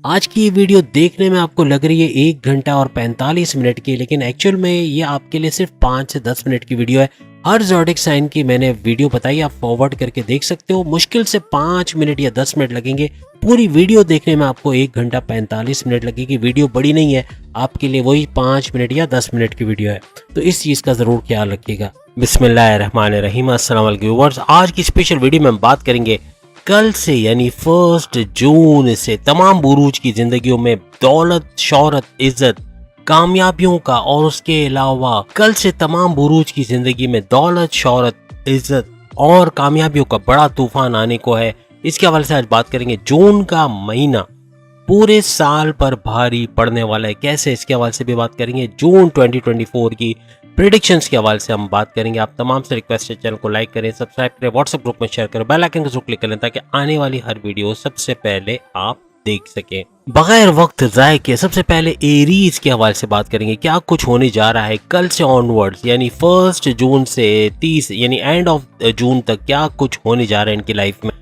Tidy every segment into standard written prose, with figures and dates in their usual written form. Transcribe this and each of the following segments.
आज की ये वीडियो देखने में आपको लग रही है 1 घंटा और 45 मिनट की, लेकिन एक्चुअल में ये आपके लिए सिर्फ 5 से 10 मिनट की वीडियो है। हर ज़ोडिक साइन की मैंने वीडियो बताई, आप फॉरवर्ड करके देख सकते हो। मुश्किल से 5 मिनट या 10 मिनट लगेंगे। पूरी वीडियो देखने में आपको 1 घंटा 45 मिनट लगेगी। वीडियो बड़ी नहीं है, आपके लिए वही 5 मिनट या 10 मिनट की वीडियो है, तो इस चीज़ का ज़रूर ख्याल रखिएगा। बिस्मिल्लाहिर्रहमानिर्रहीम, अस्सलाम वालेकुम व्यूअर्स। आज की स्पेशल वीडियो में हम बात करेंगे कल से यानी 1 जून से तमाम बुरूज की जिंदगियों में दौलत, शोहरत, इज्जत, कामयाबियों का, और उसके अलावा कल से तमाम बुरूज की जिंदगी में दौलत, शोहरत, इज्जत और कामयाबियों का बड़ा तूफान आने को है। इसके हवाले से आज बात करेंगे। जून का महीना पूरे साल पर भारी पड़ने वाला है, कैसे, इसके हवाले से भी बात करेंगे। जून 2024 की प्रेडिक्शंस के हवाले से हम बात करेंगे। आप तमाम से रिक्वेस्ट है, चैनल को लाइक करें, सब्सक्राइब करें, व्हाट्सएप ग्रुप में शेयर करें, बेल आइकन को क्लिक करें ताकि आने वाली हर वीडियो सबसे पहले आप देख सकें। बगैर वक्त ज़ाय के सबसे पहले एरीज के हवाले से बात करेंगे। क्या कुछ होने जा रहा है कल से ऑनवर्ड्स, यानी 1 जून से 30 यानी एंड ऑफ जून तक क्या कुछ होने जा रहा है इनकी लाइफ में।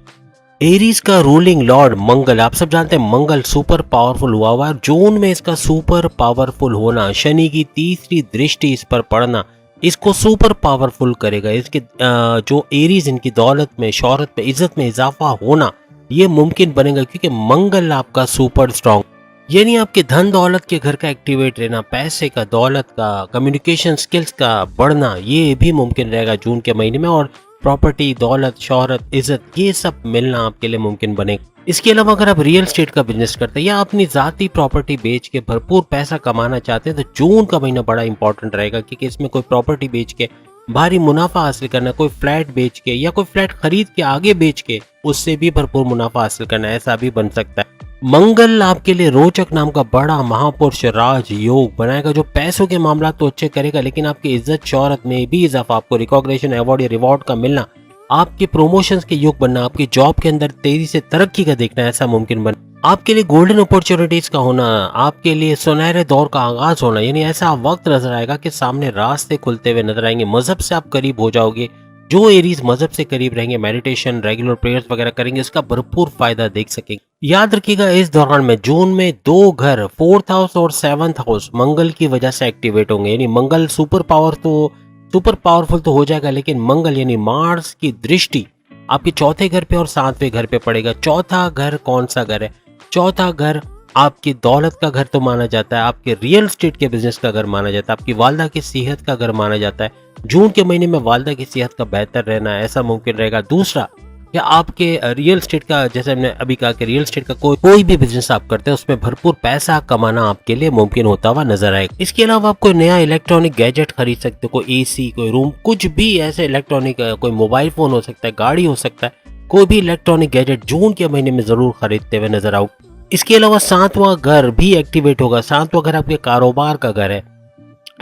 एरीज का रूलिंग लॉर्ड मंगल, आप सब जानते हैं मंगल सुपर पावरफुल हुआ है। जून में इसका सुपर पावरफुल होना, शनि की तीसरी दृष्टि इस पर पड़ना इसको सुपर पावरफुल करेगा। इसके जो एरीज, इनकी दौलत में, शोहरत में, इज्जत में इजाफा होना ये मुमकिन बनेगा, क्योंकि मंगल आपका सुपर स्ट्रॉन्ग, यानी आपके धन दौलत के घर का एक्टिवेट रहना, पैसे का, दौलत का, कम्युनिकेशन स्किल्स का बढ़ना ये भी मुमकिन रहेगा जून के महीने में। और प्रॉपर्टी, दौलत, शोहरत, इज्जत ये सब मिलना आपके लिए मुमकिन बनेगा। इसके अलावा अगर आप रियल एस्टेट का बिजनेस करते हैं या अपनी जाती प्रॉपर्टी बेच के भरपूर पैसा कमाना चाहते हैं, तो जून का महीना बड़ा इंपॉर्टेंट रहेगा, क्योंकि इसमें कोई प्रॉपर्टी बेच के भारी मुनाफा हासिल करना, कोई फ्लैट बेच के या कोई फ्लैट खरीद के आगे बेच के उससे भी भरपूर मुनाफा हासिल करना, ऐसा भी बन सकता है। मंगल आपके लिए रोचक नाम का बड़ा महापुरुष राज योग बनाएगा, जो पैसों के मामला तो अच्छे करेगा, लेकिन आपकी इज्जत, शोहरत में भी इजाफा, आपको रिकॉग्निशन, अवार्ड या रिवॉर्ड का मिलना, आपके प्रमोशंस के योग बनना, आपकी जॉब के अंदर तेजी से तरक्की का देखना, ऐसा मुमकिन बन। आपके लिए गोल्डन अपॉर्चुनिटीज का होना, आपके लिए सुनहरे दौर का आगाज होना, यानी ऐसा वक्त नजर आएगा कि सामने रास्ते खुलते हुए नजर आएंगे। मजहब से आप करीब हो जाओगे। जो एरीज मजहब से करीब रहेंगे, मेडिटेशन, रेगुलर प्रेयर्स वगैरह करेंगे, इसका भरपूर फायदा देख सकेंगे। याद रखिएगा, इस दौरान में जून में 2 घर 4th हाउस और 7th हाउस मंगल की वजह से एक्टिवेट होंगे। यानी मंगल सुपर पावरफुल तो हो जाएगा, लेकिन मंगल यानी मार्स की दृष्टि आपके चौथे घर पे और 7वें घर पे पड़ेगा। चौथा घर कौन सा घर है? चौथा घर आपकी दौलत का घर तो माना जाता है, आपके रियल एस्टेट के बिजनेस का घर माना जाता है, आपकी वालदा की सेहत का घर माना जाता है। जून के महीने में वालदा की सेहत का बेहतर रहना ऐसा मुमकिन रहेगा। दूसरा, या आपके रियल एस्टेट का, जैसे हमने अभी कहा कि रियल एस्टेट का कोई भी बिजनेस आप करते हैं उसमें भरपूर पैसा कमाना आपके लिए मुमकिन होता हुआ नजर आएगा। इसके अलावा आप कोई नया इलेक्ट्रॉनिक गैजेट खरीद सकते हो, कोई एसी, कोई रूम, कुछ भी ऐसे इलेक्ट्रॉनिक, कोई मोबाइल फोन हो सकता है, गाड़ी हो सकता है, कोई भी इलेक्ट्रॉनिक गैजेट जून के महीने में जरूर खरीदते हुए नजर आओ। इसके अलावा 7वां घर भी एक्टिवेट होगा। 7वां घर आपके कारोबार का घर है।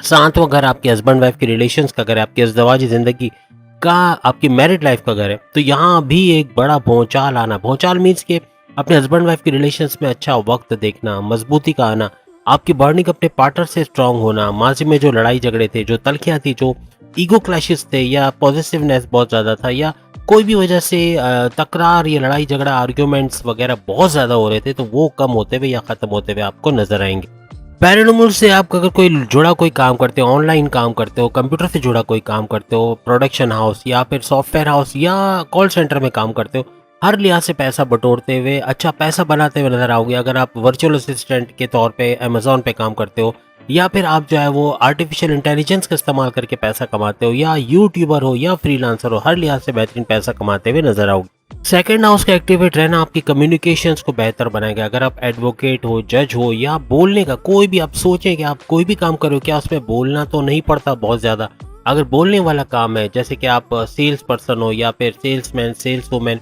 7वां घर आपके हस्बैंड वाइफ के रिलेशंस का घर है, आपकी अज़दवाजी जिंदगी का, आपकी मैरिड लाइफ का घर है। तो यहाँ भी एक बड़ा भौचाल आना, भौचाल मीन्स के अपने हस्बैंड वाइफ के रिलेशंस में अच्छा वक्त देखना, मजबूती का आना, आपकी बॉन्डिंग अपने पार्टनर से स्ट्रांग होना, माजी में जो लड़ाई झगड़े थे, जो तलखियाँ थी, जो ईगो क्लैशेस थे, या पॉजिटिवनेस बहुत ज़्यादा था, या कोई भी वजह से तकरार या लड़ाई झगड़ा, आर्ग्यूमेंट्स वगैरह बहुत ज़्यादा हो रहे थे, तो वो कम होते हुए या ख़त्म होते हुए आपको नजर आएंगे। पैरानॉर्मल से आप अगर कोई काम करते हो, ऑनलाइन काम करते हो, कंप्यूटर से जुड़ा कोई काम करते हो, प्रोडक्शन हाउस या फिर सॉफ्टवेयर हाउस या कॉल सेंटर में काम करते हो, हर लिहाज से पैसा बटोरते हुए अच्छा पैसा बनाते हुए नजर आओगे। अगर आप वर्चुअल असिस्टेंट के तौर पे अमेजोन पे काम करते हो, या फिर आप जो है वो आर्टिफिशियल इंटेलिजेंस का इस्तेमाल करके पैसा कमाते हो, या यूट्यूबर हो या फ्रीलांसर हो, हर लिहाज से बेहतरीन पैसा कमाते हुए नजर आओगे। सेकंड हाउस का एक्टिवेट रहना आपकी कम्युनिकेशंस को बेहतर बनाएगा। अगर आप एडवोकेट हो, जज हो, या बोलने का कोई भी, आप सोचें कि आप कोई भी काम करो, क्या उसमें बोलना तो नहीं पड़ता बहुत ज़्यादा। अगर बोलने वाला काम है, जैसे कि आप सेल्स पर्सन हो, या फिर सेल्समैन, सेल्स वुमेन,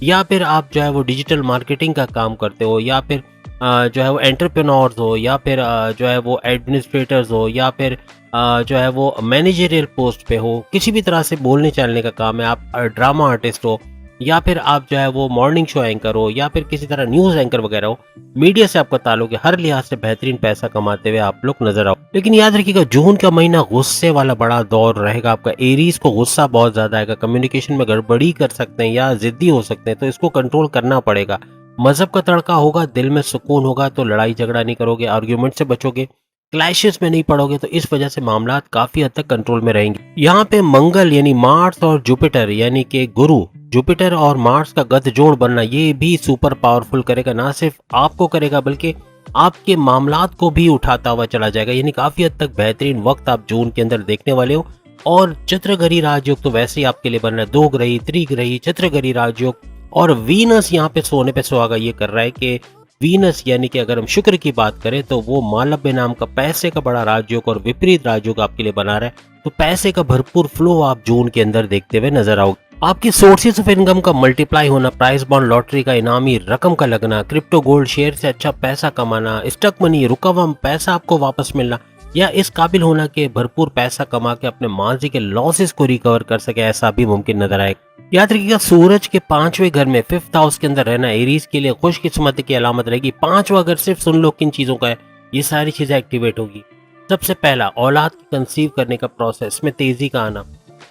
या फिर आप जो है वो डिजिटल मार्केटिंग का काम करते हो, या फिर जो है वो एंटरप्रेन्योर्स हो, या फिर जो है वो एडमिनिस्ट्रेटर्स हो, या फिर जो है वो मैनेजरियल पोस्ट पे हो, किसी भी तरह से बोलने चालने का काम है, आप ड्रामा आर्टिस्ट हो, या फिर आप जो है वो मॉर्निंग शो एंकर हो, या फिर किसी तरह न्यूज़ एंकर वगैरह हो, मीडिया से आपका ताल्लुक है, हर लिहाज से बेहतरीन पैसा कमाते हुए आप लोग नजर आओ। लेकिन याद रखिएगा, जून का महीना गुस्से वाला बड़ा दौर रहेगा आपका। एरीज को गुस्सा बहुत ज्यादा आएगा, कम्युनिकेशन में गड़बड़ी कर सकते हैं या जिद्दी हो सकते हैं, तो इसको कंट्रोल करना पड़ेगा। मजहब का तड़का होगा, दिल में सुकून होगा तो लड़ाई झगड़ा नहीं करोगे, आर्ग्यूमेंट से बचोगे, क्लैशेस में नहीं पड़ोगे, तो इस वजह से मामलात काफी हद तक कंट्रोल में रहेंगे। यहाँ पे मंगल यानी मार्स और जुपिटर यानी कि गुरु, जुपिटर और मार्स का गठजोड़ बनना ये भी सुपर पावरफुल करेगा, ना सिर्फ आपको करेगा बल्कि आपके मामलात को भी उठाता हुआ चला जाएगा। यानी काफी हद तक बेहतरीन वक्त आप जून के अंदर देखने वाले हो। और चित्रगरी राजयोग तो वैसे ही आपके लिए बन रहा है, दो ग्रही त्रिग्रही चित्रगरी राजयोग। और वीनस यहाँ पे सोने पे सुहागा ये कर रहा है कि वीनस यानी कि अगर हम शुक्र की बात करें तो वो मालव्य नाम का पैसे का बड़ा राजयोग और विपरीत राजयोग आपके लिए बना रहा है। तो पैसे का भरपूर फ्लो आप जून के अंदर देखते हुए नजर आओगे। आपकी सोर्सेज ऑफ इनकम का मल्टीप्लाई होना, प्राइस बॉन्ड लॉटरी का इनामी रकम का लगना, क्रिप्टो गोल्ड शेयर से अच्छा पैसा कमाना, स्टॉक मनी रुका हुआ पैसा आपको वापस मिलना, या इस काबिल होना कि भरपूर पैसा कमा के अपने माजी के लॉसेस को रिकवर कर सके, ऐसा भी मुमकिन नजर आएगा। याद रखिएगा सूरज के 5वें घर में 5th हाउस के अंदर रहना एरीज के लिए खुशकिस्मती की अलामत रहेगी। 5वां घर सिर्फ सुन लो किन चीजों का है, ये सारी चीजें एक्टिवेट होगी। सबसे पहला, औलाद की कंसीव करने का प्रोसेस में तेजी का आना।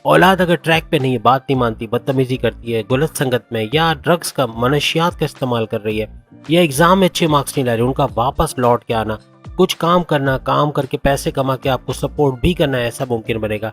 औलाद अगर ट्रैक पे नहीं है, बात नहीं मानती, बदतमीजी करती है, गलत संगत में या ड्रग्स का मनशियात का इस्तेमाल कर रही है, या एग्जाम में अच्छे मार्क्स नहीं ला रही, उनका वापस लौट के आना, कुछ काम करना, काम करके पैसे कमा के आपको सपोर्ट भी करना है, ऐसा मुमकिन बनेगा।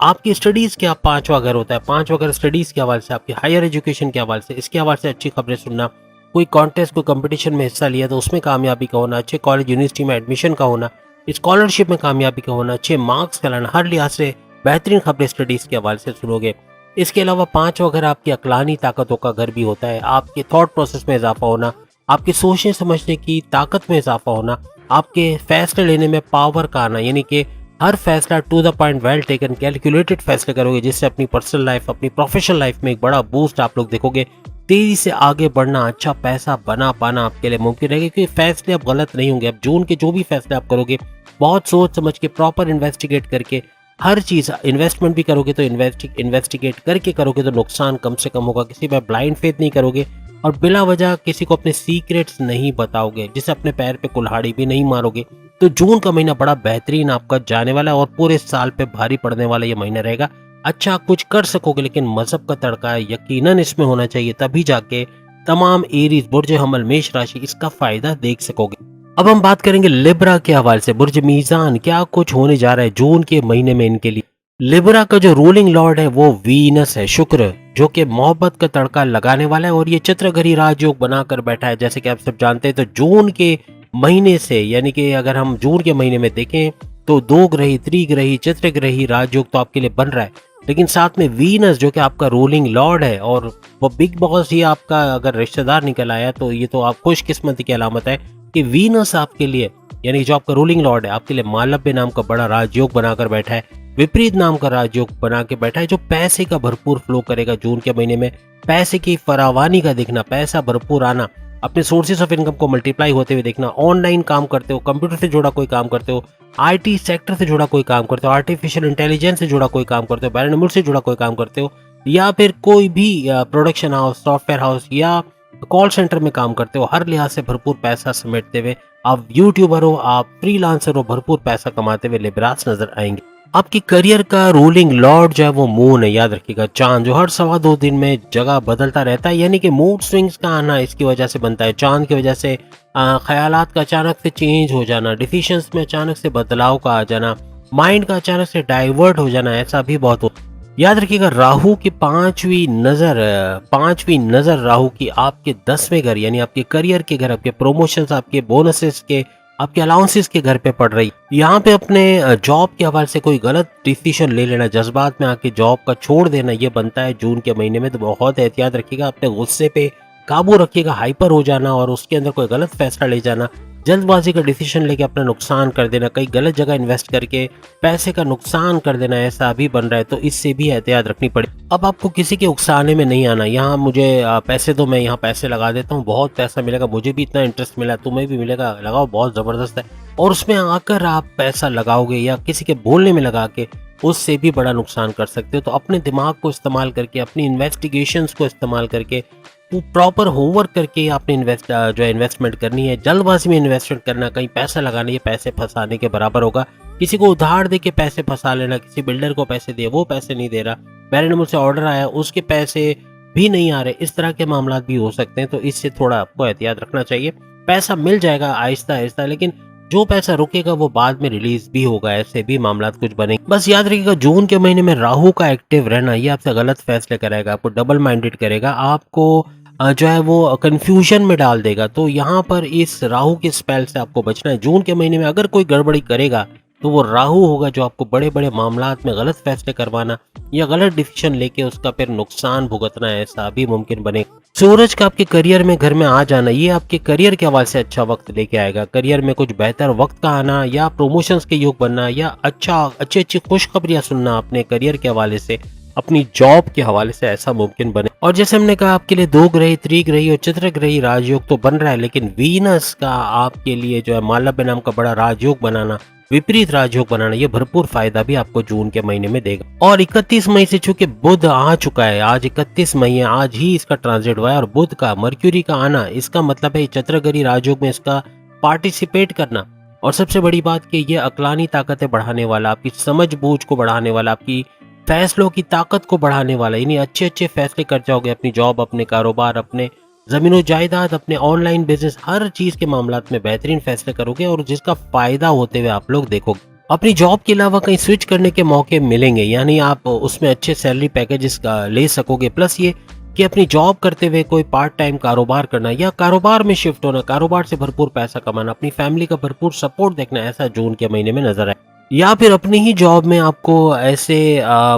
आपकी स्टडीज क्या 5वां घर होता है, 5वां घर स्टडीज के हवाले से, आपकी हायर एजुकेशन के हवाले से, इसके हवाले से अच्छी खबरें सुनना। कोई कॉन्टेस्ट, कोई कंपटीशन में हिस्सा लिया तो उसमें कामयाबी का होना, अच्छे कॉलेज यूनिवर्सिटी में एडमिशन का होना, स्कॉलरशिप में कामयाबी का होना, अच्छे मार्क्स का लाना, हर लिहाज से बेहतरीन खबरें स्टडीज के हवाले से सुनोगे। इसके अलावा 5वां घर आपकी अकलानी ताकतों का घर भी होता है, आपके थॉट प्रोसेस में इजाफा होना, आपके सोचने समझने की ताकत में इजाफा होना, आपके फैसले लेने में पावर का आना, यानी कि हर फैसला to the point, well taken, calculated फैसले करोगे, जिससे अपनी पर्सनल लाइफ, अपनी प्रोफेशनल लाइफ में एक बड़ा बूस्ट आप लोग देखोगे। तेजी से आगे बढ़ना, अच्छा पैसा बना पाना आपके लिए मुमकिन रहेगा, क्योंकि फैसले अब गलत नहीं होंगे। अब जून के जो भी फैसले आप करोगे बहुत सोच समझ के, प्रॉपर इन्वेस्टिगेट करके, हर चीज इन्वेस्टमेंट भी करोगे तो इन्वेस्टिगेट करके करोगे तो नुकसान कम से कम होगा। किसी पर ब्लाइंड फेथ नहीं करोगे और बिला वजह किसी को अपने सीक्रेट्स नहीं बताओगे, जिसे अपने पैर पे कुल्हाड़ी भी नहीं मारोगे। तो जून का महीना बड़ा बेहतरीन आपका जाने वाला है और पूरे साल पे भारी पड़ने वाला ये महीना रहेगा। अच्छा कुछ कर सकोगे, लेकिन मजहब का तड़का यकीनन इसमें होना चाहिए, तभी जाके तमाम एरीज, बुर्ज हमल, मेष राशि इसका फायदा देख सकोगे। अब हम बात करेंगे लिब्रा के हवाले से। बुर्ज मीजान, क्या कुछ होने जा रहा है जून के महीने में इनके लिए। लिब्रा का जो रूलिंग लॉर्ड है वो वीनस है, शुक्र, जो कि मोहब्बत का तड़का लगाने वाला है और ये चित्रगरी राजयोग बनाकर बैठा है। जैसे कि आप सब जानते हैं तो जून के महीने से, यानी कि अगर हम जून के महीने में देखें तो दो ग्रही त्रिग्रही चित्रग्रही राजयोग तो आपके लिए बन रहा है, लेकिन साथ में वीनस जो कि आपका रूलिंग लॉर्ड है और वो बिग बॉस ही आपका अगर रिश्तेदार निकल आया तो ये तो आप खुशकिस्मती की अलामत है कि वीनस आपके लिए, यानी जो आपका रूलिंग लॉर्ड है, आपके लिए मालव्य नाम का बड़ा राजयोग बनाकर बैठा है, विपरीत नाम का राजयोग बना के बैठा है, जो पैसे का भरपूर फ्लो करेगा जून के महीने में। पैसे की फरावानी का देखना, पैसा भरपूर आना, अपने सोर्सेज ऑफ इनकम को मल्टीप्लाई होते हुए देखना। ऑनलाइन काम करते हो, कंप्यूटर से जुड़ा कोई काम करते हो, आईटी सेक्टर से जुड़ा कोई काम करते हो, आर्टिफिशियल इंटेलिजेंस से जुड़ा कोई काम करते हो, पैरानॉर्मल से जुड़ा कोई काम करते हो, या फिर कोई भी प्रोडक्शन हाउस, सॉफ्टवेयर हाउस या कॉल सेंटर में काम करते हो, हर लिहाज से भरपूर पैसा समेटते हुए आप यूट्यूबर हो, आप फ्रीलांसर हो, भरपूर पैसा कमाते हुए लिब्रास नजर आएंगे। आपकी करियर का रूलिंग लॉर्ड जो है वो मून है, याद रखिएगा, चांद, जो हर 2.25 दिन में जगह बदलता रहता है, यानी कि मूड स्विंग्स का आना इसकी वजह से बनता है। चांद की वजह से ख्यालात का अचानक से चेंज हो जाना, डिसीजंस में अचानक से बदलाव का आ जाना, माइंड का अचानक से डाइवर्ट हो जाना, ऐसा भी बहुत हो। याद रखिएगा राहु की पांचवी नजर राहु की आपके 10वें घर, यानी आपके करियर के घर, आपके प्रमोशंस, आपके बोनसेस के, आपके अलाउंसेस के घर पे पड़ रही। यहाँ पे अपने जॉब के हवाले से कोई गलत डिसीजन ले लेना, जज्बात में आके जॉब का छोड़ देना, ये बनता है जून के महीने में। तो बहुत एहतियात रखिएगा, अपने गुस्से पे काबू रखिएगा, हाइपर हो जाना और उसके अंदर कोई गलत फैसला ले जाना, जल्दबाजी का डिसीजन लेके अपना नुकसान कर देना, कहीं गलत जगह इन्वेस्ट करके पैसे का नुकसान कर देना, ऐसा भी बन रहा है, तो इससे भी एहतियात रखनी पड़े। अब आपको किसी के उकसाने में नहीं आना, यहाँ मुझे पैसे दो, मैं यहाँ पैसे लगा देता हूँ, बहुत पैसा मिलेगा, मुझे भी इतना इंटरेस्ट मिला, तुम्हें भी मिलेगा, लगाओ, बहुत ज़बरदस्त है, और उसमें आकर आप पैसा लगाओगे या किसी के बोलने में लगा के उससे भी बड़ा नुकसान कर सकते हो। तो अपने दिमाग को इस्तेमाल करके, अपनी इन्वेस्टिगेशंस को इस्तेमाल करके, प्रॉपर होमवर्क करके आपने इन्वेस्टमेंट करनी है। जल्दबाजी में इन्वेस्टमेंट करना, कहीं पैसा लगाना, ये पैसे फंसाने के बराबर होगा। किसी को उधार दे के पैसे फंसा लेना, किसी बिल्डर को पैसे दिए, वो पैसे नहीं दे रहा, पैरानॉर्मल से ऑर्डर आया, उसके पैसे भी नहीं आ रहे, इस तरह के मामला भी हो सकते हैं। तो इससे थोड़ा आपको एहतियात रखना चाहिए। पैसा मिल जाएगा आहिस्ता आहिस्ता, लेकिन जो पैसा रुकेगा वो बाद में रिलीज भी होगा, ऐसे भी मामला कुछ बने। बस याद रखिएगा, जून के महीने में राहु का एक्टिव रहना ये आपसे गलत फैसले कराएगा, आपको डबल माइंडेड करेगा, आपको जो है वो कंफ्यूजन में डाल देगा। तो यहाँ पर इस राहु के स्पेल से आपको बचना है। जून के महीने में अगर कोई गड़बड़ी करेगा तो वो राहु होगा, जो आपको बड़े बड़े मामलात में गलत फैसले करवाना या गलत डिसीजन लेके उसका फिर नुकसान भुगतना है, ऐसा भी मुमकिन बने। सूरज का आपके करियर में घर में आ जाना ये आपके करियर के हवाले से अच्छा वक्त लेके आएगा। करियर में कुछ बेहतर वक्त का आना या प्रमोशंस के योग बनना या अच्छी खुशखबरियां सुनना अपने करियर के हवाले से, अपनी जॉब के हवाले से, ऐसा मुमकिन बने। और जैसे हमने कहा, आपके लिए 2 ग्रही, त्रिग्रही और चतुर्ग्रही राजयोग तो बन रहा है, लेकिन वीनस का आपके लिए जो है मालव्य नाम का बड़ा राजयोग बनाना, विपरीत राजयोग बनाना, ये भरपूर फायदा भी आपको जून के महीने में देगा। और 31 मई से चूंकि बुध आ चुका है, आज 31 मई है, आज ही इसका ट्रांजिट हुआ है, और बुध का मर्क्यूरी का आना, इसका मतलब है चतुर्ग्रही राजयोग में इसका पार्टिसिपेट करना। और सबसे बड़ी बात कि ये अक्लानी ताकतें बढ़ाने वाला, आपकी समझ बूझ को बढ़ाने वाला, आपकी फैसलों की ताकत को बढ़ाने वाला, यानी अच्छे अच्छे फैसले कर जाओगे अपनी जॉब, अपने कारोबार, अपने जमीनों जायदाद, अपने ऑनलाइन बिजनेस, हर चीज के मामलात में बेहतरीन फैसले करोगे और जिसका फायदा होते हुए आप लोग देखोगे। अपनी जॉब के अलावा कहीं स्विच करने के मौके मिलेंगे, यानी आप उसमें अच्छे सैलरी पैकेजेस ले सकोगे। प्लस ये कि अपनी जॉब करते हुए कोई पार्ट टाइम कारोबार करना या कारोबार में शिफ्ट होना, कारोबार से भरपूर पैसा कमाना, अपनी फैमिली का भरपूर सपोर्ट देखना, ऐसा जून के महीने में नजर आए। या फिर अपनी ही जॉब में आपको ऐसे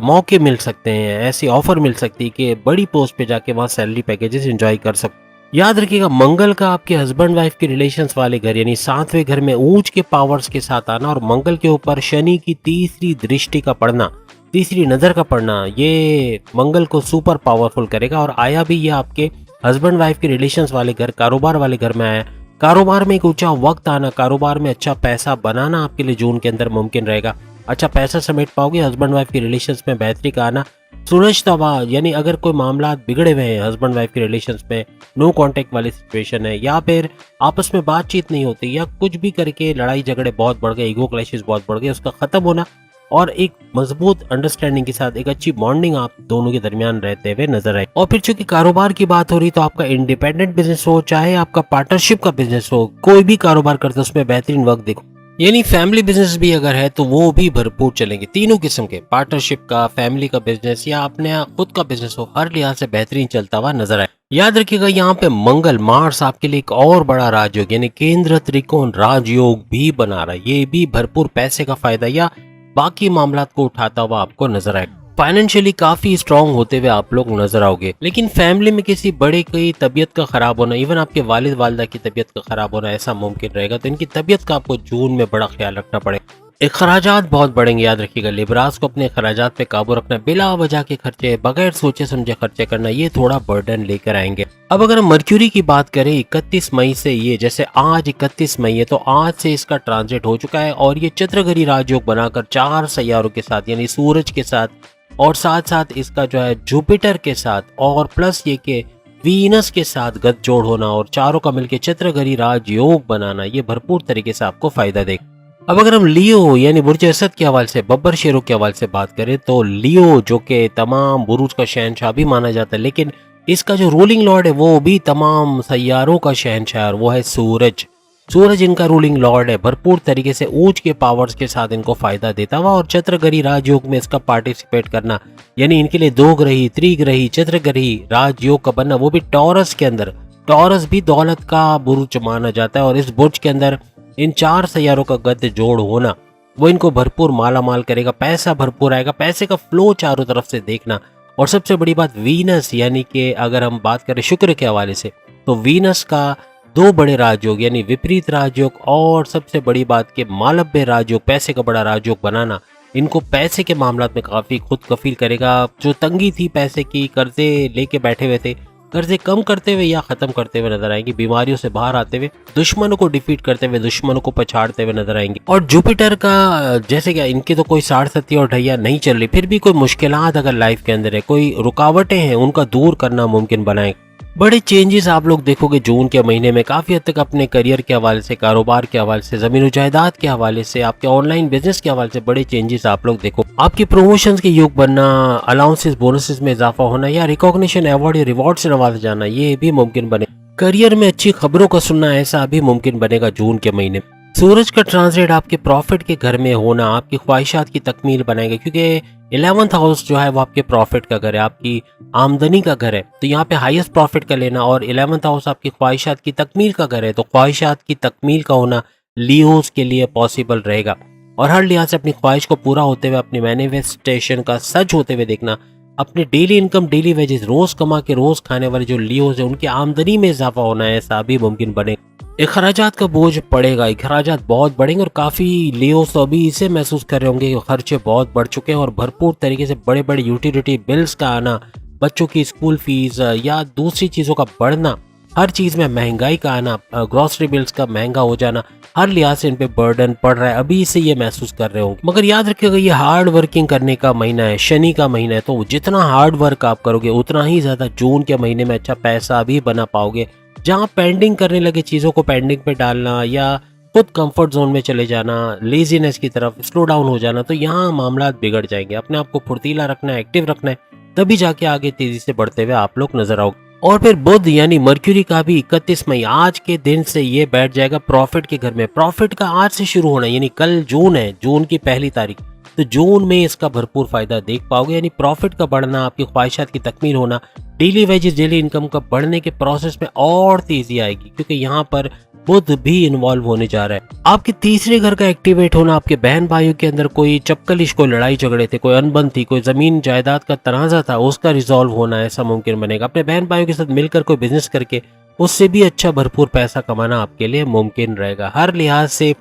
मौके मिल सकते हैं, ऐसी ऑफर मिल सकती है कि बड़ी पोस्ट पे जाके वहाँ सैलरी पैकेजेस एंजॉय कर सकते। याद रखिएगा, मंगल का आपके हस्बैंड वाइफ के रिलेशंस वाले घर यानी 7वें घर में ऊंच के पावर्स के साथ आना, और मंगल के ऊपर शनि की तीसरी दृष्टि का पड़ना, तीसरी नजर का पड़ना, ये मंगल को सुपर पावरफुल करेगा। और आया भी ये आपके हस्बैंड वाइफ के रिलेशंस वाले घर, कारोबार वाले घर में आया। कारोबार में एक ऊंचा वक्त आना, कारोबार में अच्छा पैसा बनाना आपके लिए जून के अंदर मुमकिन रहेगा। अच्छा पैसा समेट पाओगे, हस्बैंड वाइफ के रिलेशंस में बेहतरी का आना, सुलझता यानी अगर कोई मामला बिगड़े हुए हैं हस्बैंड वाइफ के रिलेशंस में, नो कांटेक्ट वाली सिचुएशन है, या फिर आपस में बातचीत नहीं होती, या कुछ भी करके लड़ाई झगड़े बहुत बढ़ गए, ईगो क्लैशेस बहुत बढ़ गए, उसका खत्म होना और एक मजबूत अंडरस्टैंडिंग के साथ एक अच्छी बॉन्डिंग आप दोनों के दरमियान रहते हुए नजर आए। और फिर चूंकि कारोबार की बात हो रही, तो आपका इंडिपेंडेंट बिजनेस हो चाहे आपका पार्टनरशिप का बिजनेस हो, कोई भी कारोबार करते उसमें बेहतरीन वक्त देखो। यानी फैमिली बिजनेस भी अगर है तो वो भी भरपूर चलेंगे, तीनों किस्म के, पार्टनरशिप का, फैमिली का बिजनेस या अपने खुद का बिजनेस हो, हर लिहाज से बेहतरीन चलता हुआ नजर आए। याद रखिएगा, यहाँ पे मंगल, मार्स आपके लिए एक और बड़ा राजयोग यानी केंद्र त्रिकोण राजयोग भी बना रहा है, ये भी भरपूर पैसे का फायदा या बाकी मामलात को उठाता हुआ आपको नजर आएगा। फाइनेंशियली काफी स्ट्रांग होते हुए आप लोग नजर आओगे। लेकिन फैमिली में किसी बड़े की तबीयत का खराब होना, इवन आपके वालिद वालिदा की तबीयत का खराब होना, ऐसा मुमकिन रहेगा। तो इनकी तबीयत का आपको जून में बड़ा ख्याल रखना पड़ेगा। अखराजात बहुत बढ़ेंगे, याद रखिएगा। लिब्रास को अपने अखराजात पे काबू रखना, बिला वजह के खर्चे, बगैर सोचे समझे खर्चे करना, ये थोड़ा बर्डन लेकर आएंगे। अब अगर हम मर्क्यूरी की बात करें, 31 मई से ये, जैसे आज 31 मई है तो आज से इसका ट्रांजिट हो चुका है और ये चंद्रघड़ी राजयोग बनाकर 4 सैयारों के साथ यानी सूरज के साथ और साथ साथ इसका जो है जुपिटर के साथ और प्लस ये के वीनस के साथ गठजोड़ होना और चारों का मिलकर चंद्रघड़ी राजयोग बनाना, ये भरपूर तरीके से आपको फायदा देगा। अब अगर हम लियो यानी बुर्ज असद के हवाले से, बब्बर शेरों के हवाले से बात करें, तो लियो जो कि तमाम बुरुज का शहनशाह भी माना जाता है, लेकिन इसका जो रूलिंग लॉर्ड है वो भी तमाम सैयारों का शहनशाह, वो है सूरज। सूरज इनका रूलिंग लॉर्ड है, भरपूर तरीके से ऊंच के पावर्स के साथ इनको फायदा देता हुआ और चंद्रघड़ी राजयोग में इसका पार्टिसिपेट करना, यानी इनके लिए 2 ग्रही, त्रिग्रही, चंद्रघड़ी राजयोग का बनना, वो भी टॉरस के अंदर। टॉरस भी दौलत का बुर्ज माना जाता है और इस बुर्ज के अंदर इन 4 सैयारों का गद जोड़ होना वो इनको भरपूर माला माल करेगा, पैसा भरपूर आएगा, पैसे का फ्लो चारों तरफ से देखना। और सबसे बड़ी बात वीनस, यानी कि अगर हम बात करें शुक्र के हवाले से, तो वीनस का 2 बड़े राजयोग यानी विपरीत राजयोग और सबसे बड़ी बात के मालव्य राजयोग, पैसे का बड़ा राजयोग बनाना, इनको पैसे के मामलात में काफी खुद कफील करेगा। जो तंगी थी पैसे की, कर्जे लेके बैठे हुए थे, कर्जे कम करते हुए या खत्म करते हुए नजर आएंगे, बीमारियों से बाहर आते हुए, दुश्मनों को डिफीट करते हुए, दुश्मनों को पछाड़ते हुए नजर आएंगे। और जुपिटर का जैसे कि इनकी तो कोई 60 और ढैया नहीं चल रही, फिर भी कोई मुश्किलात अगर लाइफ के अंदर है, कोई रुकावटें हैं, उनका दूर करना मुमकिन बनाए। बड़े चेंजेस आप लोग देखोगे जून के महीने में, काफ़ी हद तक अपने करियर के हवाले से, कारोबार के हवाले से, ज़मीन जायदाद के हवाले से, आपके ऑनलाइन बिजनेस के हवाले से बड़े चेंजेस आप लोग देखो। आपके प्रमोशंस के योग बनना, अलाउंसेस बोनसेस में इजाफा होना या रिकॉग्निशन अवार्ड या रिवॉर्ड से नवाजा जाना, ये भी मुमकिन बने। करियर में अच्छी खबरों का सुनना, ऐसा भी मुमकिन बनेगा जून के महीने में। सूरज का ट्रांजिट आपके प्रॉफिट के घर में होना आपकी ख्वाहिशात की तकमील बनाएगा, क्योंकि 11th हाउस जो है वो आपके प्रॉफिट का घर है, आपकी आमदनी का घर है। तो यहाँ पे हाईएस्ट प्रॉफिट का लेना, और 11th हाउस आपकी ख्वाहिशात की तकमील का घर है, तो ख्वाहिशात की तकमील का होना लियोज के लिए पॉसिबल रहेगा। और हर लिहाज से अपनी ख्वाहिश को पूरा होते हुए, अपनी मैनिफेस्टेशन का सच होते हुए देखना। अपने डेली इनकम, डेली वेजेस, रोज कमा के रोज खाने वाले जो लियोज है उनकी आमदनी में इजाफा होना है, ऐसा भी मुमकिन बने। अखराजात का बोझ पड़ेगा, अखराजात बहुत बढ़ेंगे और काफ़ी लियोस तो अभी इसे महसूस कर रहे होंगे कि खर्चे बहुत बढ़ चुके हैं और भरपूर तरीके से बड़े बड़े यूटिलिटी बिल्स का आना, बच्चों की स्कूल फीस या दूसरी चीज़ों का बढ़ना, हर चीज़ में महंगाई का आना, ग्रॉसरी बिल्स का महंगा हो जाना, हर लिहाज से इन पे बर्डन पड़ रहा है, अभी से ये महसूस कर रहे होंगे। मगर याद रखिएगा ये हार्ड वर्किंग करने का महीना है, शनि का महीना है, तो जितना हार्ड वर्क आप करोगे उतना ही ज़्यादा जून के महीने में अच्छा पैसा भी बना पाओगे। जहाँ पेंडिंग करने लगे चीज़ों को पेंडिंग पे डालना या खुद कंफर्ट जोन में चले जाना, लेजीनेस की तरफ स्लो डाउन हो जाना, तो यहाँ मामला बिगड़ जाएंगे। अपने आप को फुर्तीला रखना है, एक्टिव रखना है, तभी जाके आगे तेजी से बढ़ते हुए आप लोग नजर आओगे। और फिर बुध यानी मर्क्यूरी का भी 31 मई आज के दिन से ये बैठ जाएगा प्रॉफिट के घर में। प्रॉफिट का आज से शुरू होना, यानी कल जून है, जून की पहली तारीख, तो जून में इसका भरपूर फायदा देख पाओगे। यानी प्रॉफिट का बढ़ना, आपकी ख्वाहिशात की तकमील होना, डेली वेजेस, डेली इनकम का बढ़ने के प्रोसेस में और तेजी आएगी, क्योंकि यहाँ पर बुध भी इन्वॉल्व होने जा रहा है। आपके तीसरे घर का एक्टिवेट होना, आपके बहन भाइयों के अंदर कोई चपकलिश, कोई लड़ाई झगड़े थे, कोई अनबन थी, कोई जमीन जायदाद का तनाजा था, उसका रिजॉल्व होना ऐसा मुमकिन बनेगा। अपने बहन भाइयों के साथ मिलकर कोई बिजनेस करके उससे भी अच्छा भरपूर पैसा कमाना आपके लिए मुमकिन रहेगा। हर लिहाज से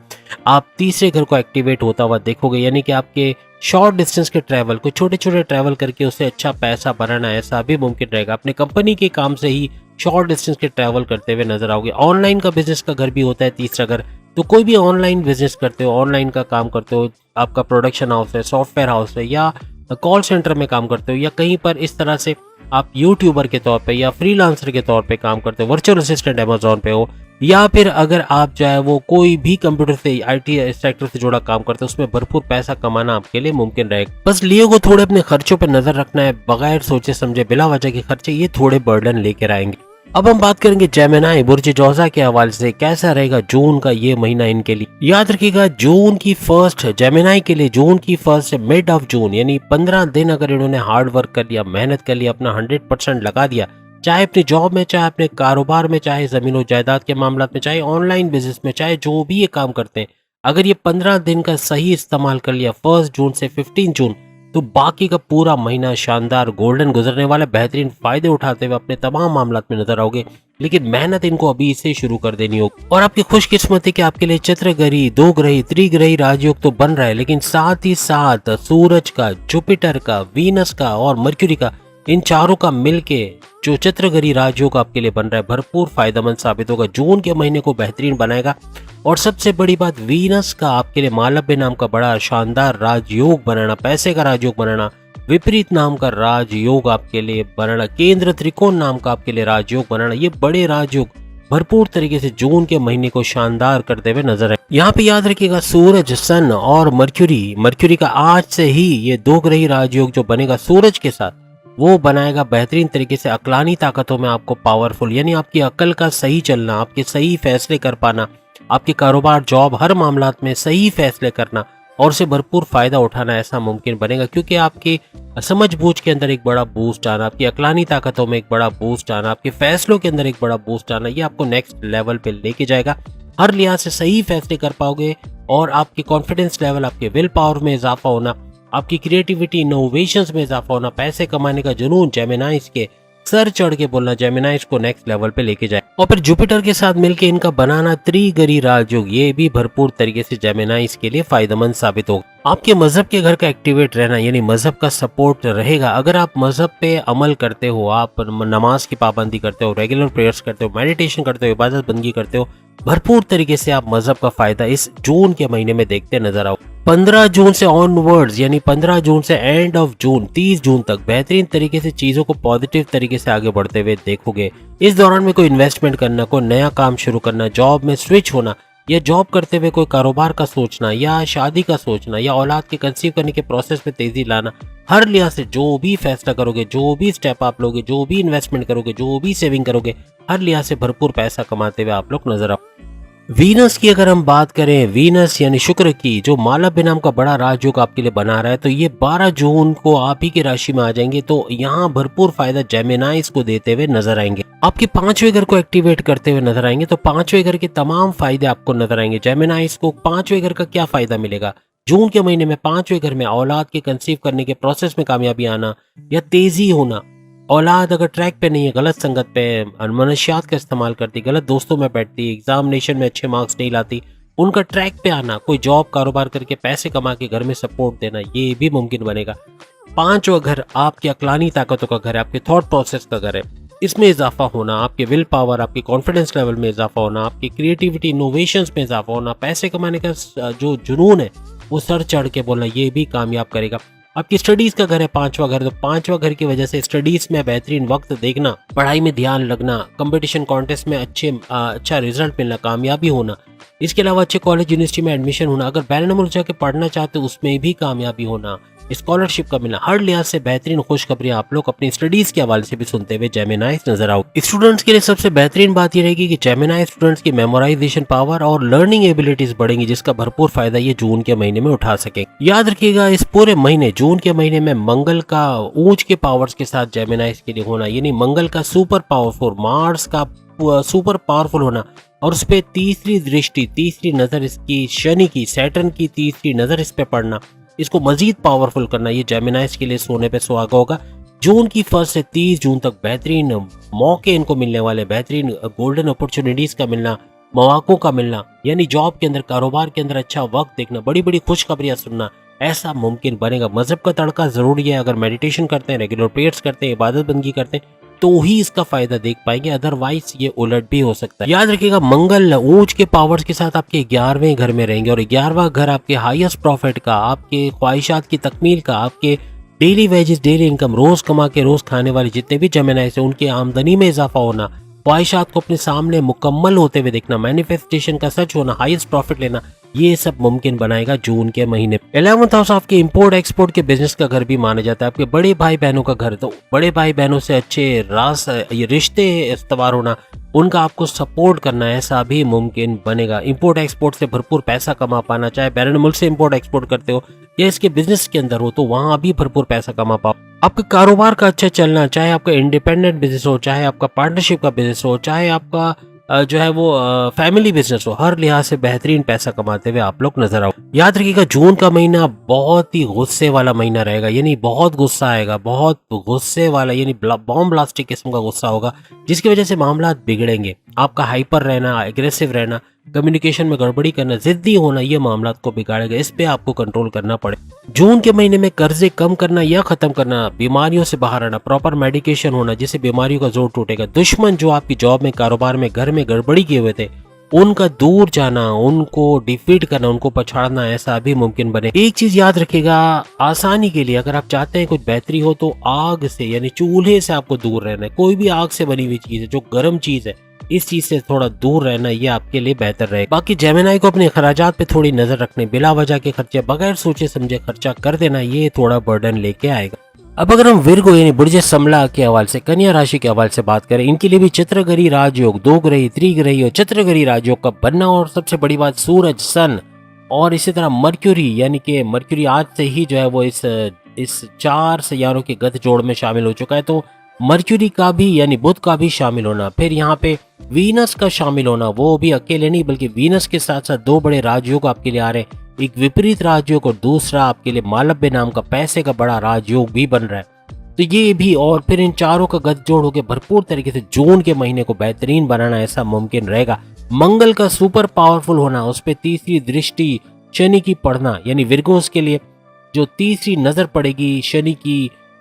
आप तीसरे घर को एक्टिवेट होता हुआ देखोगे, यानी कि आपके शॉर्ट डिस्टेंस के ट्रैवल को, छोटे छोटे ट्रैवल करके उससे अच्छा पैसा बनाना, ऐसा भी मुमकिन रहेगा। अपने कंपनी के काम से ही शॉर्ट डिस्टेंस के ट्रैवल करते हुए नजर आओगे। ऑनलाइन का बिजनेस का घर भी होता है तीसरा घर, तो कोई भी ऑनलाइन बिजनेस करते हो, ऑनलाइन का काम करते हो, आपका प्रोडक्शन हाउस है, सॉफ्टवेयर हाउस है, या कॉल सेंटर में काम करते हो, या कहीं पर इस तरह से आप यूट्यूबर के तौर पे या फ्रीलांसर के तौर पे काम करते हो, वर्चुअल असिस्टेंट अमेजोन पे हो, या फिर अगर आप चाहे वो कोई भी कंप्यूटर से, आईटी सेक्टर से जुड़ा काम करते हो, उसमें भरपूर पैसा कमाना आपके लिए मुमकिन रहेगा। बस लियो को थोड़े अपने खर्चों पर नजर रखना है, बगैर सोचे समझे बिला वजह के खर्चे ये थोड़े बर्डन लेकर आएंगे। अब हम बात करेंगे जेमिनी बुर्ज जोजा के हवाले से कैसा रहेगा जून का ये महीना इनके लिए। याद रखिएगा जून की फर्स्ट, जेमिनी के लिए जून की फर्स्ट मिड ऑफ जून, यानी 15 दिन अगर इन्होंने हार्ड वर्क कर लिया, मेहनत कर लिया, अपना 100% लगा दिया, चाहे अपनी जॉब में, चाहे अपने कारोबार में, चाहे जमीन जायदाद के मामला में, चाहे ऑनलाइन बिजनेस में, चाहे जो भी ये काम करते हैं, अगर ये 15 दिन का सही इस्तेमाल कर लिया 1 जून से 15 जून, तो बाकी का पूरा महीना शानदार गोल्डन गुजरने वाला, बेहतरीन फायदे उठाते हुए अपने तमाम मामलात में नजर आओगे। लेकिन मेहनत इनको अभी से शुरू कर देनी होगी। और आपकी खुशकिस्मती कि आपके लिए चित्रग्रही, दो ग्रही, त्रिग्रही राजयोग तो बन रहा है, लेकिन साथ ही साथ सूरज का, जुपिटर का, वीनस का और मर्क्यूरी का, इन चारों का मिलके जो चित्रग्रही राजयोग आपके लिए बन रहा है, भरपूर फायदेमंद साबित होगा, जून के महीने को बेहतरीन बनाएगा। और सबसे बड़ी बात, वीनस का आपके लिए मालव्य नाम का बड़ा शानदार राजयोग बनाना, पैसे का राजयोग बनाना, विपरीत नाम का राजयोग आपके लिए बनाना, केंद्र त्रिकोण नाम का आपके लिए राजयोग बनाना, ये बड़े राजयोग भरपूर तरीके से जून के महीने को शानदार करते हुए नजर है। यहाँ पे याद रखिएगा सूरज, सन और मर्क्यूरी का आज से ही ये दो ग्रही राजयोग जो बनेगा सूरज के साथ, वो बनाएगा बेहतरीन तरीके से अक्लानी ताकतों में आपको पावरफुल, यानी आपकी अकल का सही चलना, आपके सही फैसले कर पाना, आपके कारोबार, जॉब, हर मामलात में सही फैसले करना और उसे भरपूर फायदा उठाना ऐसा मुमकिन बनेगा, क्योंकि आपकी समझ बूझ के अंदर एक बड़ा बूस्ट आना, आपकी अक्लानी ताकतों में एक बड़ा बूस्ट आना, आपके फैसलों के अंदर एक बड़ा बूस्ट आना, ये आपको नेक्स्ट लेवल पे लेके जाएगा। हर लिहाज से सही फैसले कर पाओगे और आपकी कॉन्फिडेंस लेवल, आपके विल पावर में इजाफा होना, आपकी क्रिएटिविटी, इनोवेशंस में इजाफा होना, पैसे कमाने का जुनून, जेमिनाइज के सर चढ़ के बोलना, जेमिनाइज को नेक्स्ट लेवल पे लेके जाए। और फिर जुपिटर के साथ मिलके इनका बनाना त्रिग्रही राजयोग, ये भी भरपूर तरीके से जेमिनाइज के लिए फायदेमंद साबित होगा। आपके मजहब के घर का एक्टिवेट रहना, यानी मजहब का सपोर्ट रहेगा। अगर आप मजहब पे अमल करते हो, आप नमाज की पाबंदी करते हो, रेगुलर प्रेयर्स करते हो, मेडिटेशन करते हो, इबादत बंदगी करते हो, भरपूर तरीके से आप मजहब का फायदा इस जून के महीने में देखते नजर आओ। 15 जून से ऑनवर्ड्स यानी 15 जून से एंड ऑफ जून 30 जून तक बेहतरीन तरीके से चीज़ों को पॉजिटिव तरीके से आगे बढ़ते हुए देखोगे। इस दौरान में कोई इन्वेस्टमेंट करना, कोई नया काम शुरू करना, जॉब में स्विच होना या जॉब करते हुए कोई कारोबार का सोचना या शादी का सोचना या औलाद के कंसीव करने के प्रोसेस में तेजी लाना, हर लिहाज से जो भी फैसला करोगे, जो भी स्टेप आप लोगे, जो भी इन्वेस्टमेंट करोगे, जो भी सेविंग करोगे, हर लिहाज से भरपूर पैसा कमाते हुए आप लोग नजर आओ। वीनस की अगर हम बात करें, वीनस यानी शुक्र की, जो मालव्य नाम का बड़ा राजयोग आपके लिए बना रहा है, तो ये 12 जून को आप ही की राशि में आ जाएंगे। तो यहाँ भरपूर फायदा जेमिनाइज को देते हुए नजर आएंगे। आपके 5वें घर को एक्टिवेट करते हुए नजर आएंगे। तो 5वें घर के तमाम फायदे आपको नजर आएंगे। जेमिनाइज को 5वें घर का क्या फायदा मिलेगा? जून के महीने में 5वें घर में औलाद के कंसीव करने के प्रोसेस में कामयाबी आना या तेजी होना। औलाद अगर ट्रैक पे नहीं है, गलत संगत पे, मनशियात का इस्तेमाल करती, गलत दोस्तों में बैठती, एग्जामिनेशन में अच्छे मार्क्स नहीं लाती, उनका ट्रैक पे आना, कोई जॉब कारोबार करके पैसे कमा के घर में सपोर्ट देना, ये भी मुमकिन बनेगा। 5वां घर आपकी अक्लानी ताकतों का घर है, आपके थॉट प्रोसेस का घर है। इसमें इजाफा होना, आपके विल पावर, आपके कॉन्फिडेंस लेवल में इजाफा होना, आपकी क्रिएटिविटी, इनोवेशंस में इजाफा होना, पैसे कमाने का जो जुनून है वो सर चढ़ के बोलना, ये भी कामयाब करेगा। आपकी स्टडीज का घर है 5वां घर, तो 5वां घर की वजह से स्टडीज में बेहतरीन वक्त देखना, पढ़ाई में ध्यान लगना, कंपटीशन कॉन्टेस्ट में अच्छा रिजल्ट मिलना, कामयाबी होना। इसके अलावा अच्छे कॉलेज यूनिवर्सिटी में एडमिशन होना, अगर बैरन मुल्क जाके पढ़ना चाहते हो उसमें भी कामयाबी होना, स्कॉलरशिप का मिलना, हर लिहाज से बेहतरीन खुशखबरी आप लोग अपनी स्टडीज के हवाले से भी सुनते हुए जेमिनाई नजर आओ। स्टूडेंट्स के लिए सबसे बेहतरीन बात यह रहेगी कि जेमिनाई स्टूडेंट्स की मेमोराइजेशन पावर और लर्निंग एबिलिटीज बढ़ेंगी, जिसका भरपूर फायदा ये जून के महीने में उठा सके। याद रखिएगा, इस पूरे महीने जून के महीने में मंगल का ऊंच के पावर्स के साथ जेमिनाई के लिए होना, यानी मंगल का सुपर पावरफुल, मार्स का सुपर पावरफुल होना और उस पर तीसरी दृष्टि, तीसरी नजर इसकी शनि की, सैटर्न की तीसरी नजर इस पे पड़ना, इसको मजीद पावरफुल करना, ये जेमिनाइज के लिए सोने पे सुहागा होगा। जून की 1 से 30 जून तक बेहतरीन मौके इनको मिलने वाले, बेहतरीन गोल्डन अपॉर्चुनिटीज का मिलना, मौकों का मिलना, यानी जॉब के अंदर, कारोबार के अंदर अच्छा वक्त देखना, बड़ी बड़ी खुशखबरियां सुनना, ऐसा मुमकिन बनेगा। मजहब का तड़का जरूरी है। अगर मेडिटेशन करते हैं, रेगुलर प्रेयर्स करते हैं, इबादत बंदगी करते हैं, तो ही इसका फायदा देख पाएंगे, अदरवाइज ये उलट भी हो सकता है। याद रखिएगा, मंगल ऊंच के पावर्स के साथ आपके 11वें घर में रहेंगे और 11वां घर आपके हाईएस्ट प्रॉफिट का, आपके ख्वाहिशात की तकमील का, आपके डेली वेजेस, डेली इनकम, रोज कमा के रोज खाने वाले जितने भी जेमिनाई से उनकी आमदनी में इजाफा होना, ख्वाहिशात को अपने सामने मुकम्मल होते हुए देखना, मैनिफेस्टेशन का सच होना, हाईएस्ट प्रॉफिट लेना, ये सब मुमकिन बनाएगा जून के महीने। 11th हाउस आपके इंपोर्ट एक्सपोर्ट के बिजनेस का घर भी माना जाता है, आपके बड़े भाई बहनों का घर, तो बड़े भाई बहनों से अच्छे ये रिश्ते इस्तवार होना, उनका आपको सपोर्ट करना, ऐसा भी मुमकिन बनेगा। इंपोर्ट एक्सपोर्ट से भरपूर पैसा कमा पाना, चाहे बैरन मुल्क से इंपोर्ट एक्सपोर्ट करते हो या इसके बिजनेस के अंदर हो, तो वहां भी भरपूर पैसा कमा पाओ। आपका कारोबार का अच्छा चलना, चाहे आपका इंडिपेंडेंट बिजनेस हो, चाहे आपका पार्टनरशिप का बिजनेस हो, चाहे आपका जो है वो फैमिली बिजनेस हो, हर लिहाज से बेहतरीन पैसा कमाते हुए आप लोग नजर आओ। याद रखिएगा, जून का महीना बहुत ही गुस्से वाला महीना रहेगा, यानी बहुत गुस्सा आएगा, बहुत गुस्से वाला, यानी बॉम्ब ब्लास्टिक किस्म का गुस्सा होगा, जिसकी वजह से मामला बिगड़ेंगे। आपका हाइपर रहना, एग्रेसिव रहना, कम्युनिकेशन में गड़बड़ी करना, जिद्दी होना, ये मामला को बिगाड़ेगा। इस पे आपको कंट्रोल करना पड़े। जून के महीने में कर्जे कम करना या खत्म करना, बीमारियों से बाहर आना, प्रॉपर मेडिकेशन होना, जिससे बीमारियों का जोर टूटेगा। दुश्मन जो आपकी जॉब में, कारोबार में, घर में गड़बड़ी किए हुए थे, उनका दूर जाना, उनको डिफीट करना, उनको पछाड़ना, ऐसा भी मुमकिन बने। एक चीज याद रखिएगा, आसानी के लिए अगर आप चाहते हैं कुछ बेहतरी हो, तो आग से यानी चूल्हे से आपको दूर रहना है। कोई भी आग से बनी हुई चीज है, जो गर्म चीज है, इस चीज से थोड़ा दूर रहना, ये आपके लिए बेहतर रहेगा। बाकी जेमिनाई को अपने अखराजात पे थोड़ी नजर रखने, बिला वजह के खर्चे, बगैर सोचे समझे खर्चा कर देना, ये थोड़ा बर्डन लेके आएगा। अब अगर हम विर्गो यानी बुर्ज समला के हवाले से, कन्या राशि के हवाले से बात करें, इनके लिए भी चित्रगरी राजयोग, 2 ग्रही, त्रिग्रही और चित्रगरी राजयोग का बनना, और सबसे बड़ी बात सूरज, सन और इसी तरह मर्क्यूरी, यानी कि मर्क्यूरी आज से ही जो है वो इस 4 सैयारों के गठजोड़ में शामिल हो चुका है, तो मर्क्यूरी का भी यानी बुध का भी शामिल होना, फिर यहाँ पे वीनस का शामिल होना, वो भी अकेले नहीं बल्कि वीनस के साथ साथ 2 बड़े राजयोग आपके लिए आ रहे हैं, एक विपरीत राजयोग और दूसरा आपके लिए मालव्य नाम का पैसे का बड़ा राजयोग भी बन रहा है। तो ये भी, और फिर इन चारों का गठजोड़ होकर भरपूर तरीके से जून के महीने को बेहतरीन बनाना, ऐसा मुमकिन रहेगा। मंगल का सुपर पावरफुल होना, उस पर तीसरी दृष्टि शनि की पड़ना, यानी विर्गोस के लिए जो तीसरी नजर पड़ेगी शनि की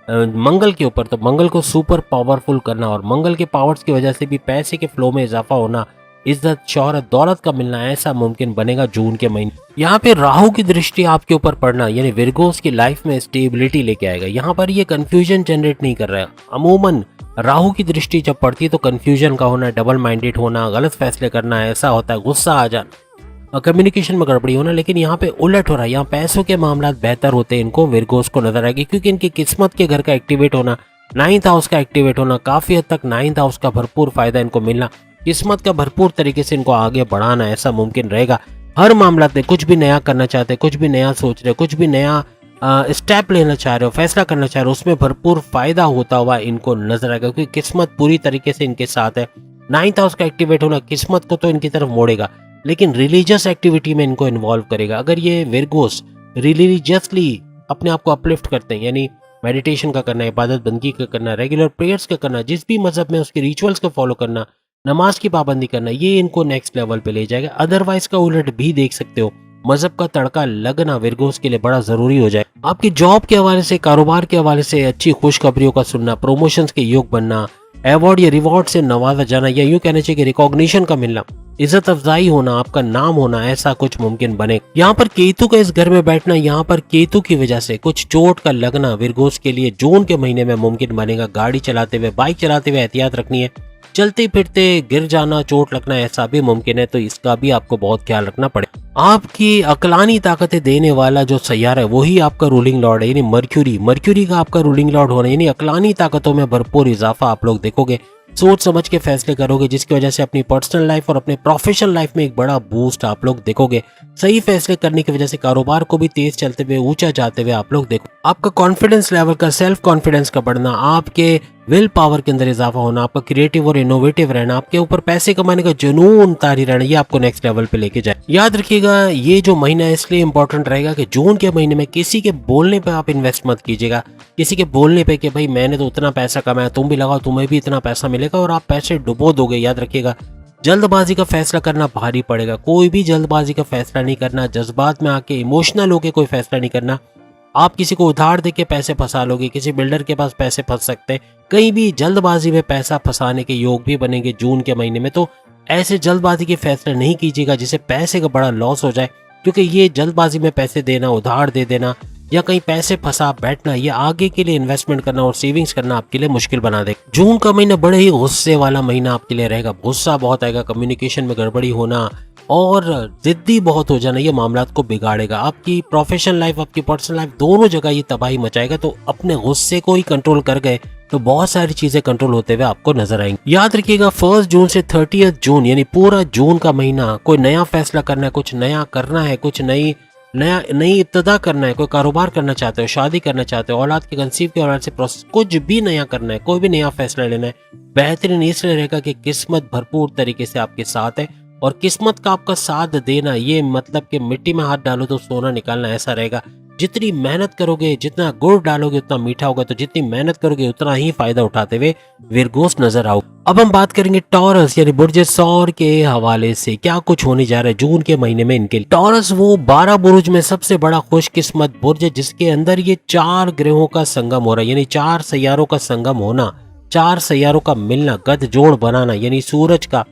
मंगल के ऊपर, तो मंगल को सुपर पावरफुल करना और मंगल के पावर्स की वजह से भी पैसे के फ्लो में इजाफा होना, इज्जत, शोहरत, दौलत का मिलना ऐसा मुमकिन बनेगा जून के महीने। यहाँ पे राहु की दृष्टि आपके ऊपर पड़ना यानी विर्गोस की लाइफ में स्टेबिलिटी लेके आएगा। यहाँ पर ये कंफ्यूजन जनरेट नहीं कर रहा है। अमूमन राहु की दृष्टि जब पड़ती है तो कंफ्यूजन का होना, डबल माइंडेड होना, गलत फैसले करना ऐसा होता है, गुस्सा आ जाना, कम्युनिकेशन में गड़बड़ी होना। लेकिन यहाँ पे उलट हो रहा है, यहाँ पैसों के मामला बेहतर होते हैं इनको विर्गोस को नजर आएगी, क्योंकि इनकी किस्मत के घर का एक्टिवेट होना, 9th हाउस का एक्टिवेट होना, काफी हद तक 9th हाउस का भरपूर फायदा इनको मिलना, किस्मत का भरपूर तरीके से इनको आगे बढ़ाना ऐसा मुमकिन रहेगा। हर मामला में कुछ भी नया करना चाहते हैं, कुछ भी नया सोच रहे, कुछ भी नया स्टेप लेना चाह रहे हो, फैसला करना चाह रहे हो, उसमें भरपूर फायदा होता हुआ इनको नजर आएगा, क्योंकि किस्मत पूरी तरीके से इनके साथ है। 9th हाउस का एक्टिवेट होना किस्मत को तो इनकी तरफ मोड़ेगा, लेकिन रिलीजियस एक्टिविटी में इनको इन्वॉल्व करेगा। अगर ये विर्गोस रिलीजियसली अपने आप को अपलिफ्ट करते हैं, यानी मेडिटेशन का करना, इबादत बंदगी का करना, रेगुलर प्रेयर्स का करना, जिस भी मजहब में उसके रिचुअल्स को फॉलो करना, नमाज की पाबंदी करना, ये इनको नेक्स्ट लेवल पे ले जाएगा। अदरवाइज का उलट भी देख सकते हो, मजहब का तड़का लगना विर्गोस के लिए बड़ा जरूरी हो जाए। आपकी जॉब के हवाले से, कारोबार के हवाले से अच्छी खुशखबरियों का सुनना, प्रोमोशंस के योग बनना, अवार्ड या रिवॉर्ड से नवाजा जाना, या यूं कहना चाहिए कि रिकॉग्निशन का मिलना, इज्जत अफजाई होना, आपका नाम होना, ऐसा कुछ मुमकिन बने। यहाँ पर केतु का इस घर में बैठना, यहाँ पर केतु की वजह से कुछ चोट का लगना विर्गोस के लिए जून के महीने में मुमकिन बनेगा। गाड़ी चलाते हुए, बाइक चलाते हुए एहतियात रखनी है, चलते फिरते गिर जाना, चोट लगना ऐसा भी मुमकिन है, तो इसका भी आपको बहुत ख्याल रखना पड़े। आपकी अकलानी ताकतें देने वाला जो सैयारा है वही आपका रूलिंग लॉर्ड है, यानी मर्क्यूरी का आपका रूलिंग लॉर्ड होना, यानी अकलानी ताकतों में भरपूर इजाफा आप लोग देखोगे, सोच समझ के फैसले करोगे, जिसकी वजह से अपनी पर्सनल लाइफ और अपने प्रोफेशनल लाइफ में एक बड़ा बूस्ट आप लोग देखोगे। सही फैसले करने की वजह से कारोबार को भी तेज चलते हुए, ऊंचा जाते हुए आप लोग देखो। आपका कॉन्फिडेंस लेवल का, सेल्फ कॉन्फिडेंस का बढ़ना, आपके विल पावर के अंदर इजाफा होना, आपका क्रिएटिव और इनोवेटिव रहना, आपके ऊपर पैसे कमाने का जुनून तारी रहना, ये आपको नेक्स्ट लेवल पे लेके जाए। याद रखिएगा, ये जो महीना है इसलिए इंपॉर्टेंट रहेगा कि जून के महीने में किसी के बोलने पे आप इन्वेस्ट मत कीजिएगा। किसी के बोलने पे कि भाई मैंने तो उतना पैसा कमाया, तुम भी लगाओ, तुम्हें भी इतना पैसा मिलेगा, और आप पैसे डुबो दोगे। याद रखिएगा, जल्दबाजी का फैसला करना भारी पड़ेगा। कोई भी जल्दबाजी का फैसला नहीं करना, जज्बात में आके इमोशनल होके कोई फैसला नहीं करना। आप किसी को उधार देके पैसे फंसा लोगे, किसी बिल्डर के पास पैसे फंस सकते हैं, कहीं भी जल्दबाजी में पैसा फंसाने के योग भी बनेंगे जून के महीने में। तो ऐसे जल्दबाजी के फैसले नहीं कीजिएगा जिससे पैसे का बड़ा लॉस हो जाए, क्योंकि ये जल्दबाजी में पैसे देना, उधार दे देना या कहीं पैसे फंसा बैठना, ये आगे के लिए इन्वेस्टमेंट करना और सेविंग्स करना आपके लिए मुश्किल बना देगा। जून का महीना बड़े ही गुस्से वाला महीना आपके लिए रहेगा। गुस्सा बहुत आएगा, कम्युनिकेशन में गड़बड़ी होना और जिद्दी बहुत हो जाना, ये मामलात को बिगाड़ेगा। आपकी प्रोफेशनल लाइफ, आपकी पर्सनल लाइफ, दोनों जगह ये तबाही मचाएगा। तो अपने गुस्से को ही कंट्रोल कर गए तो बहुत सारी चीजें कंट्रोल होते हुए आपको नजर आएंगी। याद रखिएगा, 1 जून से 30 जून यानी पूरा जून का महीना कोई नया फैसला करना है, कुछ नया करना है, कुछ नई इब्तिदा करना है, कोई कारोबार करना चाहते हो, शादी करना चाहते हो, औलाद के कंसीव के औलाद से प्रोसेस, कुछ भी नया करना है, कोई भी नया फैसला लेना है, बेहतरीन इसलिए रहेगा कि किस्मत भरपूर तरीके से आपके साथ है। और किस्मत का आपका साथ देना, ये मतलब कि मिट्टी में हाथ डालो तो सोना निकालना, ऐसा रहेगा। जितनी मेहनत करोगे, जितना गुड़ डालोगे उतना मीठा होगा, तो जितनी मेहनत करोगे उतना ही फायदा उठाते हुए विर्गोस नजर आओ। अब हम बात करेंगे टॉरस यानी बुर्ज सौर के हवाले से क्या कुछ होने जा रहा है जून के महीने में इनके लिए। टॉरस वो 12 बुर्ज में सबसे बड़ा खुशकिस्मत बुर्ज है, जिसके अंदर ये 4 ग्रहों का संगम हो रहा है, यानी 4 सैयारों का संगम होना, 4 सैयारों का मिलना, गठजोड़ बनाना, यानी सूरज का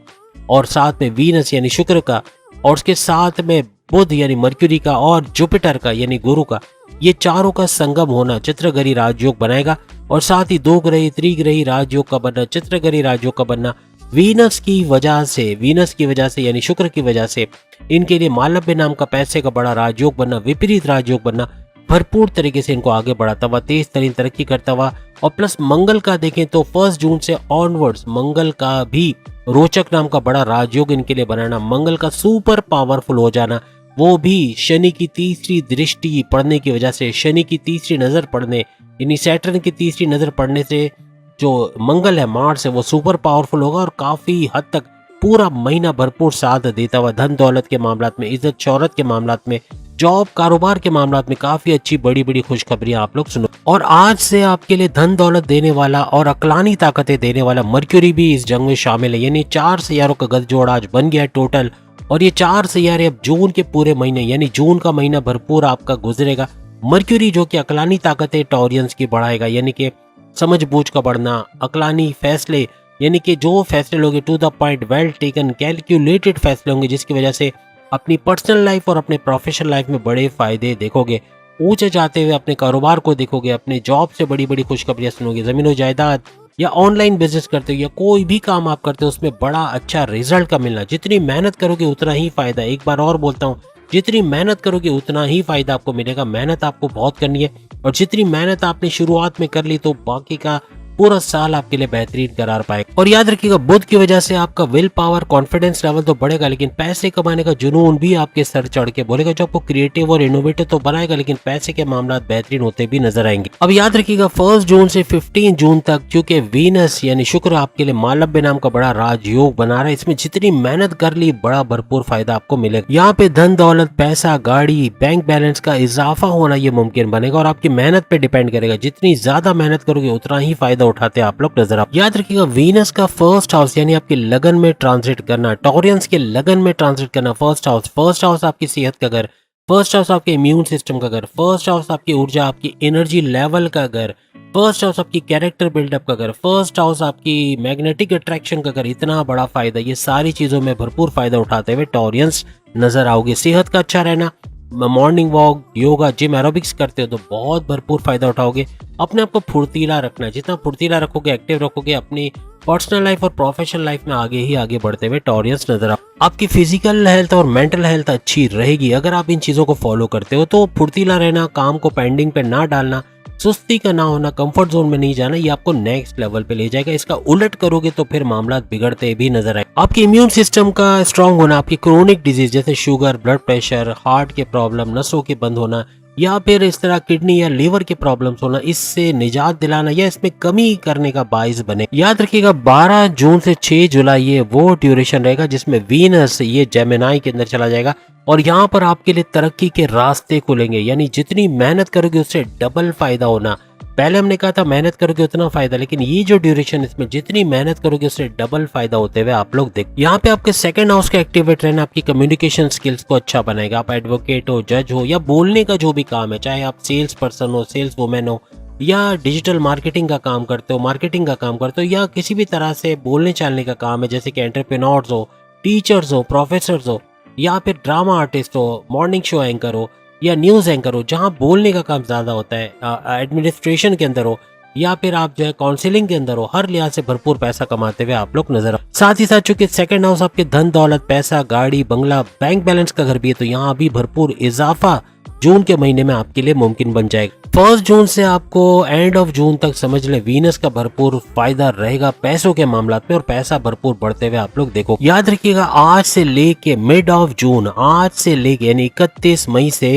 और साथ में वीनस यानी शुक्र का, और उसके साथ में बुध यानी मर्क्यूरी का और जुपिटर का यानी गुरु का, ये चारों का संगम होना चित्रगरी राजयोग बनाएगा। और साथ ही 2 ग्रही त्रिग्रही राजयोग का बनना, चित्रगरी राजयोग का बनना, वीनस की वजह से यानी शुक्र की वजह से इनके लिए मालव्य नाम का पैसे का बड़ा राजयोग बनना, विपरीत राजयोग बनना, भरपूर तरीके से इनको आगे बढ़ाता हुआ, तेज तरीन तरक्की करता हुआ। और प्लस मंगल का देखें तो 1 जून से ऑनवर्ड्स मंगल का भी रोचक नाम का बड़ा राजयोग इनके लिए बनाना, मंगल का सुपर पावरफुल हो जाना, वो भी शनि की तीसरी दृष्टि पड़ने की वजह से, शनि की तीसरी नजर पड़ने यानी सैटर्न की तीसरी नजर पड़ने से जो मंगल है मार्स है वो सुपर पावरफुल होगा और काफी हद तक पूरा महीना भरपूर साथ देता हुआ धन दौलत के मामलात में, इज्जत शौहरत के मामलात में, जॉब कारोबार के मामलात में काफी अच्छी बड़ी बड़ी खुशखबरियां आप लोग सुनो। और आज से आपके लिए धन दौलत देने वाला और अकलानी ताकतें देने वाला मर्क्यूरी भी इस जंग में शामिल है, यानी 4 सैयारों का गठजोड़ आज बन गया है टोटल। और ये 4 सैयारे अब जून के पूरे महीने यानी जून का महीना भरपूर आपका गुजरेगा। मर्क्यूरी जो कि अकलानी ताकतें टॉरियंस की बढ़ाएगा, यानी कि समझ बूझ का बढ़ना, अकलानी फैसले यानी कि जो फैसले लोगे to the point, well taken, calculated फैसले होंगे, जिसकी वजह से अपनी पर्सनल लाइफ और अपने प्रोफेशनल लाइफ में बड़े फायदे देखोगे। ऊंचे जाते हुए अपने कारोबार को देखोगे, अपने जॉब से बड़ी बड़ी खुशखबरियां सुनोगे, जमीन और जायदाद या ऑनलाइन बिजनेस करते हो या कोई भी काम आप करते हो उसमें बड़ा अच्छा रिजल्ट का मिलना। जितनी मेहनत करोगे उतना ही फायदा। एक बार और बोलता हूँ, जितनी मेहनत करोगे उतना ही फायदा आपको मिलेगा। मेहनत आपको बहुत करनी है और जितनी मेहनत आपने शुरुआत में कर ली तो बाकी का पूरा साल आपके लिए बेहतरीन करार पाएगा। और याद रखिएगा, बुध की वजह से आपका विल पावर, कॉन्फिडेंस लेवल तो बढ़ेगा, लेकिन पैसे कमाने का जुनून भी आपके सर चढ़ के बोलेगा, जो आपको क्रिएटिव और इनोवेटिव तो बनाएगा, लेकिन पैसे के मामला बेहतरीन होते भी नजर आएंगे। अब याद रखिएगा 1 जून से 15 जून तक, क्योंकि वीनस यानी शुक्र आपके लिए मालव्य नाम का बड़ा राजयोग बना रहा है, इसमें जितनी मेहनत कर ली बड़ा भरपूर फायदा आपको मिलेगा। यहाँ पे धन दौलत, पैसा, गाड़ी, बैंक बैलेंस का इजाफा होना ये मुमकिन बनेगा और आपकी मेहनत पे डिपेंड करेगा। जितनी ज्यादा मेहनत करोगे उतना ही फायदा उठाते हैं आप लोग नजर आप। याद रखिएगा, वीनस का फर्स्ट हाउस यानी आपके लगन में ट्रांजिट करना, टॉरियंस के लगन में ट्रांजिट करना। फर्स्ट हाउस आपकी सेहत का घर, फर्स्ट हाउस आपके इम्यून सिस्टम का घर, फर्स्ट हाउस आपकी ऊर्जा, आपकी एनर्जी लेवल का घर, फर्स्ट हाउस आपकी कैरेक्टर बिल्डअप का घर, फर्स्ट हाउस आपकी मैग्नेटिक अट्रैक्शन का घर। इतना बड़ा फायदा, ये सारी चीजों में भरपूर फायदा उठाते हुए टॉरियंस नजर आओगे। सेहत का अच्छा रहना, morning walk, yoga, gym, aerobics करते हो तो बहुत भरपूर फायदा उठाओगे। अपने आप को फुर्तीला रखना, जितना फुर्तीला रखोगे, एक्टिव रखोगे, अपनी पर्सनल लाइफ और प्रोफेशनल लाइफ में आगे ही आगे बढ़ते हुए टॉरियंस नजर आओ। आपकी फिजिकल हेल्थ और मेंटल हेल्थ अच्छी रहेगी अगर आप इन चीजों को फॉलो करते हो। तो फुर्तीला रहना, काम को पेंडिंग पे ना डालना, सुस्ती का ना होना, कंफर्ट जोन में नहीं जाना, ये आपको नेक्स्ट लेवल पे ले जाएगा। इसका उलट करोगे तो फिर मामला बिगड़ते भी नजर आए। आपके इम्यून सिस्टम का स्ट्रांग होना, आपकी क्रोनिक डिजीज जैसे शुगर, ब्लड प्रेशर, हार्ट के प्रॉब्लम, नसों के बंद होना या फिर इस तरह किडनी या लीवर के प्रॉब्लम्स होना, इससे निजात दिलाना या इसमें कमी करने का बाइस बने। याद रखिएगा 12 जून से 6 जुलाई ये वो ड्यूरेशन रहेगा जिसमें वीनस ये जेमिनाई के अंदर चला जाएगा और यहाँ पर आपके लिए तरक्की के रास्ते खुलेंगे। यानी जितनी मेहनत करोगे उससे डबल फायदा होना। पहले हमने कहा था मेहनत करोगे उतना फायदा, लेकिन ये जो ड्यूरेशन इसमें जितनी मेहनत करोगे उससे डबल फायदा होते हुए आप लोग देख। यहाँ पे आपके सेकंड हाउस का एक्टिवेट रहना आपकी कम्युनिकेशन स्किल्स को अच्छा बनाएगा। आप एडवोकेट हो, जज हो या बोलने का जो भी काम है, चाहे आप सेल्स पर्सन हो, सेल्स वुमेन हो या डिजिटल मार्केटिंग का काम करते हो, मार्केटिंग का काम करते हो या किसी भी तरह से बोलने चालने का काम है, जैसे कि एंटरप्रेन्योर्स हो, टीचर्स हो, प्रोफेसर्स हो या फिर ड्रामा आर्टिस्ट हो, मॉर्निंग शो एंकर हो या न्यूज एंकर हो, जहां बोलने का काम ज्यादा होता है, एडमिनिस्ट्रेशन के अंदर हो या फिर आप जो है काउंसलिंग के अंदर हो, हर लिहाज से भरपूर पैसा कमाते हुए आप लोग नजर आओ। साथ ही साथ चूंकि सेकंड हाउस आपके धन दौलत, पैसा, गाड़ी, बंगला, बैंक बैलेंस का घर भी है, तो यहाँ भी भरपूर इजाफा जून के महीने में आपके लिए मुमकिन बन जाएगा। 1 जून से आपको एंड ऑफ जून तक समझ ले वीनस का भरपूर फायदा रहेगा पैसों के मामला में और पैसा भरपूर बढ़ते हुए आप लोग देखो। याद रखिएगा आज से लेके मिड ऑफ जून, आज से लेके यानी 31 मई से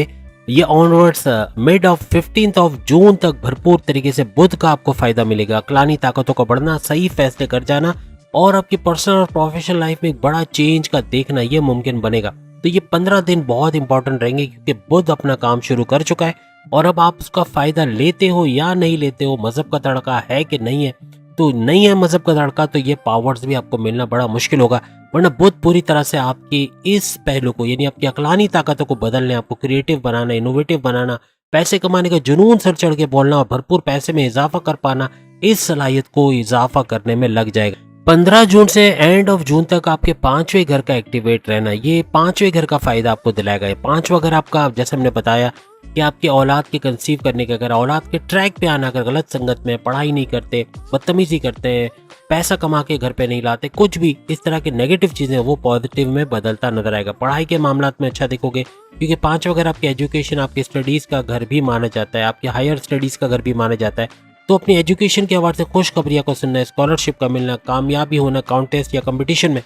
ये onwards mid of 15 of June तक भरपूर तरीके से बुध का आपको फायदा मिलेगा। अक्लानी ताकतों का बढ़ना, सही फैसले कर जाना और आपकी पर्सनल और प्रोफेशनल लाइफ में एक बड़ा चेंज का देखना ये मुमकिन बनेगा। तो ये 15 दिन बहुत इंपॉर्टेंट रहेंगे क्योंकि बुध अपना काम शुरू कर चुका है और अब आप उसका फायदा लेते हो या नहीं लेते हो, मजहब का तड़का है कि नहीं है, तो नहीं है मजहब का तड़का तो ये पावर्स भी आपको मिलना बड़ा मुश्किल होगा। वरना बुध पूरी तरह से आपकी इस पहलू को यानी आपकी अक्लानी ताकतों को बदलने, आपको क्रिएटिव बनाना, इनोवेटिव बनाना, पैसे कमाने का जुनून सर चढ़ के बोलना और भरपूर पैसे में इजाफा कर पाना, इस सलाहियत को इजाफा करने में लग जाएगा। 15 जून से एंड ऑफ जून तक आपके 5वें घर का एक्टिवेट रहना, ये 5वें घर का फायदा आपको दिलाएगा। 5वां घर आपका, जैसे हमने बताया कि आपके औलाद के कंसीव करने का घर, औलाद के ट्रैक पे आना, अगर गलत संगत में, पढ़ाई नहीं करते, बदतमीजी करते हैं, पैसा कमा के घर पे नहीं लाते, कुछ भी इस तरह की नेगेटिव चीजें वो पॉजिटिव में बदलता नजर आएगा। पढ़ाई के मामला में अच्छा देखोगे क्योंकि 5वां घर आपकी एजुकेशन, आपकी स्टडीज का घर भी माना जाता है, आपकी हायर स्टडीज का घर भी माना जाता है। तो अपनी एजुकेशन के हवाले से खुशखबरियां को सुनना, स्कॉलरशिप का मिलना, कामयाबी होना कॉन्टेस्ट या कंपटीशन में,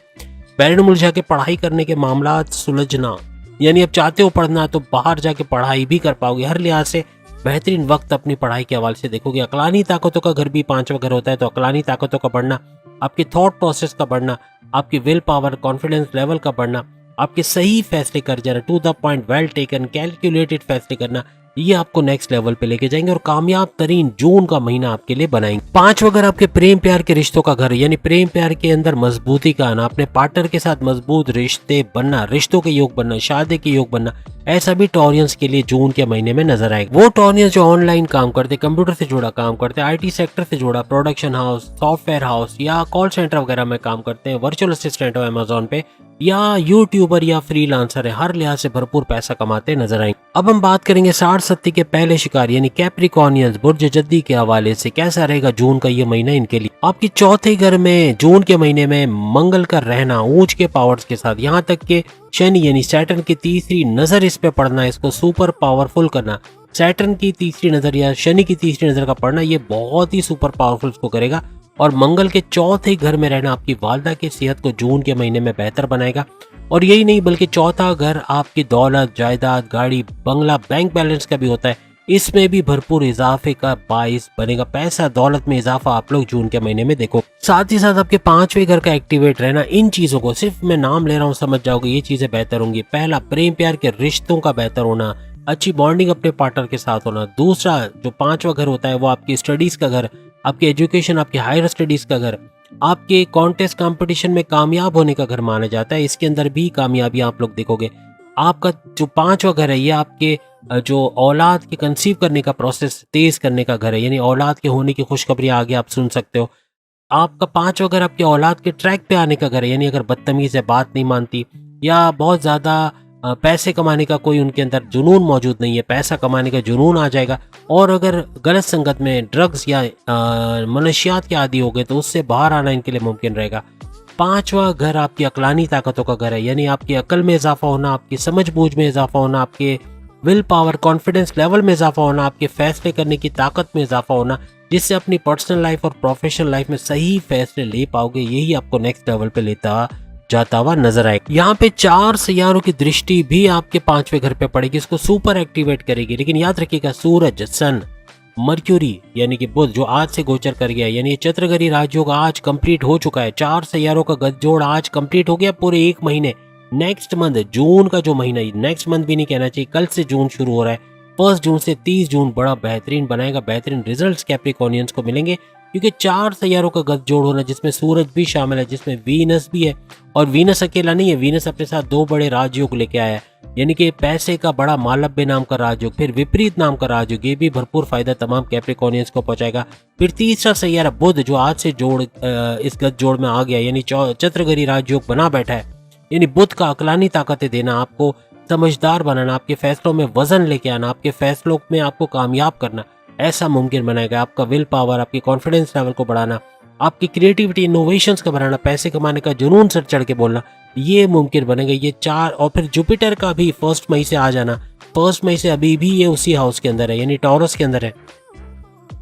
बैरन मुल्क जाके पढ़ाई करने के मामला सुलझना, यानी अब चाहते हो पढ़ना तो बाहर जाके पढ़ाई भी कर पाओगे। हर लिहाज से बेहतरीन वक्त अपनी पढ़ाई के हवाले से देखोगे। अक्लानी ताकतों का घर भी 5वां घर होता है, तो अक्लानी ताकतों का बढ़ना, आपकी थॉट प्रोसेस का बढ़ना, आपकी विल पावर, कॉन्फिडेंस लेवल का बढ़ना, आपके सही फैसले कर जाना, to the point, well taken, calculated फैसले करना, ये आपको नेक्स्ट लेवल पे लेके जाएंगे और कामयाब तरीन जून का महीना आपके लिए बनाएंगे। 5वां घर आपके प्रेम प्यार के रिश्तों का घर, यानी प्रेम प्यार के अंदर मजबूती का आना, अपने पार्टनर के साथ मजबूत रिश्ते बनना, रिश्तों के योग बनना, शादी के योग बनना, ऐसा भी टॉरियंस के लिए जून के महीने में नजर आएगा। वो टॉरियंस जो ऑनलाइन काम करते, कंप्यूटर से जुड़ा काम करते, आईटी सेक्टर से जुड़ा, प्रोडक्शन हाउस, सॉफ्टवेयर हाउस या कॉल सेंटर वगैरह में काम करते हैं, वर्चुअल असिस्टेंट हो अमेजोन पे, या यूट्यूबर या फ्रीलांसर है, हर लिहाज से भरपूर पैसा कमाते नजर आएंगे। अब हम बात करेंगे 60-70 के पहले शिकार यानी कैप्रिकॉर्नियंस बुर्ज जद्दी के हवाले से कैसा रहेगा जून का ये महीना इनके लिए। आपकी चौथे घर में जून के महीने में मंगल का रहना ऊंच के पावर्स के साथ, यहाँ तक के शनि यानी सैटर्न की तीसरी नजर इस पे पड़ना, इसको सुपर पावरफुल करना, सैटर्न की तीसरी नजर या शनि की तीसरी नजर का पड़ना, ये बहुत ही सुपर पावरफुल इसको करेगा। और मंगल के चौथे घर में रहना आपकी वालदा की सेहत को जून के महीने में बेहतर बनाएगा। और यही नहीं बल्कि चौथा घर आपकी दौलत, जायदाद, गाड़ी, बंगला, बैंक बैलेंस का भी होता है, इसमें भी भरपूर इजाफे का बाइस बनेगा। पैसा दौलत में इजाफा आप लोग जून के महीने में देखो। साथ ही साथ आपके 5वें घर का एक्टिवेट रहना, इन चीजों को सिर्फ मैं नाम ले रहा हूँ, समझ जाओगे ये चीजें बेहतर होंगी। पहला, प्रेम प्यार के रिश्तों का बेहतर होना, अच्छी बॉन्डिंग अपने पार्टनर के साथ होना। दूसरा जो 5वां घर होता है वो आपकी स्टडीज का घर, आपकी एजुकेशन, आपकी हायर स्टडीज का घर, आपके कॉन्टेस्ट कंपटीशन में कामयाब होने का घर माना जाता है। इसके अंदर भी कामयाबी आप लोग देखोगे। आपका जो 5वां घर है ये आपके जो औलाद के कंसीव करने का प्रोसेस तेज करने का घर है, यानी औलाद के होने की खुशखबरी आगे आप सुन सकते हो। आपका 5वां घर आपके औलाद के ट्रैक पे आने का घर है, यानी अगर बदतमीज है, बात नहीं मानती, या बहुत ज्यादा पैसे कमाने का कोई उनके अंदर जुनून मौजूद नहीं है, पैसा कमाने का जुनून आ जाएगा। और अगर गलत संगत में ड्रग्स या मनशियात के आदी हो गए तो उससे बाहर आना इनके लिए मुमकिन रहेगा। 5वां घर आपकी अकलानी ताकतों का घर है, यानी आपकी अकल में इजाफा होना, आपकी समझ बूझ में इजाफा होना, आपके विल पावर, कॉन्फिडेंस लेवल में इजाफा होना, आपके फैसले करने की ताकत में इजाफा होना, जिससे अपनी पर्सनल लाइफ और प्रोफेशनल लाइफ में सही फैसले ले पाओगे। यही आपको नेक्स्ट लेवल पे लेता जाता हुआ नजर आएगा। यहाँ पे 4 सैयारों की दृष्टि भी आपके 5वें घर पे पड़ेगी, इसको सुपर एक्टिवेट करेगी। लेकिन याद रखिएगा, सूरज, सन, मर्क्यूरी यानी कि बुध जो आज से गोचर कर गया है, यानी चतुर्ग्रही राजयोग आज कंप्लीट हो चुका है। 4 सैयारों का गठजोड़ आज कंप्लीट हो गया पूरे 1 महीने। नेक्स्ट मंथ जून का जो महीना, नेक्स्ट मंथ भी नहीं कहना चाहिए, कल से जून शुरू हो रहा है। 1 जून से 30 जून बड़ा बेहतरीन बनाएगा, बेहतरीन रिजल्ट्स कैप्रिकॉर्नियंस को मिलेंगे, क्योंकि 4 सैयारों का गठजोड़ होना, जिसमें सूरज भी शामिल है, जिसमें वीनस भी है। और वीनस अकेला नहीं है, वीनस अपने साथ 2 बड़े राजयोग लेके आया है, यानी कि पैसे का बड़ा मालव्य नाम का राजयोग, फिर विपरीत नाम का राजयोग, ये भी भरपूर फायदा तमाम कैप्रिकॉर्नियंस को पहुंचाएगा। फिर तीसरा सैयारा बुध जो आज से इस गठजोड़ में आ गया, यानी चतुर्ग्रही राजयोग बना बैठा है, यानी बुध का अकलानी ताकतें देना, आपको समझदार बनाना, आपके फैसलों में वजन लेके आना, आपके फैसलों में आपको कामयाब करना, ऐसा मुमकिन बनाएगा। आपका विल पावर, आपकी कॉन्फिडेंस लेवल को बढ़ाना, आपकी क्रिएटिविटी, इनोवेशंस का बढ़ाना, पैसे कमाने का जुनून सर चढ़ के बोलना, ये मुमकिन बनेगा। ये 4 और फिर जुपिटर का भी 1 मई से आ जाना। 1 मई से अभी भी ये उसी हाउस के अंदर है, यानी टॉरस के अंदर है।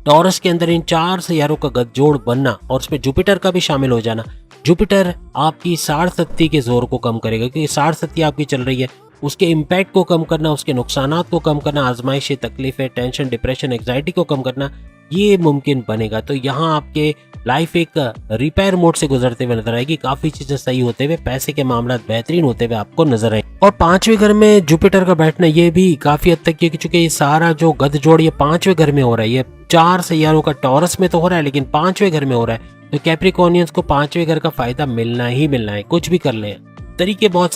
टॉरस के अंदर इन 4 सैयारों का गठजोड़ बनना और उसमें जुपिटर का भी शामिल हो जाना। जुपिटर आपकी 60-70 के जोर को कम करेगा, क्योंकि 60-70 आपकी चल रही है, उसके इम्पैक्ट को कम करना, उसके नुकसानात को कम करना, आजमाइशें, तकलीफें, टेंशन, डिप्रेशन, एंग्जाइटी को कम करना, ये मुमकिन बनेगा। तो यहाँ आपके लाइफ एक रिपेयर मोड से गुजरते हुए नजर आएगी, काफी चीजें सही होते हुए, पैसे के मामला बेहतरीन होते हुए आपको नजर आएंगे। और 5वें घर में जुपिटर का बैठना ये भी काफी हद तक, क्योंकि ये सारा जो गठजोड़ ये 5वें घर में हो रहा है, ये 4 सैयारों का टॉरस में तो हो रहा है, लेकिन 5वें घर में हो रहा है, तो कैप्रिकॉर्नियंस को 5वें घर का फायदा मिलना ही मिलना है। कुछ भी कर ले, तरीके बहुत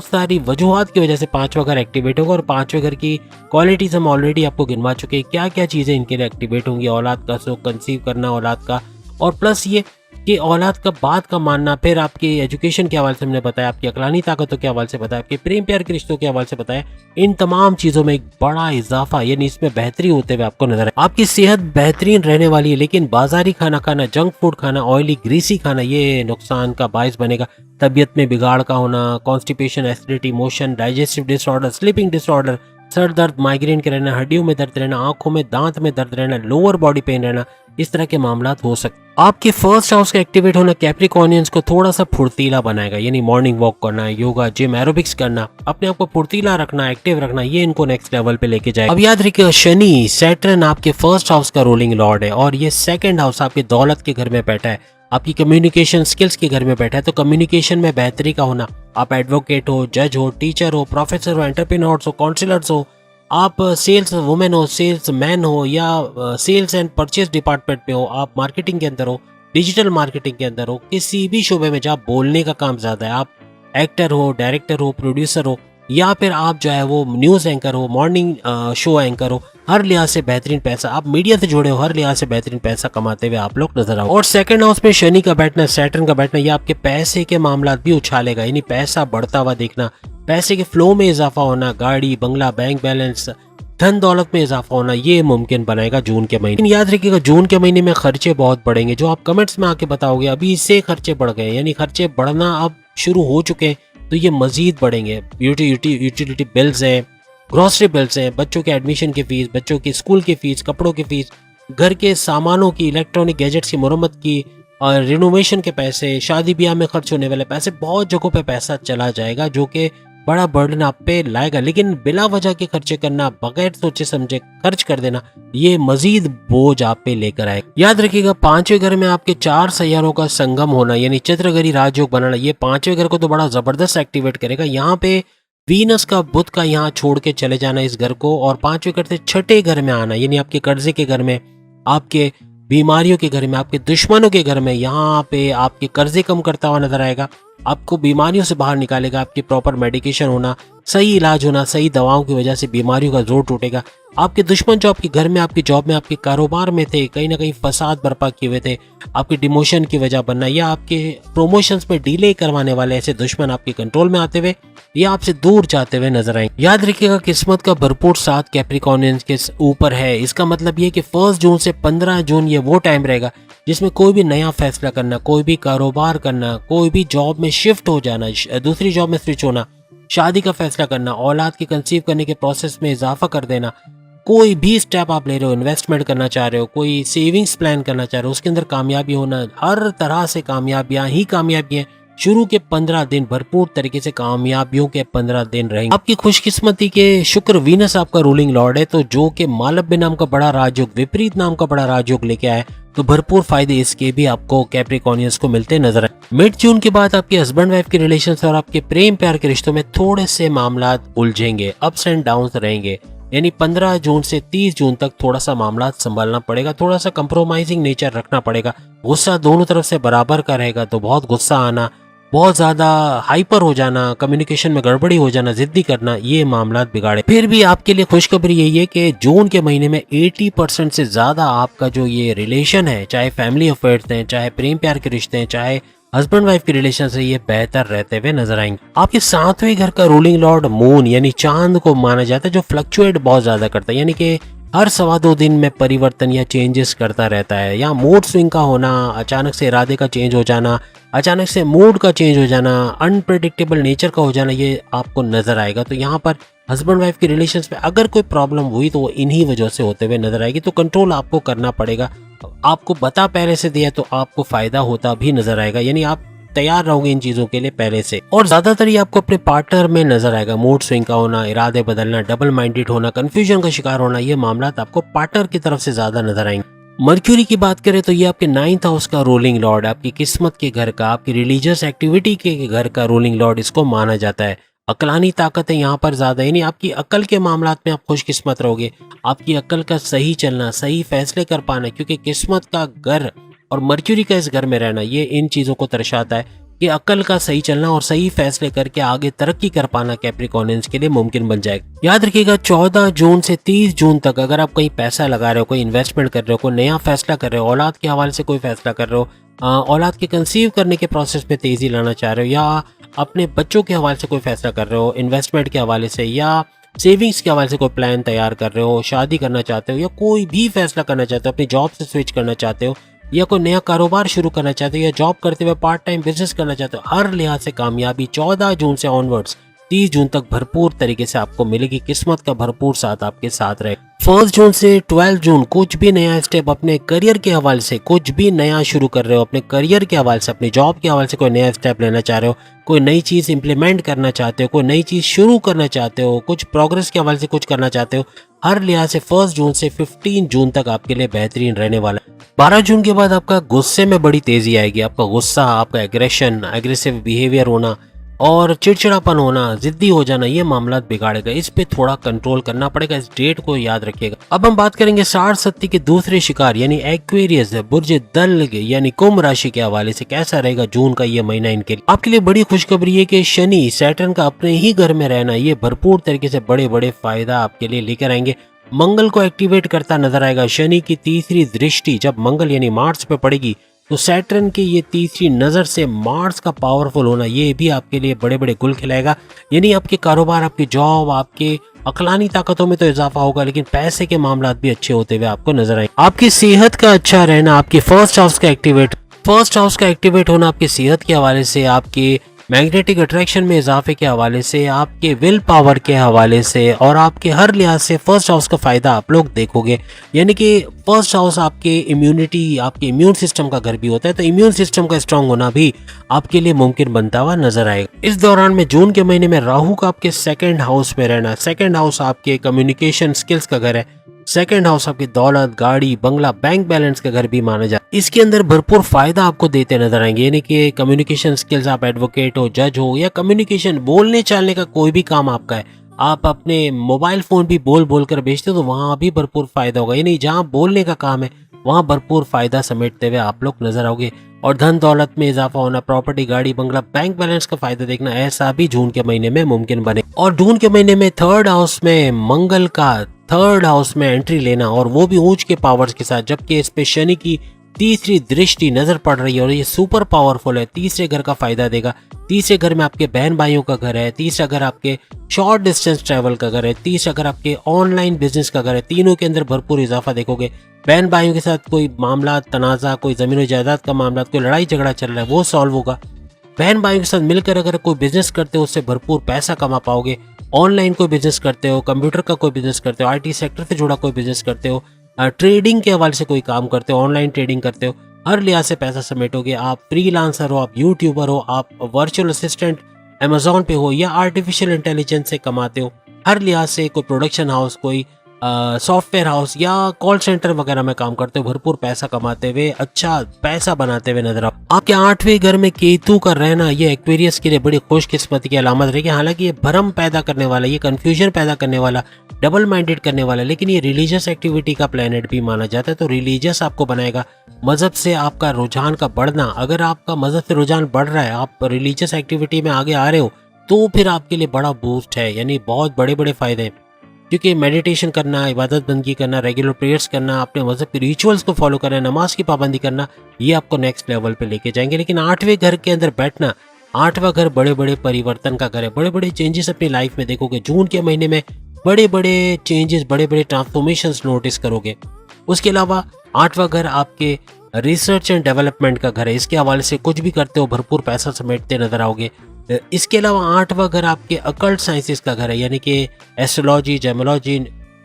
सारी वजूहात की वजह से 5वां घर एक्टिवेट होगा। और 5वें घर की क्वालिटीज हम ऑलरेडी आपको गिनवा चुके हैं, क्या क्या चीजें इनके लिए एक्टिवेट होंगी। औलाद का सुख, कंसीव करना औलाद का, और प्लस ये कि औलाद का बात का मानना, फिर आपकी एजुकेशन के हवाले से हमने बताया, आपकी अकलानी ताकतों के हवाले से बताया, आपके प्रेम प्यार के रिश्तों के हवाले से बताया। इन तमाम चीजों में एक बड़ा इजाफा, यानी इसमें बेहतरी होते हुए आपको नजर आए। आपकी सेहत बेहतरीन रहने वाली है, लेकिन बाजारी खाना खाना, जंक फूड खाना, ऑयली ग्रीसी खाना, ये नुकसान का बायस बनेगा। तबीयत में बिगाड़ का होना, constipation, acidity, motion, digestive disorder, sleeping disorder, sir दर्द, माइग्रेन के रहना, हड्डियों में दर्द रहना, आंखों में, दांत में दर्द रहना, लोअर बॉडी पेन रहना, इस तरह के मामला हो सकते। आपके फर्स्ट हाउस का एक्टिवेट होना कैप्रिकॉर्नियंस को थोड़ा सा फुर्तीला बनाएगा, यानी मॉर्निंग वॉक करना, योगा, जिम, एरोबिक्स करना, अपने आप को फुर्तीला रखना, एक्टिव रखना, ये इनको नेक्स्ट लेवल पे लेके जाएगा। अब याद रखिए, शनि सैटर्न आपके फर्स्ट हाउस का रूलिंग लॉर्ड है, और ये सेकंड हाउस आपके दौलत के घर में बैठा है, आपकी कम्युनिकेशन स्किल्स के घर में बैठा है। तो कम्युनिकेशन में बेहतरी का होना, आप एडवोकेट हो, जज हो, टीचर हो, प्रोफेसर हो, एंटरप्रेन्योर्स हो, काउंसलर्स हो, आप सेल्स वुमेन हो, सेल्स मैन हो, या सेल्स एंड परचेज डिपार्टमेंट में हो, आप मार्केटिंग के अंदर हो, डिजिटल मार्केटिंग के अंदर हो, किसी भी शोबे में जहाँ बोलने का काम ज़्यादा है, आप एक्टर हो, डायरेक्टर हो, प्रोड्यूसर हो, या फिर आप जो है वो न्यूज़ एंकर हो, मॉर्निंग शो एंकर हो, हर लिहाज से बेहतरीन पैसा, आप मीडिया से जुड़े हो, हर लिहाज से बेहतरीन पैसा कमाते हुए आप लोग नजर आओ। और सेकंड हाउस में शनि का बैठना, सैटर्न का बैठना, ये आपके पैसे के मामला भी उछालेगा, यानी पैसा बढ़ता हुआ देखना, पैसे के फ्लो में इजाफा होना, गाड़ी बंगला बैंक बैलेंस धन दौलत में इजाफा होना, ये मुमकिन बनाएगा जून के महीने। याद रखिएगा जून के महीने में खर्चे बहुत बढ़ेंगे, जो आप कमेंट्स में आके बताओगे अभी इससे खर्चे बढ़ गए, यानी खर्चे बढ़ना अब शुरू हो चुके हैं, तो ये मजीद बढ़ेंगे। यूटिलिटी बिल्स हैं, ग्रोसरी बिल्स हैं, बच्चों के एडमिशन की फीस, बच्चों की स्कूल की फीस, कपड़ों की फीस, घर के सामानों की, इलेक्ट्रॉनिक गैजेट्स की मरम्मत की, और रिनोवेशन के पैसे, शादी ब्याह में खर्च होने वाले पैसे, बहुत जगहों पे पैसा चला जाएगा जो कि बड़ा बर्डन आप पे लाएगा। लेकिन बिला वजह के खर्चे करना, बगैर सोचे समझे खर्च कर देना, ये मजीद बोझ आप पे लेकर आएगा। याद रखिएगा पांचवें घर में आपके 4 सैयारों का संगम होना, यानी चित्रगरी राजयोग बनाना, ये पांचवें घर को तो बड़ा जबरदस्त एक्टिवेट करेगा। यहाँ पे वीनस का, बुध का यहाँ छोड़ के चले जाना इस घर को, और पांचवें घर से छठे घर में आना, यानी आपके कर्जे के घर में, आपके बीमारियों के घर में, आपके दुश्मनों के घर में, यहाँ पे आपके कर्जे कम करता हुआ नजर आएगा, आपको बीमारियों से बाहर निकालेगा, आपकी प्रॉपर मेडिकेशन होना, सही इलाज होना, सही दवाओं की वजह से बीमारियों का जोर टूटेगा। आपके दुश्मन जो आपके घर में, आपकी जॉब में, आपके कारोबार में थे, कहीं ना कहीं फसाद बर्पा किए हुए थे, आपकी डिमोशन की वजह बनना, या आपके प्रमोशंस में डिले करवाने वाले ऐसे दुश्मन आपके कंट्रोल में आते हुए या आपसे दूर जाते हुए नजर आएंगे। याद रखिएगा किस्मत का भरपूर साथ कैप्रिकॉर्नियंस के ऊपर है। इसका मतलब ये कि 1 जून से 15 जून ये वो टाइम रहेगा जिसमें कोई भी नया फैसला करना, कोई भी कारोबार करना, कोई भी जॉब में शिफ्ट हो जाना, दूसरी जॉब में स्विच होना, शादी का फैसला करना, औलाद की कंसीव करने के प्रोसेस में इजाफा कर देना, कोई भी स्टेप आप ले रहे हो, इन्वेस्टमेंट करना चाह रहे हो, कोई सेविंग्स प्लान करना चाह रहे हो, उसके अंदर कामयाबी होना, हर तरह से कामयाबियां ही कामयाबियां। शुरू के 15 दिन भरपूर तरीके से कामयाबियों के 15 दिन रहेंगे। आपकी खुशकिस्मती के शुक्र वीनस आपका रूलिंग लॉर्ड है, तो जो कि मालव्य नाम का बड़ा राजयोग, विपरीत नाम का बड़ा राजयोग लेके आए, तो भरपूर फायदे इसके भी आपको कैप्रिकॉर्नियंस को मिलते नजर आए। मिड जून के बाद आपके हस्बैंड वाइफ के रिलेशंस और आपके प्रेम प्यार के रिश्तों में थोड़े से मामला उलझेंगे, अप्स एंड डाउन्स रहेंगे, यानी 15 जून से 30 जून तक थोड़ा सा मामला संभालना पड़ेगा, थोड़ा सा कंप्रोमाइजिंग नेचर रखना पड़ेगा। गुस्सा दोनों तरफ से बराबर का रहेगा, तो बहुत गुस्सा आना, बहुत ज्यादा हाइपर हो जाना, कम्युनिकेशन में गड़बड़ी हो जाना, जिद्दी करना, ये मामला बिगाड़े। फिर भी आपके लिए खुशखबरी यही है कि जून के महीने में 80% से ज्यादा आपका जो ये रिलेशन है, चाहे फैमिली अफेयर्स हैं, चाहे प्रेम प्यार के रिश्ते हैं, चाहे हस्बैंड वाइफ के रिलेशन से, ये बेहतर रहते हुए नजर आएंगे। आपके 7वें घर का रूलिंग लॉर्ड मून यानी चांद को माना जाता है, जो फ्लक्चुएट बहुत ज्यादा करता है, यानी कि हर 2.25 दिन में परिवर्तन या चेंजेस करता रहता है। या मूड स्विंग का होना, अचानक से इरादे का चेंज हो जाना, अचानक से मूड का चेंज हो जाना, अनप्रेडिक्टेबल नेचर का हो जाना, ये आपको नजर आएगा। तो यहाँ पर हस्बैंड वाइफ के रिलेशंस में अगर कोई प्रॉब्लम हुई तो वो इन्हीं वजह से होते हुए नजर आएगी, तो कंट्रोल आपको करना पड़ेगा। आपको बता पहले से दिया तो आपको फायदा होता भी नजर आएगा, यानी आप तैयार रहोगे इन चीजों के लिए पहले से। और ज्यादातर ये आपको अपने पार्टनर में नजर आएगा, मूड स्विंग का होना, इरादे बदलना, डबल माइंडेड होना, कंफ्यूजन का शिकार होना, ये मामला आपको पार्टनर की तरफ से ज्यादा नजर आएंगे। मर्क्यूरी की बात करें तो ये आपके 9th हाउस का रूलिंग लॉर्ड, आपकी किस्मत के घर का, आपकी रिलीजियस एक्टिविटी के घर का रूलिंग लॉर्ड इसको माना जाता है। अकलानी ताकत है यहाँ पर ज्यादा, यानी आपकी अकल के मामलात में आप खुशकिस्मत रहोगे। आपकी अकल का सही चलना, सही फैसले कर पाना, क्योंकि किस्मत का घर और मर्क्यूरी का इस घर में रहना, ये इन चीजों को दर्शाता है कि अकल का सही चलना और सही फैसले करके आगे तरक्की कर पाना कैप्रिकॉर्नियंस के लिए मुमकिन बन जाएगा। याद रखिएगा 14 जून से 30 जून तक अगर आप कहीं पैसा लगा रहे हो, कोई इन्वेस्टमेंट कर रहे हो, कोई नया फैसला कर रहे हो, औलाद के हवाले से कोई फैसला कर रहे हो, औलाद के कंसीव करने के प्रोसेस में तेजी लाना चाह रहे हो, या अपने बच्चों के हवाले से कोई फैसला कर रहे हो, इन्वेस्टमेंट के हवाले से या सेविंग्स के हवाले से कोई प्लान तैयार कर रहे हो, शादी करना चाहते हो, या कोई भी फैसला करना चाहते हो, अपनी जॉब से स्विच करना चाहते हो, या कोई नया कारोबार शुरू करना चाहते हो, या जॉब करते हुए पार्ट टाइम बिजनेस करना चाहते हो, हर लिहाज से कामयाबी 14 जून से ऑनवर्ड्स 30 जून तक भरपूर तरीके से आपको मिलेगी। किस्मत का भरपूर साथ आपके साथ रहे। 1 जून से 12 जून कुछ भी नया स्टेप अपने करियर के हवाले से, कुछ भी नया शुरू कर रहे हो, अपने करियर के हवाले से, अपनी जॉब के हवाले से कोई नया स्टेप लेना चाह रहे हो, कोई नई चीज इंप्लीमेंट करना चाहते हो, कोई नई चीज शुरू करना चाहते हो, कुछ प्रोग्रेस के हवाले से कुछ करना चाहते हो, हर लिहाज से 1 जून से 15 जून तक आपके लिए बेहतरीन रहने वाला है। 12 जून के बाद आपका गुस्से में बड़ी तेजी आएगी। आपका गुस्सा, आपका एग्रेशन, एग्रेसिव बिहेवियर होना और चिड़चिड़ापन होना, जिद्दी हो जाना, ये मामला बिगाड़ेगा। इस पे थोड़ा कंट्रोल करना पड़ेगा, इस डेट को याद रखिएगा। अब हम बात करेंगे 60-70 के दूसरे शिकार यानी एक्वेरियस बुर्ज दल यानी कुंभ राशि के हवाले से कैसा रहेगा जून का ये महीना इनके लिए। आपके लिए बड़ी खुशखबरी है कि शनि सैटर्न का अपने ही घर में रहना ये भरपूर तरीके से बड़े बड़े फायदा आपके लिए लेकर आएंगे। मंगल को एक्टिवेट करता नजर आएगा। शनि की तीसरी दृष्टि जब मंगल यानी मार्स पे पड़ेगी तो सैटर्न की ये तीसरी नजर से मार्स का पावरफुल होना ये भी आपके लिए बड़े बड़े गुल खिलाएगा। यानी आपके कारोबार, आपकी जॉब, आपके अकलानी ताकतों में तो इजाफा होगा, लेकिन पैसे के मामला भी अच्छे होते हुए आपको नजर आए। आपकी सेहत का अच्छा रहना, आपकी फर्स्ट हाउस का एक्टिवेट होना आपकी सेहत के हवाले से, आपके मैग्नेटिक अट्रैक्शन में इजाफे के हवाले से, आपके विल पावर के हवाले से और आपके हर लिहाज से फर्स्ट हाउस का फायदा आप लोग देखोगे। यानी कि फर्स्ट हाउस आपके इम्यूनिटी, आपके इम्यून सिस्टम का घर भी होता है, तो इम्यून सिस्टम का स्ट्रांग होना भी आपके लिए मुमकिन बनता हुआ नजर आएगा। इस दौरान में जून के महीने में राहु का आपके सेकंड हाउस में रहना, सेकंड हाउस आपके कम्युनिकेशन स्किल्स का घर है, सेकंड हाउस आपकी दौलत, गाड़ी, बंगला, बैंक बैलेंस का घर भी माना जाए। इसके अंदर भरपूर फायदा आपको देते नजर आएंगे। यानी कि कम्युनिकेशन स्किल्स, आप एडवोकेट हो, जज हो या कम्युनिकेशन बोलने चालने का कोई भी काम आपका है, आप अपने मोबाइल फोन भी बोल बोल कर बेचते हो तो वहां भी भरपूर फायदा होगा। यानी जहाँ बोलने का काम है वहां भरपूर फायदा समेटते हुए आप लोग नजर आओगे। और धन दौलत में इजाफा होना, प्रॉपर्टी, गाड़ी, बंगला, बैंक बैलेंस का फायदा देखना, ऐसा भी जून के महीने में मुमकिन बने। और जून के महीने में थर्ड हाउस में मंगल का थर्ड हाउस में एंट्री लेना और वो भी ऊंच के पावर्स के साथ, जबकि इस पे शनि की तीसरी दृष्टि नजर पड़ रही है और ये सुपर पावरफुल है, तीसरे घर का फायदा देगा। तीसरे घर में आपके बहन भाइयों का घर है, तीसरा घर आपके शॉर्ट डिस्टेंस ट्रैवल का घर है, तीसरा घर आपके ऑनलाइन बिजनेस का घर है। तीनों के अंदर भरपूर इजाफा देखोगे। बहन भाइयों के साथ कोई मामला, तनाजा, कोई जमीन जायदाद का मामला, कोई लड़ाई झगड़ा चल रहा है वो सॉल्व होगा। बहन भाइयों के साथ मिलकर अगर कोई बिजनेस करते हो उससे भरपूर पैसा कमा पाओगे। ऑनलाइन कोई बिजनेस करते हो, कंप्यूटर का कोई बिजनेस करते हो, आईटी सेक्टर से जुड़ा कोई बिजनेस करते हो, ट्रेडिंग के हवाले से कोई काम करते हो, ऑनलाइन ट्रेडिंग करते हो, हर लिहाज से पैसा समेटोगे। आप फ्रीलांसर हो, आप यूट्यूबर हो, आप वर्चुअल असिस्टेंट अमेजोन पे हो या आर्टिफिशियल इंटेलिजेंस से कमाते हो, हर लिहाज से कोई प्रोडक्शन हाउस, कोई सॉफ्टवेयर हाउस या कॉल सेंटर वगैरह में काम करते हो, भरपूर पैसा कमाते हुए, अच्छा पैसा बनाते हुए नजर आओ। आपके 8वें घर में केतु का रहना ये एक्वेरियस के लिए बड़ी खुशकिस्मती की अलामत रहेगी। हालांकि ये भ्रम पैदा करने वाला, ये कंफ्यूजन पैदा करने वाला, डबल माइंडेड करने वाला, लेकिन ये रिलीजियस एक्टिविटी का प्लेनेट भी माना जाता है, तो रिलीजियस आपको बनाएगा। मजहब से आपका रुझान का बढ़ना, अगर आपका मजहब से रुझान बढ़ रहा है, आप रिलीजियस एक्टिविटी में आगे आ रहे हो, तो फिर आपके लिए बड़ा बूस्ट है। यानी बहुत बड़े बड़े फायदे हैं, क्योंकि मेडिटेशन करना, इबादत बंदगी करना, रेगुलर प्रेयर्स करना, अपने मजहब के रिचुअल्स को फॉलो करना, नमाज की पाबंदी करना, ये आपको नेक्स्ट लेवल पे लेके जाएंगे। लेकिन 8वें घर के अंदर बैठना, 8वां घर बड़े बड़े परिवर्तन का घर है, बड़े बड़े चेंजेस अपनी लाइफ में देखोगे। जून के महीने में बड़े बड़े चेंजेस, बड़े बड़े ट्रांसफॉर्मेशंस नोटिस करोगे। उसके अलावा 8वां घर आपके रिसर्च एंड डेवलपमेंट का घर है, इसके हवाले से कुछ भी करते हो भरपूर पैसा समेटते नजर आओगे। इसके अलावा 8वां घर आपके अकल्ट साइंसेस का घर है, यानी कि एस्ट्रोलॉजी, जेमोलॉजी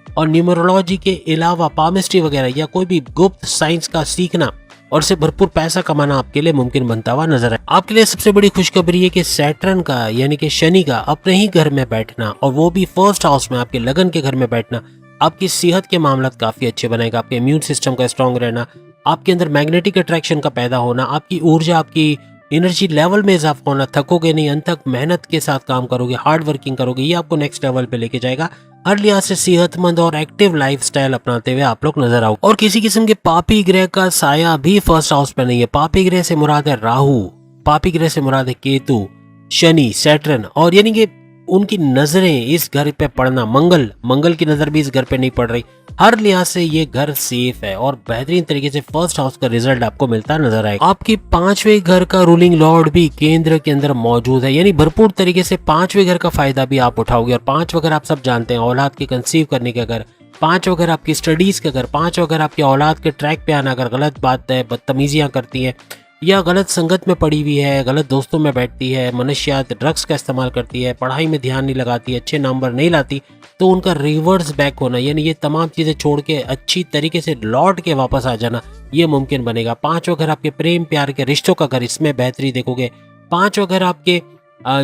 और न्यूमरोलॉजी के अलावा पामिस्ट्री वगैरह या कोई भी गुप्त साइंस का सीखना और से भरपूर पैसा कमाना आपके लिए मुमकिन बनता हुआ नजर है। आपके लिए सबसे बड़ी खुशखबरी है कि सैटर्न का यानी कि शनि का अपने ही घर में बैठना और वो भी फर्स्ट हाउस में, आपके लगन के घर में बैठना, आपकी सेहत के मामला काफी अच्छे बनाएगा। आपके इम्यून सिस्टम का स्ट्रांग रहना, आपके अंदर मैग्नेटिक अट्रैक्शन का पैदा होना, आपकी ऊर्जा, आपकी एनर्जी लेवल में इजाफा होना, थकोगे नहीं, अंत तक मेहनत के साथ काम करोगे, हार्ड वर्किंग करोगे, ये आपको नेक्स्ट लेवल पे लेके जाएगा। हर लिहाज से सेहतमंद और एक्टिव लाइफस्टाइल अपनाते हुए आप लोग नजर आओ। और किसी किस्म के पापी ग्रह का साया भी फर्स्ट हाउस पे नहीं है। पापी ग्रह से मुराद है राहु, पापी ग्रह से मुराद है केतु, शनि, सैटर्न, और यानी कि उनकी नजरें इस घर पे पड़ना, मंगल की नजर भी इस घर पे नहीं पड़ रही। हर लिहाज से ये घर सेफ है और बेहतरीन तरीके से फर्स्ट हाउस का रिजल्ट आपको मिलता नजर आएगा। आपकी 5वें घर का रूलिंग लॉर्ड भी केंद्र के अंदर मौजूद है, यानी भरपूर तरीके से 5वें घर का फायदा भी आप उठाओगे। और 5वां घर आप सब जानते हैं, औलाद के कंसीव करने का घर, 5वां घर आपकी स्टडीज का घर, 5वां घर आपकी औलाद के ट्रैक पे आना, अगर गलत बात है, बदतमीजियां करती है या गलत संगत में पड़ी हुई है, गलत दोस्तों में बैठती है, मनशियात ड्रग्स का इस्तेमाल करती है, पढ़ाई में ध्यान नहीं लगाती, अच्छे नंबर नहीं लाती, तो उनका रिवर्स बैक होना, यानी ये तमाम चीज़ें छोड़ के अच्छी तरीके से लौट के वापस आ जाना, ये मुमकिन बनेगा। 5वां घर आपके प्रेम प्यार के रिश्तों का घर, इसमें बेहतरी देखोगे। 5वां घर आपके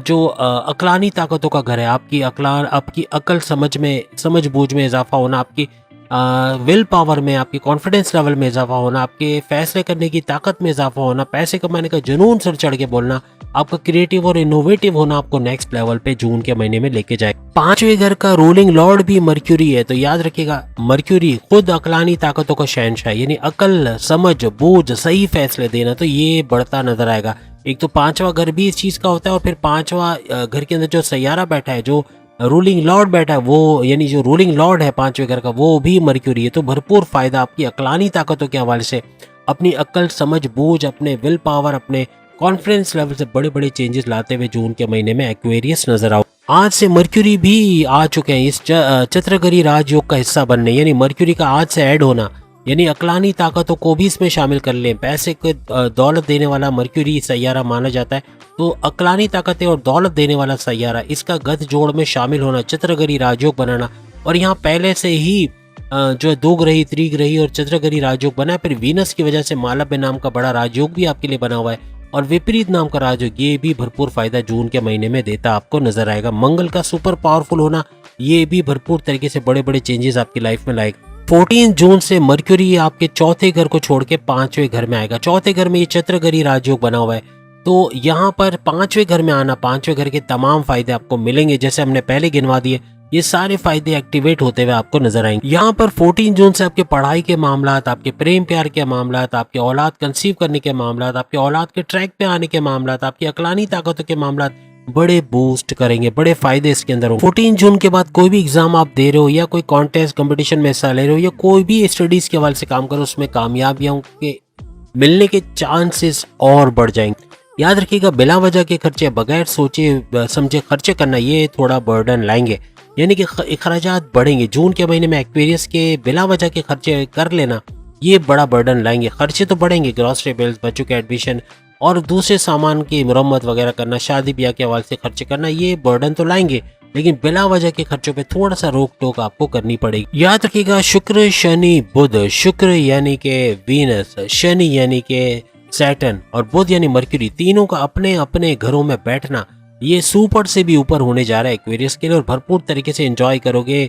जो अकलानी ताकतों का घर है, आपकी अकल समझ बूझ में इजाफा होना, आपकी विल पावर में, आपकी कॉन्फिडेंस लेवल में इजाफा होना, आपके फैसले करने की ताकत में इजाफा होना, पैसे कमाने का जुनून सर चढ़ के बोलना, आपका क्रिएटिव और इनोवेटिव होना आपको नेक्स्ट लेवल पे जून के महीने में लेके जाए। पांचवें घर का रूलिंग लॉर्ड भी मर्क्यूरी है, तो याद रखिएगा मर्क्यूरी खुद अकलानी ताकतों का शहंशाह, यानी अकल, समझ, बूझ, सही फैसले देना, तो ये बढ़ता नजर आएगा। एक तो पांचवा घर भी इस चीज का होता है, और फिर पांचवा घर के अंदर जो सैयारा बैठा है, जो रूलिंग लॉर्ड बैठा है, वो यानी जो रूलिंग लॉर्ड है पांचवें घर का, वो भी मर्क्यूरी है। तो भरपूर फायदा आपकी अकलानी ताकतों के हवाले से, अपनी अक्ल, समझ, बूझ, अपने विल पावर, अपने कॉन्फिडेंस लेवल से बड़े बड़े चेंजेस लाते हुए जून के महीने में एक्वेरियस नजर आओ। आज से मर्क्यूरी भी आ चुके हैं इस चंद्रगरी राजयोग का हिस्सा बनने, यानी मर्क्यूरी का आज से ऐड होना, यानी अकलानी ताकतों को भी इसमें शामिल कर लें। पैसे को दौलत देने वाला मर्क्यूरी सैयारा माना जाता है, तो अकलानी ताकतें और दौलत देने वाला सैयारा, इसका गठ जोड़ में शामिल होना, चंद्रगरी राजयोग बनाना। और यहाँ पहले से ही जो दो ग्रही, त्रिग्रही और चंद्रगरी राजयोग बना है। फिर वीनस की वजह से मालव्य नाम का बड़ा राजयोग भी आपके लिए बना हुआ है, और विपरीत नाम का राजयोग, ये भी भरपूर फायदा जून के महीने में देता आपको नजर आएगा। मंगल का सुपर पावरफुल होना, ये भी भरपूर तरीके से बड़े बड़े चेंजेस आपकी लाइफ में लाएगा। 14 जून से मर्क्यूरी आपके चौथे घर को छोड़ के पांचवें घर में आएगा। चौथे घर में ये चंद्रगरी राजयोग बना हुआ है, तो यहाँ पर पांचवें घर में आना, पांचवें घर के तमाम फायदे आपको मिलेंगे। जैसे हमने पहले गिनवा दिए, ये सारे फायदे एक्टिवेट होते हुए आपको नजर आएंगे। यहाँ पर 14 जून से आपके पढ़ाई के मामलात, आपके प्रेम प्यार के मामलात, आपके औलाद कंसीव करने के मामलात, आपके औलाद के ट्रैक पे आने के मामलात, आपकी अकलानी ताकतों के मामलात बड़े बूस्ट करेंगे, बड़े फायदे इसके अंदर होंगे। 14 जून के बाद कोई भी एग्जाम आप दे रहे हो, या कोई कॉन्टेस्ट कंपटीशन में हिस्सा ले रहे हो, या कोई भी स्टडीज के हवाले से काम करो, उसमें कामयाबियों के मिलने के चांसेस और बढ़ जाएंगे। याद रखिएगा, बिला वजह के खर्चे, बगैर सोचे समझे खर्चे करना, ये थोड़ा बर्डन लाएंगे, यानी कि अखराजात बढ़ेंगे। जून के महीने में एक्वेरियस के बिला वजह के खर्चे कर लेना, ये बड़ा बर्डन लाएंगे। खर्चे तो बढ़ेंगे, ग्रॉसरी बिल्स, बच्चों के एडमिशन और दूसरे सामान की मरम्मत वगैरह करना, शादी ब्याह के हवाले से खर्चे करना, ये बर्डन तो लाएंगे, लेकिन बिला वजह के खर्चों पे थोड़ा सा रोक टोक आपको करनी पड़ेगी। याद रखिएगा, शुक्र, शनि, बुध, शुक्र यानी के वीनस, शनि यानी के सैटर्न और बुध यानी मर्क्यूरी, तीनों का अपने अपने घरों में बैठना, ये सुपर से भी ऊपर होने जा रहा है एक्वेरियस के लिए, और भरपूर तरीके से एंजॉय करोगे।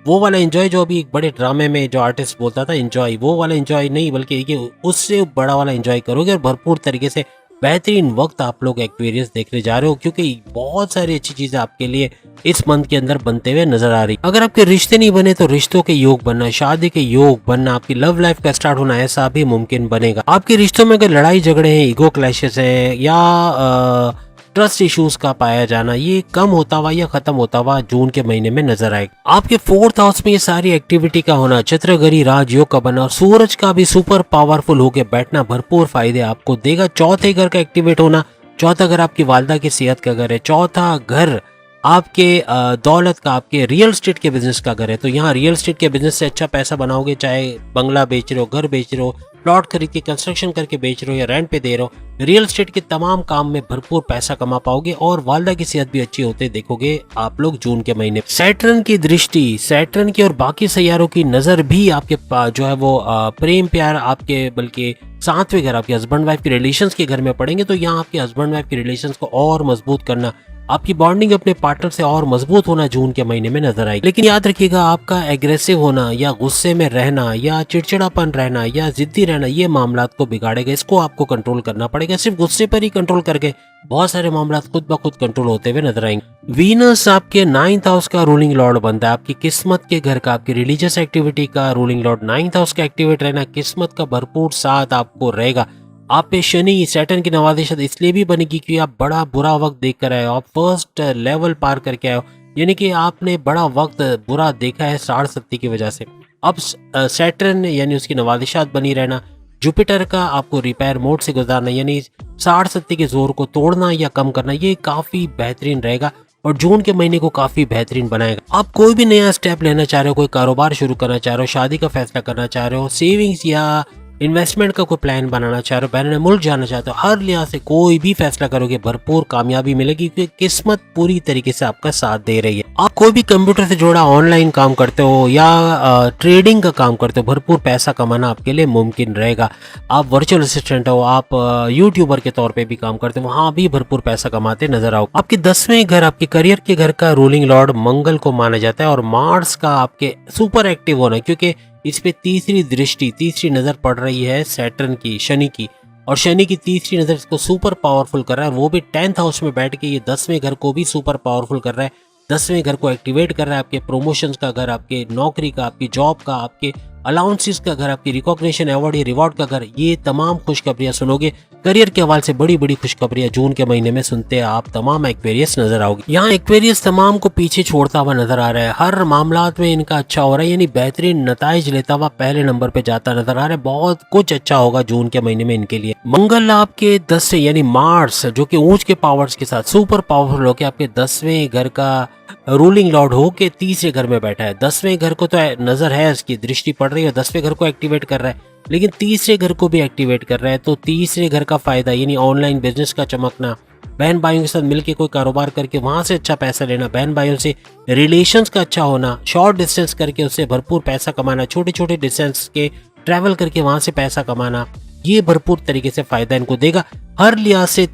वो वाला एंजॉय जो अभी एक बड़े ड्रामे में जो आर्टिस्ट बोलता था एंजॉय, वो वाला एंजॉय नहीं, बल्कि ये उससे बड़ा वाला एंजॉय करोगे, और भरपूर तरीके से बेहतरीन वक्त आप लोग एक्वेरियस देखने जा रहे हो, क्योंकि बहुत सारी अच्छी चीजें आपके लिए इस मंथ के अंदर बनते हुए नजर आ रही। अगर आपके रिश्ते नहीं बने तो रिश्तों के योग बनना, शादी के योग बनना, आपकी लव लाइफ का स्टार्ट होना, ऐसा भी मुमकिन बनेगा। आपके रिश्तों में अगर लड़ाई झगड़े हैं, ईगो क्लैशेस हैं, या ट्रस्ट इश्यूज का पाया जाना, ये कम होता हुआ या खत्म होता हुआ जून के महीने में नजर आएगा। आपके 4th हाउस में ये सारी एक्टिविटी का होना, चंद्रगरी राजयोग का बना, और सूरज का भी सुपर पावरफुल होके बैठना भरपूर फायदे आपको देगा। चौथे घर का एक्टिवेट होना, चौथा घर आपकी वालदा की सेहत का घर है, चौथा घर आपके दौलत का, आपके रियल स्टेट के बिजनेस का घर है, तो यहाँ रियल स्टेट के बिजनेस से अच्छा पैसा बनाओगे, चाहे बंगला बेच रहे हो, घर बेच रहे हो, प्लॉट खरीद के कंस्ट्रक्शन करके बेच रहे हो, या रेंट पे दे रहे हो, रियल एस्टेट के तमाम काम में भरपूर पैसा कमा पाओगे, और वालदा की सेहत भी अच्छी होते देखोगे आप लोग जून के महीने। सैटर्न की दृष्टि, सैटर्न की और बाकी सैयारों की नजर भी आपके जो है वो प्रेम प्यार, आपके बल्कि 7वें घर, आपके हस्बैंड वाइफ के रिलेशंस के घर में पड़ेंगे, तो यहाँ आपके हस्बैंड वाइफ के रिलेशंस को और मजबूत करना, आपकी बॉन्डिंग अपने पार्टनर से और मजबूत होना जून के महीने में नजर आएगी। लेकिन याद रखिएगा, आपका एग्रेसिव होना, या गुस्से में रहना, या चिड़चिड़ापन रहना, या जिद्दी रहना, ये मामलात को बिगाड़ेगा, इसको आपको कंट्रोल करना पड़ेगा। सिर्फ गुस्से पर ही कंट्रोल करके बहुत सारे मामलात खुद ब खुद कंट्रोल होते हुए नजर आएंगे। वीनस आपके 9th हाउस का रूलिंग लॉर्ड बनता है, आपकी किस्मत के घर का, आपकी रिलीजियस एक्टिविटी का रूलिंग लॉर्ड 9th हाउस का एक्टिवेट रहना, किस्मत का भरपूर साथ आपको रहेगा। आप पे शनि सैटर्न की नवाजिश इसलिए भी बनेगी क्योंकि आप बड़ा बुरा वक्त देख कर आए हो, आप फर्स्ट लेवल पार करके आए हो, यानी कि आपने बड़ा वक्त बुरा देखा है साढ़ सत्ती की वजह से। अब सैटर्न यानी उसकी नवाजिशात बनी रहना, जुपिटर का आपको रिपेयर मोड से गुजारना, यानी साढ़ सत्ती के जोर को तोड़ना या कम करना, ये काफी बेहतरीन रहेगा और जून के महीने को काफी बेहतरीन बनाएगा। आप कोई भी नया स्टेप लेना चाह रहे हो, कोई कारोबार शुरू करना चाह रहे हो, शादी का फैसला करना चाह रहे हो, सेविंग्स या इन्वेस्टमेंट का कोई प्लान बनाना चाह रहे हो, बैरून मुल्क जाना चाहते हो, हर लिहाज से कोई भी फैसला करोगे भरपूर कामयाबी मिलेगी, क्योंकि किस्मत पूरी तरीके से आपका साथ दे रही है। आप कोई भी कंप्यूटर से जुड़ा ऑनलाइन काम करते हो या ट्रेडिंग का काम करते हो, भरपूर पैसा कमाना आपके लिए मुमकिन रहेगा। आप वर्चुअल असिस्टेंट हो, आप यूट्यूबर के तौर पे भी काम करते हो, वहाँ भी भरपूर पैसा कमाते नजर आओ। आपके 10वें घर, आपके करियर के घर का रूलिंग लॉर्ड मंगल को माना जाता है, और मार्स का आपके सुपर एक्टिव होना, क्योंकि इस पे तीसरी दृष्टि, तीसरी नजर पड़ रही है सैटर्न की, शनि की, और शनि की तीसरी नजर इसको सुपर पावरफुल कर रहा है, वो भी 10th हाउस में बैठ के ये 10वें घर को भी सुपर पावरफुल कर रहा है। 10वें घर को एक्टिवेट कर रहा है, आपके प्रमोशंस का घर, आपके नौकरी का, आपकी जॉब का, आपके अलाउंसेस का घर, आपकी रिकॉग्निशन अवार्ड या रिवॉर्ड का घर। ये तमाम खुशखबरियां सुनोगे। करियर के हवाले से बड़ी बड़ी खुशखबरियां जून के महीने में सुनते हैं आप तमाम एक्वेरियस नजर आओगे। यहाँ एक्वेरियस तमाम को पीछे छोड़ता हुआ नजर आ रहा है, हर मामलात में इनका अच्छा हो रहा है, यानी बेहतरीन नताइज लेता हुआ पहले नंबर पे जाता नजर आ रहा है। बहुत कुछ अच्छा होगा जून के महीने में इनके लिए। मंगल आपके 10 से यानी मार्स जो कि ऊंच के पावर्स के साथ सुपर पावरफुल होकर आपके 10वें घर का रूलिंग लॉर्ड हो के तीसरे घर में बैठा है। 10वें घर को तो नजर है, उसकी दृष्टि पड़ रही है, 10वें घर को एक्टिवेट कर रहा है, लेकिन तीसरे घर को भी एक्टिवेट कर रहा है। तो तीसरे घर का फायदा यानी ऑनलाइन बिजनेस का चमकना, बहन भाइयों के साथ मिलकर कोई कारोबार करके वहां से अच्छा पैसा लेना, बहन भाइयों से रिलेशंस का अच्छा होना, शॉर्ट डिस्टेंस करके उससे भरपूर पैसा कमाना, छोटे छोटे डिस्टेंस के ट्रैवल करके वहां से पैसा कमाना, ये भरपूर तरीके से फायदा इनको देगा। हर लिहाज से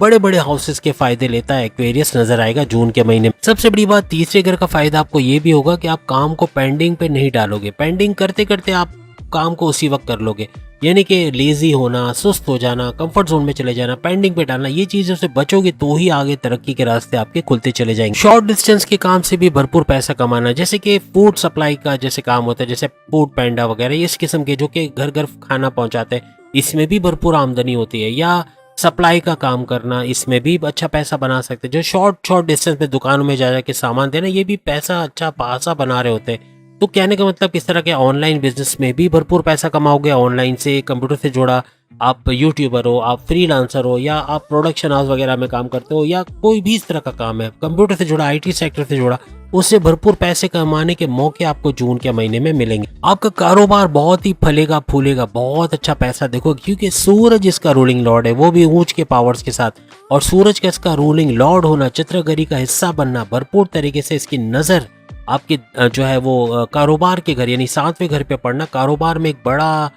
बड़े बड़े हाउसेस के फायदे लेता है एक्वेरियस नजर आएगा जून के महीने में। सबसे बड़ी बात तीसरे घर का फायदा आपको ये भी होगा कि आप काम को पेंडिंग पे नहीं डालोगे। पेंडिंग करते करते आप काम को उसी वक्त कर लोगे, यानी कि लेजी होना, सुस्त हो जाना, कंफर्ट जोन में चले जाना, पेंडिंग पे डालना, ये चीजों से बचोगे तो ही आगे तरक्की के रास्ते आपके खुलते चले जाएंगे। शॉर्ट डिस्टेंस के काम से भी भरपूर पैसा कमाना, जैसे कि फूड सप्लाई का जैसे काम होता है, जैसे फूड पैंडा वगैरह इस किस्म के जो कि घर घर खाना पहुंचाते हैं, इसमें भी भरपूर आमदनी होती है। या सप्लाई का काम करना, इसमें भी अच्छा पैसा बना सकते हैं। जो शॉर्ट डिस्टेंस पे दुकानों में जा के सामान देना, ये भी पैसा अच्छा खासा बना रहे होते हैं। तो कहने का मतलब किस तरह के ऑनलाइन बिजनेस में भी भरपूर पैसा कमाओगे। ऑनलाइन से कंप्यूटर से जुड़ा, आप यूट्यूबर हो, आप फ्रीलांसर हो, या आप प्रोडक्शन हाउस वगैरह में काम करते हो, या कोई भी इस तरह का काम है कंप्यूटर से जुड़ा, आईटी सेक्टर से जुड़ा, उससे भरपूर पैसे कमाने के मौके आपको जून के महीने में मिलेंगे। आपका कारोबार बहुत ही फलेगा फूलेगा, बहुत अच्छा पैसा देखो, क्योंकि सूरज इसका रूलिंग लॉर्ड है, वो भी ऊंच के पावर्स के साथ, और सूरज का इसका रूलिंग लॉर्ड होना, चित्रगरी का हिस्सा बनना, भरपूर तरीके से इसकी नजर आपके जो है वो कारोबार के घर यानी 7वें घर पे पड़ना, कारोबार में एक बड़ा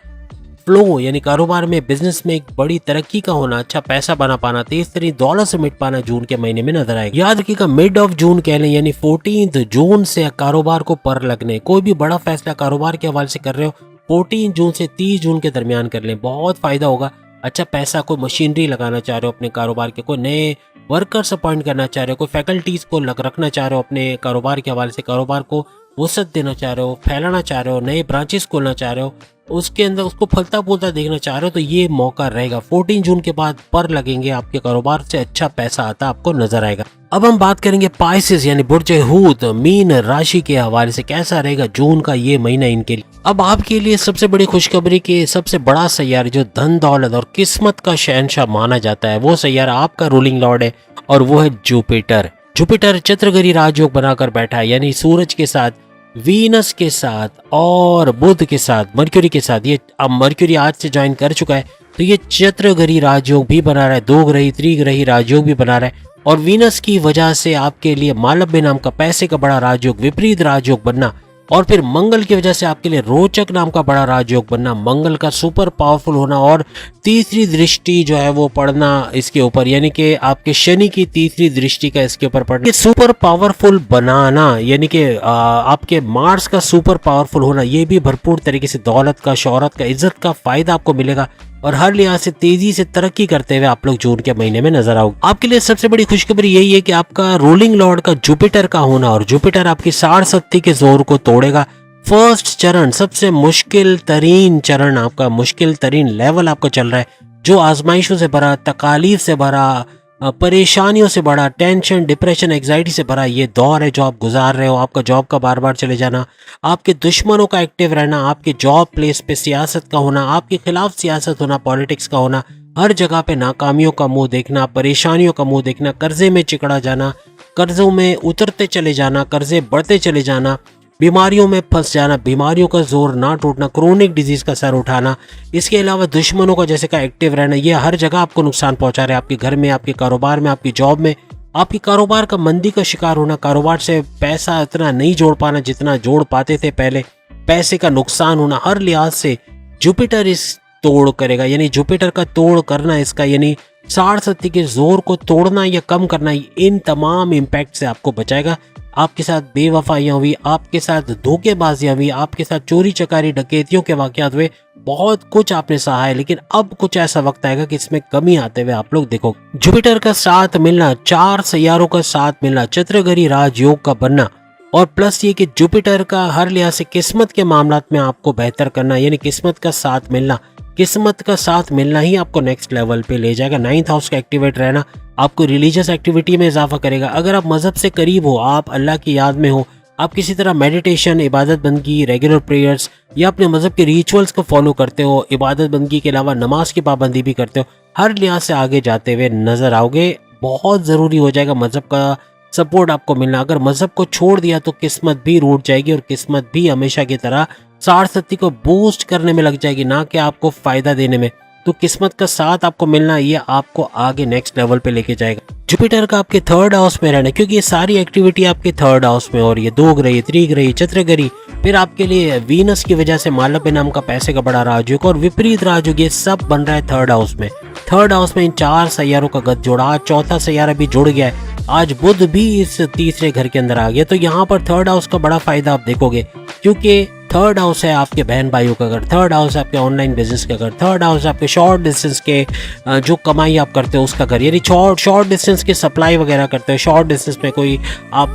फ्लो यानी कारोबार में बिजनेस में एक बड़ी तरक्की का होना, अच्छा पैसा बना पाना, तेज तरीन दौलत से मिट पाना जून के महीने में नजर आएगा। याद रखिएगा मिड ऑफ जून कह लें यानी 14 जून से कारोबार को पर लगने, कोई भी बड़ा फैसला कारोबार के हवाले से कर रहे हो 14 जून से 30 जून के दरमियान कर लें, बहुत फायदा होगा। अच्छा पैसा, कोई मशीनरी लगाना चाह रहे हो अपने कारोबार के, कोई नए वर्कर्स अपॉइंट करना चाह रहे हो, कोई फैकल्टीज को रखना चाह रहे हो अपने कारोबार के हवाले से, कारोबार को वसअत देना चाह रहे हो, फैलाना चाह रहे हो, नए ब्रांचेस खोलना चाह रहे हो, उसके अंदर उसको फलता फूलता देखना चाह रहे हो, तो ये मौका रहेगा। 14 जून के बाद पर लगेंगे, आपके कारोबार से अच्छा पैसा आता आपको नजर आएगा। अब हम बात करेंगे पाइसेस यानी बुर्ज हूत मीन राशि के हवाले से कैसा रहेगा जून का ये महीना इनके लिए। अब आपके लिए सबसे बड़ी खुशखबरी के सबसे बड़ा सैयारा जो धन दौलत और किस्मत का शहंशाह माना जाता है, वो सैयारा आपका रूलिंग लॉर्ड है और वो है जुपिटर। जुपिटर चित्रगरी राजयोग बनाकर बैठा है, यानी सूरज के साथ, वीनस के साथ और बुध के साथ, मर्क्यूरी के साथ। ये अब मर्क्यूरी आज से ज्वाइन कर चुका है, तो ये चित्रगरी राजयोग भी बना रहा है, दो ग्रही त्रिग्रही राजयोग भी बना रहा है, और वीनस की वजह से आपके लिए मालव्य नाम का पैसे का बड़ा राजयोग, विपरीत राजयोग बनना, और फिर मंगल की वजह से आपके लिए रोचक नाम का बड़ा राजयोग बनना, मंगल का सुपर पावरफुल होना, और तीसरी दृष्टि जो है वो पड़ना इसके ऊपर, यानी कि आपके शनि की तीसरी दृष्टि का इसके ऊपर पड़ना, सुपर पावरफुल बनाना, यानी कि आपके मार्स का सुपर पावरफुल होना, ये भी भरपूर तरीके से दौलत का, शौहरत का, इज्जत का फायदा आपको मिलेगा, और हर लिहाज से तेजी से तरक्की करते हुए आप लोग जून के महीने में नजर आओगे। आपके लिए सबसे बड़ी खुशखबरी यही है कि आपका रूलिंग लॉर्ड का जुपिटर का होना, और जुपिटर आपकी साढ़ के जोर को तोड़ेगा। फर्स्ट चरण, सबसे मुश्किल तरीन चरण, आपका मुश्किल तरीन लेवल आपको चल रहा है, जो आजमाइशों से भरा, तकालीफ से भरा, परेशानियों से भरा, टेंशन, डिप्रेशन, एग्जाइटी से भरा ये दौर है जो आप गुजार रहे हो। आपका जॉब का बार बार चले जाना, आपके दुश्मनों का एक्टिव रहना, आपके जॉब प्लेस पे सियासत का होना, आपके खिलाफ सियासत होना, पॉलिटिक्स का होना, हर जगह पे नाकामियों का मुंह देखना, परेशानियों का मुंह देखना, कर्जे में चिकड़ा जाना, कर्जों में उतरते चले जाना, कर्जे बढ़ते चले जाना, बीमारियों में फंस जाना, बीमारियों का जोर ना टूटना, क्रोनिक डिजीज का सर उठाना, इसके अलावा दुश्मनों का जैसे का एक्टिव रहना, ये हर जगह आपको नुकसान पहुंचा रहे हैं। आपके घर में, आपके कारोबार में, आपकी जॉब में, आपके कारोबार का मंदी का शिकार होना, कारोबार से पैसा इतना नहीं जोड़ पाना जितना जोड़ पाते थे पहले, पैसे का नुकसान होना, हर लिहाज से जुपिटर इस तोड़ करेगा, यानी जुपिटर का तोड़ करना इसका, यानी साढ़ के जोर को तोड़ना या कम करना, इन तमाम इम्पैक्ट से आपको बचाएगा। आपके साथ बेवफाइयां हुई, आपके साथ धोखेबाजियां हुई, आपके साथ चोरी चकारी डकैतियों के वाकयात हुए, बहुत कुछ आपने सहा है, लेकिन अब कुछ ऐसा वक्त आएगा कि इसमें कमी आते हुए आप लोग देखो। जुपिटर का साथ मिलना, 4 सैयारों का साथ मिलना, चंद्रगढ़ी राजयोग का बनना, और प्लस ये कि जुपिटर का हर लिहाज से किस्मत के मामलात में आपको बेहतर करना, यानी किस्मत का साथ मिलना, किस्मत का साथ मिलना ही आपको नेक्स्ट लेवल पे ले जाएगा। 9th हाउस का एक्टिवेट रहना आपको रिलीजियस एक्टिविटी में इजाफा करेगा। अगर आप मजहब से करीब हो, आप अल्लाह की याद में हो, आप किसी तरह मेडिटेशन, इबादत बंदगी, रेगुलर प्रेयर्स या अपने मजहब के रिचुअल्स को फॉलो करते हो, इबादत बंदगी के अलावा नमाज की पाबंदी भी करते हो, हर लिहाज से आगे जाते हुए नजर आओगे। बहुत ज़रूरी हो जाएगा मजहब का सपोर्ट आपको मिलना। अगर मजहब को छोड़ दिया तो किस्मत भी रूठ जाएगी, और किस्मत भी हमेशा की तरह 60-70 को बूस्ट करने में लग जाएगी, ना कि आपको फायदा देने में। तो किस्मत का साथ आपको मिलना, ये आपको आगे नेक्स्ट लेवल पे लेके जाएगा। जुपिटर का आपके 3rd हाउस में रहना, क्योंकि ये सारी एक्टिविटी आपके 3rd हाउस में, और ये 2 ग्रही, 3 ग्रही, चंद्रगढ़ी, फिर आपके लिए वीनस की वजह से मालव्य नाम का पैसे का बड़ा राजयोग और विपरीत राजयोग, ये सब बन रहा है 3rd हाउस में। 3rd हाउस में इन 4 सैयारों का गत जोड़ा, आज 4था सैयारा भी जुड़ गया है, आज बुध भी इस तीसरे घर के अंदर आ गया। तो यहाँ पर 3rd हाउस का बड़ा फायदा आप देखोगे, क्योंकि 3rd हाउस है आपके बहन भाइयों का घर, 3rd हाउस है आपके ऑनलाइन बिजनेस का घर, 3rd हाउस है आपके शॉर्ट डिस्टेंस के जो कमाई आप करते हो उसका घर, यानी शॉर्ट डिस्टेंस की सप्लाई वगैरह करते हो, शॉर्ट डिस्टेंस में कोई आप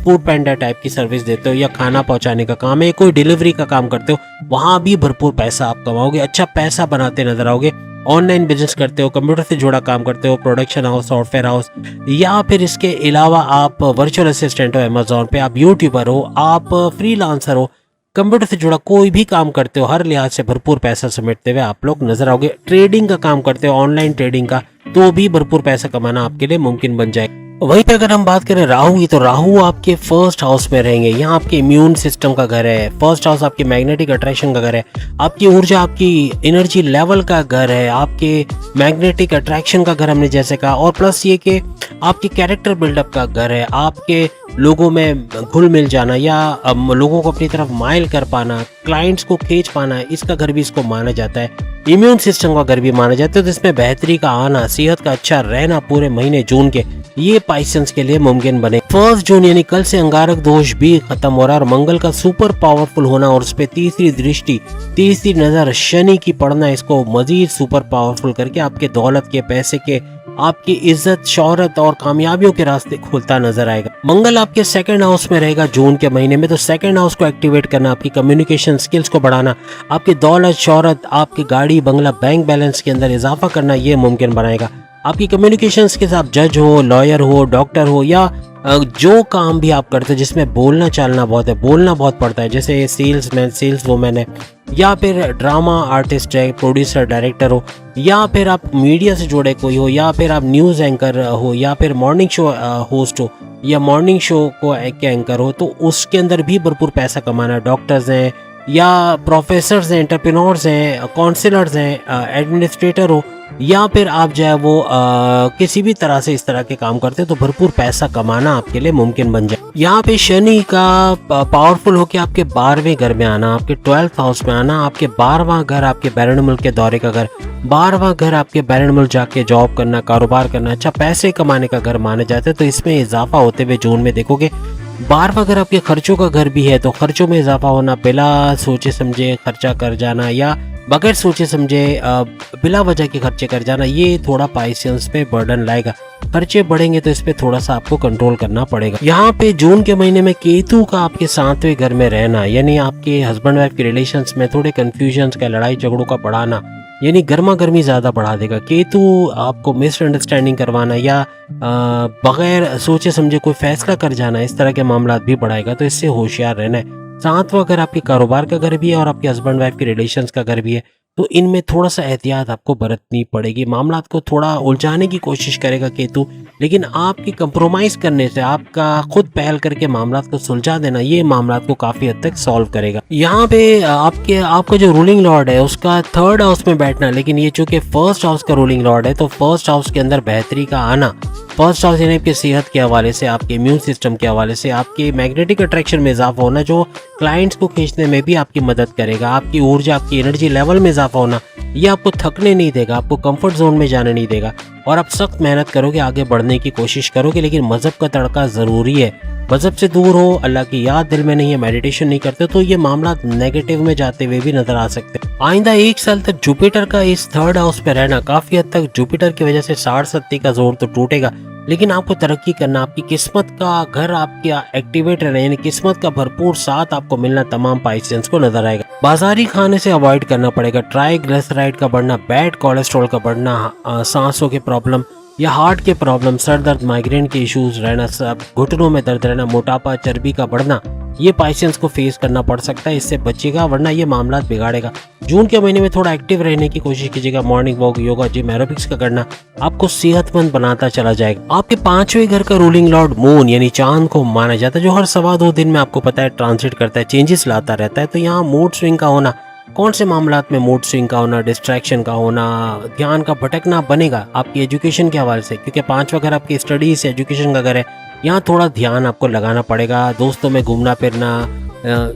फूड पेंडा टाइप की सर्विस देते हो, या खाना पहुंचाने का काम है, कोई डिलीवरी का काम करते हो, वहाँ भी भरपूर पैसा आप कमाओगे, अच्छा पैसा बनाते नजर आओगे। ऑनलाइन बिजनेस करते हो, कंप्यूटर से जुड़ा काम करते हो, प्रोडक्शन हाउस, सॉफ्टवेयर हाउस, या फिर इसके अलावा आप वर्चुअल असिस्टेंट हो अमेजोन पे, आप यूट्यूबर हो, आप फ्रीलांसर हो, कंप्यूटर से जुड़ा कोई भी काम करते हो, हर लिहाज से भरपूर पैसा समेटते हुए आप लोग नजर आओगे। ट्रेडिंग का काम करते हो, ऑनलाइन ट्रेडिंग का, तो भी भरपूर पैसा कमाना आपके लिए मुमकिन बन जाएगा। वहीं पे अगर हम बात करें राहु की, तो राहु आपके 1st हाउस में रहेंगे। यहाँ आपके इम्यून सिस्टम का घर है, 1st हाउस आपके मैग्नेटिक अट्रैक्शन का घर है, आपकी ऊर्जा, आपकी एनर्जी लेवल का घर है, आपके मैग्नेटिक अट्रैक्शन का घर हमने जैसे कहा, और प्लस ये कि आपके कैरेक्टर बिल्डअप का घर है, आपके लोगों में घुल मिल जाना या लोगों को अपनी तरफ माइल कर पाना, क्लाइंट्स को खींच पाना, इसका घर भी इसको माना जाता है। इम्यून सिस्टम का घर भी माना जाता है। तो इसमें बेहतरी का आना, सेहत का अच्छा रहना पूरे महीने जून के, ये पाइसेंस के लिए मुमकिन बने। 1 जून यानी कल से अंगारक दोष भी खत्म हो रहा है, और मंगल का सुपर पावरफुल होना और उस पर तीसरी दृष्टि, तीसरी नजर शनि की पड़ना, इसको मजीद सुपर पावरफुल करके आपके दौलत के, पैसे के, आपकी इज्जत, शोहरत और कामयाबियों के रास्ते खुलता नजर आएगा। मंगल आपके 2nd हाउस में रहेगा जून के महीने में, तो 2nd हाउस को एक्टिवेट करना, आपकी कम्युनिकेशन स्किल्स को बढ़ाना, आपकी दौलत, शोहरत, आपकी गाड़ी, बंगला, बैंक बैलेंस के अंदर इजाफा करना, ये मुमकिन बनाएगा। आपकी कम्युनिकेशन स्किल्स, आप जज हो, लॉयर हो, डॉक्टर हो, या जो काम भी आप करते हो जिसमें बोलना चालना बहुत है, बोलना बहुत पड़ता है, जैसे सेल्समैन, सेल्स वुमेन है, या फिर ड्रामा आर्टिस्ट है, प्रोड्यूसर, डायरेक्टर हो, या फिर आप मीडिया से जुड़े कोई हो, या फिर आप न्यूज़ एंकर हो, या फिर मॉर्निंग शो होस्ट हो, या मॉर्निंग शो को एंकर हो, तो उसके अंदर भी भरपूर पैसा कमाना। डॉक्टर्स हैं, या प्रोफेसर्स हैं, एंटरप्रेन्योर्स हैं, काउंसलर्स हैं, एडमिनिस्ट्रेटर हो, या फिर आप जो है वो किसी भी तरह से इस तरह के काम करते हो, तो भरपूर पैसा कमाना आपके लिए मुमकिन बन जाए। यहाँ पे शनि का पावरफुल होके आपके 12वें घर में आना, आपके 12th हाउस में आना, आपके 12वां घर आपके बैरन मुल्क के दौरे का घर, 12वां घर आपके बैरन मुल्क जाके जॉब करना, कारोबार करना, अच्छा पैसे कमाने का घर माने जाते हैं। तो इसमें इजाफा होते हुए जून में देखोगे। 12वां घर आपके खर्चों का घर भी है, तो खर्चों में इजाफा होना, बिला सोचे समझे खर्चा कर जाना, या बगैर सोचे समझे बिला वजह के खर्चे कर जाना, ये थोड़ा पाइसेंस पे बर्डन लाएगा। खर्चे बढ़ेंगे तो इस पे थोड़ा सा आपको कंट्रोल करना पड़ेगा। यहाँ पे जून के महीने में केतु का आपके 7वें घर में रहना, यानी आपके हस्बैंड वाइफ के रिलेशंस में थोड़े कंफ्यूजन का, लड़ाई झगड़ों का बढ़ाना, यानी गर्मा गर्मी ज्यादा बढ़ा देगा। केतु आपको मिसअंडरस्टैंडिंग करवाना, या बगैर सोचे समझे कोई फैसला कर जाना, इस तरह के मामला भी बढ़ाएगा। तो इससे होशियार रहना है। 7वां घर आपके कारोबार का घर भी है और आपके हस्बैंड वाइफ के रिलेशंस का घर भी है, तो इनमें थोड़ा सा एहतियात आपको बरतनी पड़ेगी। मामलात को थोड़ा उलझाने की कोशिश करेगा केतु, लेकिन आपकी कंप्रोमाइज करने से, आपका खुद पहल करके मामलात को सुलझा देना, ये मामलात को काफी हद तक सॉल्व करेगा। यहाँ पे आपका जो रूलिंग लॉर्ड है उसका 3rd हाउस में बैठना, लेकिन ये चूंकि 1st हाउस का रूलिंग लॉर्ड है, तो 1st हाउस के अंदर बेहतरी का आना, 1st हाउस यानी आपकी सेहत के हवाले से, आपके इम्यून सिस्टम के हवाले से, आपके मैग्नेटिक अट्रैक्शन में इजाफा होना, जो क्लाइंट्स को खींचने में भी आपकी मदद करेगा। आपकी ऊर्जा, आपकी एनर्जी लेवल में इजाफा होना, ये आपको थकने नहीं देगा, आपको कंफर्ट जोन में जाने नहीं देगा और आप सख्त मेहनत करोगे, आगे बढ़ने की कोशिश करोगे। लेकिन मजहब का तड़का ज़रूरी है। मजहब से दूर हो, अल्लाह की याद दिल में नहीं है, मेडिटेशन नहीं करते, तो ये मामला नेगेटिव में जाते हुए भी नजर आ सकते हैं। आइंदा 1 साल तक जुपिटर का इस 3rd हाउस पे रहना काफ़ी हद तक जुपिटर की वजह से 60-70 का जोर तो टूटेगा, लेकिन आपको तरक्की करना, आपकी किस्मत का घर आपका एक्टिवेट रहना, यानी किस्मत का भरपूर साथ आपको मिलना तमाम पाइसेंस को नजर आएगा। बाजारी खाने से अवॉइड करना पड़ेगा। ट्राइग्लिसराइड का बढ़ना, बैड कोलेस्ट्रॉल का बढ़ना, सांसों के प्रॉब्लम या हार्ट के प्रॉब्लम, सर दर्द, माइग्रेन के इश्यूज रहना, सब घुटनों में दर्द रहना, मोटापा, चर्बी का बढ़ना, ये पाइसेंस को फेस करना पड़ सकता है। इससे बचिएगा वरना ये मामला बिगाड़ेगा। जून के महीने में थोड़ा एक्टिव रहने की कोशिश कीजिएगा। Morning walk, yoga, gym, aerobics का करना आपको सेहतमंद बनाता चला जाएगा। आपके 5वें घर का रूलिंग लॉर्ड मून यानी चांद को माना जाता है, जो हर 2.25 दिन में आपको पता है ट्रांसिट करता है, चेंजेस लाता रहता है। तो यहाँ मूड स्विंग का होना, कौन से मामलात में मूड स्विंग का होना, डिस्ट्रैक्शन का होना, ध्यान का भटकना बनेगा आपकी एजुकेशन के हवाले से, क्योंकि 5वां घर आपकी स्टडीज एजुकेशन का घर है। यहाँ थोड़ा ध्यान आपको लगाना पड़ेगा। दोस्तों में घूमना फिरना